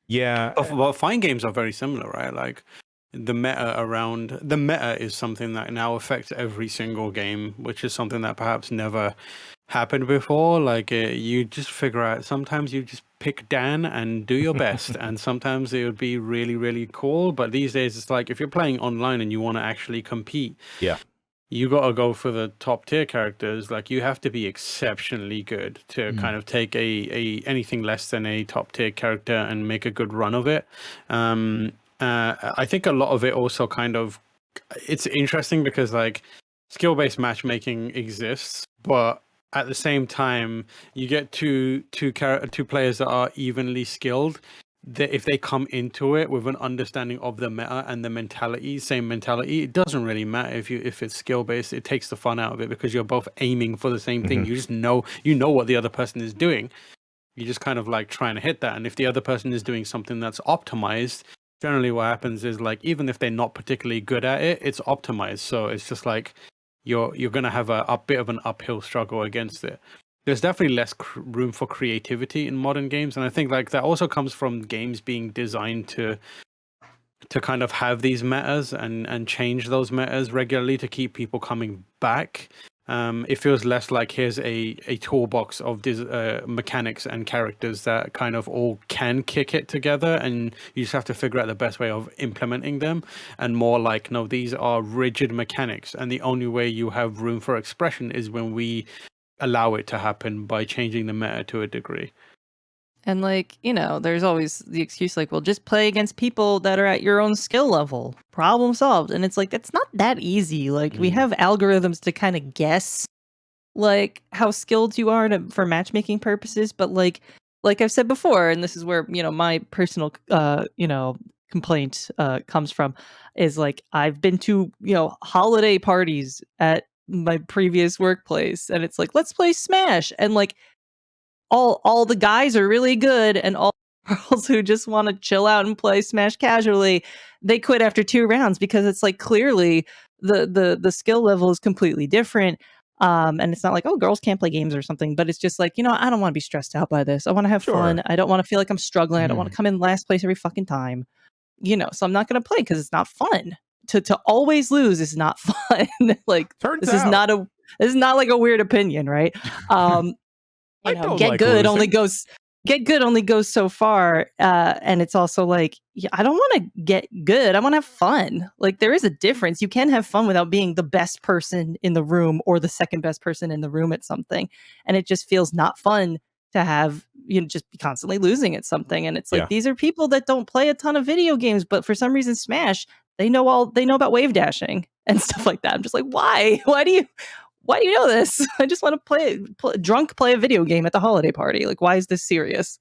Yeah, but fine games are very similar, right? Like the meta is something that now affects every single game, which is something that perhaps never happened before. Like you just figure out, sometimes you just pick Dan and do your best, and sometimes it would be really, really cool. But these days it's like if you're playing online and you want to actually compete, you got to go for the top tier characters. Like you have to be exceptionally good to kind of take a anything less than a top tier character and make a good run of it. I think a lot of it also kind of, it's interesting because like skill-based matchmaking exists, but at the same time you get two players that are evenly skilled. If they come into it with an understanding of the meta and the same mentality, it doesn't really matter if it's skill based. It takes the fun out of it because you're both aiming for the same thing. You just know what the other person is doing. You're just kind of like trying to hit that. And if the other person is doing something that's optimized, generally what happens is like even if they're not particularly good at it, it's optimized. So it's just like you're gonna have a bit of an uphill struggle against it. There's definitely less room for creativity in modern games, and I think like that also comes from games being designed to kind of have these metas and change those metas regularly to keep people coming back. It feels less like here's a toolbox of mechanics and characters that kind of all can kick it together, and you just have to figure out the best way of implementing them, and more like, no, these are rigid mechanics, and the only way you have room for expression is when we allow it to happen by changing the meta to a degree. And like, there's always the excuse like, well, just play against people that are at your own skill level. Problem solved. And it's like, that's not that easy. Like we have algorithms to kind of guess like how skilled you are for matchmaking purposes. But like I've said before, and this is where, my personal, complaint comes from, is like, I've been to, holiday parties at my previous workplace, and it's like, let's play Smash. And like, all the guys are really good, and all girls who just want to chill out and play Smash casually, they quit after 2 rounds because it's like clearly the skill level is completely different. And it's not like, oh, girls can't play games or something, but it's just like, I don't want to be stressed out by this. I want to have fun. I don't want to feel like I'm struggling. I don't want to come in last place every fucking time. So I'm not going to play because it's not fun. To always lose is not fun. Like this is not like a weird opinion, right? Get good get good only goes so far. And it's also like, yeah, I don't want to get good. I want to have fun. Like, there is a difference. You can have fun without being the best person in the room or the second best person in the room at something. And it just feels not fun to have, just be constantly losing at something. And it's like, these are people that don't play a ton of video games, but for some reason, Smash, they know about wave dashing and stuff like that. I'm just like, why? Why do you know this? I just want to play a video game at the holiday party. Like, why is this serious?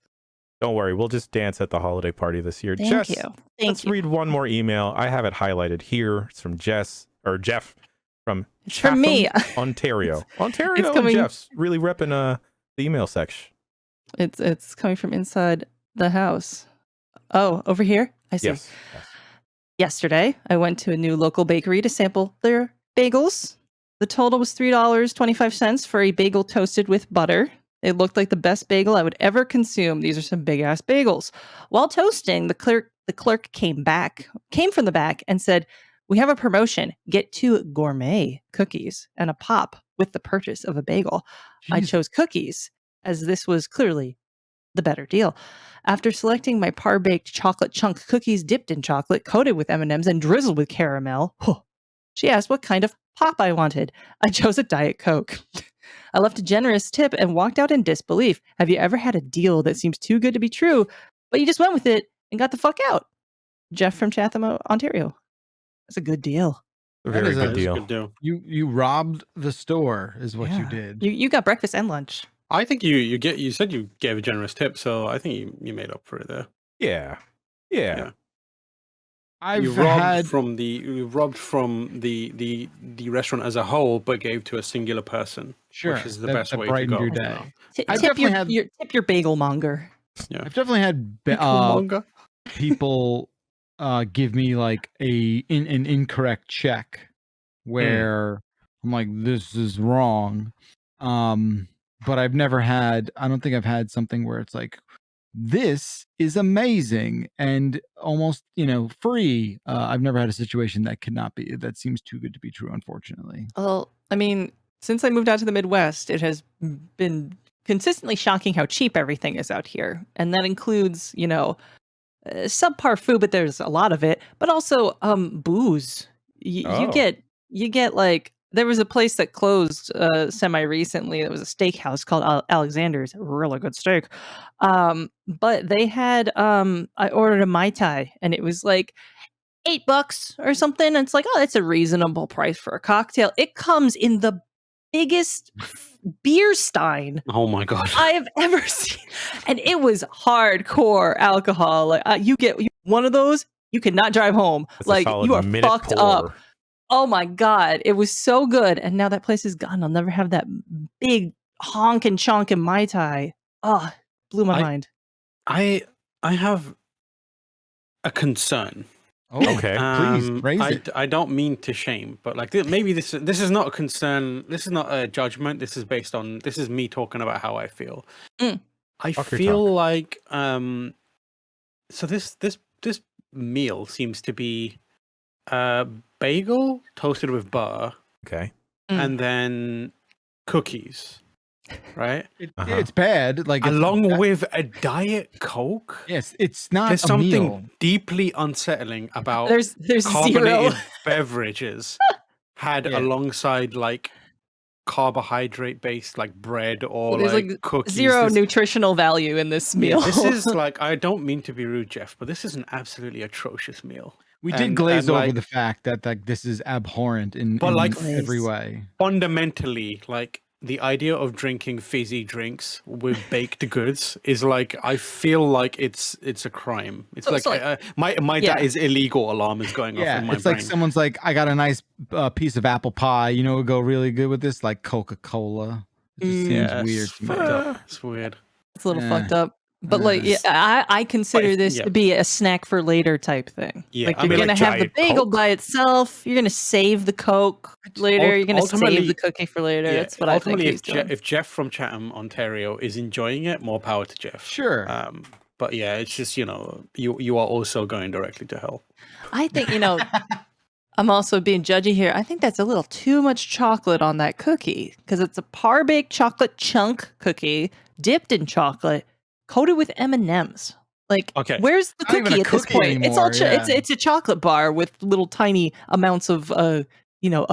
Don't worry, we'll just dance at the holiday party this year. Thank you. Let's read one more email. I have it highlighted here. It's from Jeff from from me, Ontario. It's coming, Jeff's really repping the email section. It's coming from inside the house. Oh, over here? I see. Yes. Yesterday, I went to a new local bakery to sample their bagels. The total was $3.25 for a bagel toasted with butter. It looked like the best bagel I would ever consume. These are some big ass bagels. While toasting, the clerk came from the back and said, "We have a promotion. Get 2 gourmet cookies and a pop with the purchase of a bagel." Jeez. I chose cookies, as this was clearly the better deal. After selecting my par-baked chocolate chunk cookies dipped in chocolate, coated with M&Ms, and drizzled with caramel, she asked what kind of pop I wanted. I chose a Diet Coke. I left a generous tip and walked out in disbelief. Have you ever had a deal that seems too good to be true, but you just went with it and got the fuck out? Jeff from Chatham, Ontario. That's a good deal. A very good deal. You robbed the store, is what you did. You got breakfast and lunch. I think you said you gave a generous tip, so I think you made up for it there. Yeah. You robbed from the restaurant as a whole, but gave to a singular person. Sure, which is the best way to go. Your day. Tip your Bagelmonger. Yeah. I've definitely had people give me like an incorrect check where I'm like, this is wrong. But I don't think I've had something where it's like, this is amazing and almost, free. I've never had a situation that seems too good to be true, unfortunately. Well, I mean, since I moved out to the Midwest, it has been consistently shocking how cheap everything is out here. And that includes, subpar food, but there's a lot of it, but also booze. You get like, there was a place that closed semi-recently. It was a steakhouse called Alexander's. Really good steak. But they had, I ordered a Mai Tai, and it was like $8 or something. And it's like, oh, that's a reasonable price for a cocktail. It comes in the biggest beer stein. Oh my God. I have ever seen. And it was hardcore alcohol. Like, you get one of those, you cannot drive home. That's like, you are fucked up. Oh my God, it was so good. And now that place is gone. I'll never have that big honkin' chonkin' Mai Tai. Oh, blew my mind. I have a concern. Oh, okay. Please raise it. I don't mean to shame, but like maybe this is not a concern. This is not a judgment. This is me talking about how I feel. I feel like so this meal seems to be bagel toasted with butter. Okay. And then cookies. Right? It's bad. Like along with a Diet Coke. Yes, it's not. There's something deeply unsettling about there's carbonated beverages had alongside like carbohydrate based like bread or like cookies. Zero nutritional value in this meal. This is like, I don't mean to be rude, Jeff, but this is an absolutely atrocious meal. We did glaze over the fact that like this is abhorrent in every way. Fundamentally, like the idea of drinking fizzy drinks with baked goods is like, I feel like it's a crime. It's my dad is illegal alarm is going off in my brain. It's like someone's like, I got a nice piece of apple pie. You know, would go really good with this, like Coca-Cola. It just seems weird. It's weird. It's a little fucked up. But like, I consider this to be a snack for later type thing. Yeah, like you're gonna have the bagel Coke by itself. You're gonna save the Coke later. You're gonna save the cookie for later. That's what I think. If Jeff from Chatham, Ontario, is enjoying it, more power to Jeff. Sure. But yeah, it's just you are also going directly to hell. I think I'm also being judgy here. I think that's a little too much chocolate on that cookie because it's a par baked chocolate chunk cookie dipped in chocolate. coated with M&Ms. Like, Okay. where's the Not even cookie a at this cookie point? It's all anymore, it's a chocolate bar with little tiny amounts of a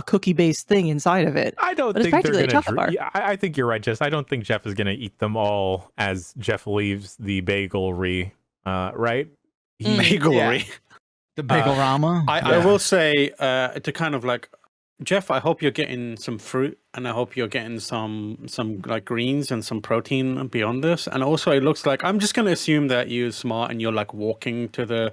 cookie-based thing inside of it. I don't But it's think they're practically a gonna. chocolate bar. Yeah, I think you're right, Jess. I don't think Jeff is gonna eat them all as Jeff leaves the bagelry. Right? Bagelry. The Bagelrama. I will say to kind of like, Jeff, I hope you're getting some fruit, and I hope you're getting some like greens and some protein beyond this. And also, it looks like I'm just going to assume that you're smart and you're like walking to the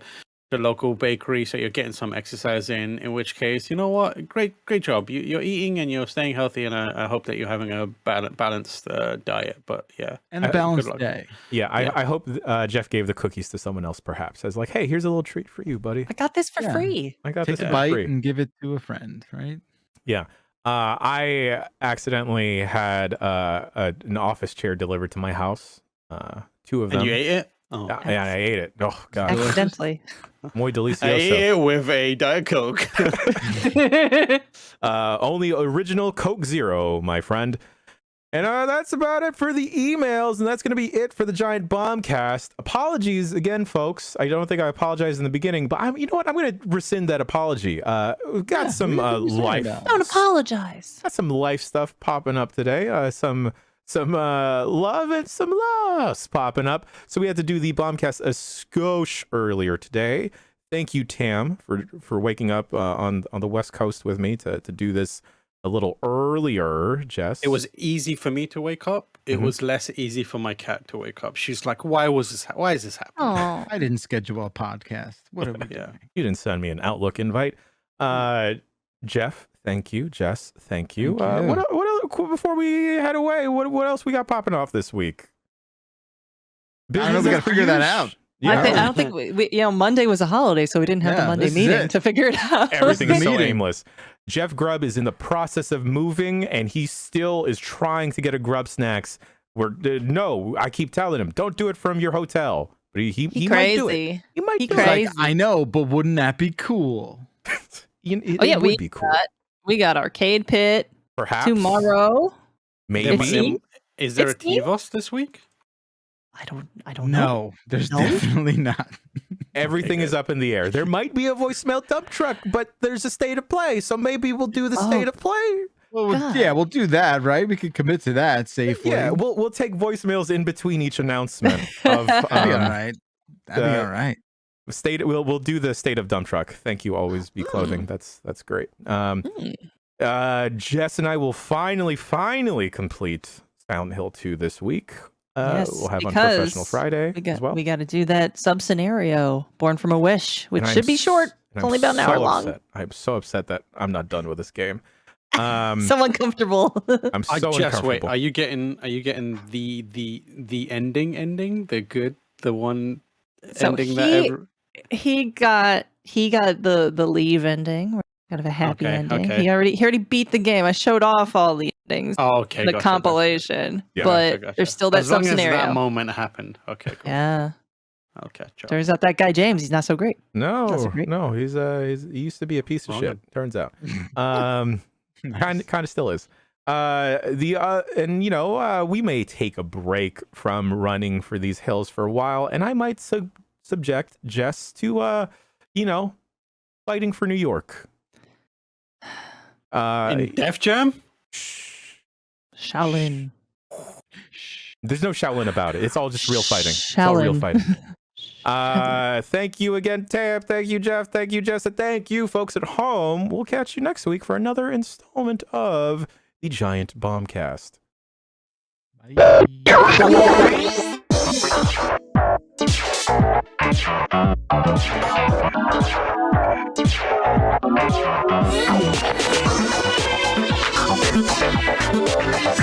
local bakery, so you're getting some exercise in. In which case, you know what? Great job. You're eating and you're staying healthy, and I hope that you're having a balanced diet. But yeah, and a balanced day. Yeah, I hope Jeff gave the cookies to someone else, perhaps. As like, hey, here's a little treat for you, buddy. I got this for free. I got Take this a for bite free. and give it to a friend, right? Yeah. I accidentally had an office chair delivered to my house. 2 of them. And you ate it? Oh. Yeah, I ate it. Oh, God. Accidentally. Muy delicioso. I ate it with a Diet Coke. Only original Coke Zero, my friend. And that's about it for the emails, and that's going to be it for the Giant Bombcast. Apologies again, folks. I don't think I apologized in the beginning, but you know what? I'm going to rescind that apology. We've got some life. Don't apologize. Got some life stuff popping up today. Some love and some loss popping up. So we had to do the Bombcast a skosh earlier today. Thank you, Tam, for waking up on the West Coast with me to do this a little earlier, Jess. It was easy for me to wake up. It was less easy for my cat to wake up. She's like, why is this happening? Oh, I didn't schedule a podcast. What are we doing? You didn't send me an Outlook invite. Jeff, thank you. Jess, thank you. Thank you. What before we head away, what else we got popping off this week? I don't know, we gotta figure that out. Yeah. I don't think we Monday was a holiday, so we didn't have the Monday this is meeting it. to figure it out. Everything is so Meeting. aimless. Jeff Grubb is in the process of moving, and he still is trying to get a Grub Snacks. No, I keep telling him, don't do it from your hotel. But he might do it. He might He do crazy. it. Like, I know, but wouldn't that be cool? It would be cool. We got Arcade Pit Perhaps tomorrow. Maybe. Is there a It's me? TVOS this week? I don't know. No, there's No? definitely not. Everything is up in the air. There might be a voicemail dump truck, but there's a state of play, so maybe we'll do the state of play. Well, God. yeah, we'll do that, right? We could commit to that safely. Yeah, we'll take voicemails in between each announcement of That'd be all right. That'd be all right. state. We'll do the state of dump truck. Thank you, always be clothing. That's great. Jess and I will finally complete Silent Hill 2 this week. Yes, We'll have because Unprofessional Friday as well. We got to do that sub scenario, Born from a Wish, which And should be short. and It's only about an hour long. upset. I'm so upset that I'm not done with this game. So uncomfortable. I'm so Jess, uncomfortable. wait, are you getting the ending, the one So ending that he got the leave ending, kind of a happy Okay, ending. okay. He already beat the game. I showed off all the endings, Oh, okay. the gotcha, compilation, Yeah, but gotcha. there's still that As long sub as scenario. that moment happened. Okay, cool. Yeah, Okay, sure. turns out that guy James, he's not so great. That's great. No, he used to be a piece of Wrong shit. Turns out, Nice. kind of still is. We may take a break from running for these hills for a while, and I might subject Jess to fighting for New York. In Def Jam? Shaolin. There's no Shaolin about it. It's all just real fighting. It's all real Shaolin. fighting. Thank you again, Tab. Thank you, Jeff. Thank you, Jess. And thank you, folks at home. We'll catch you next week for another installment of the Giant Bombcast. Bye.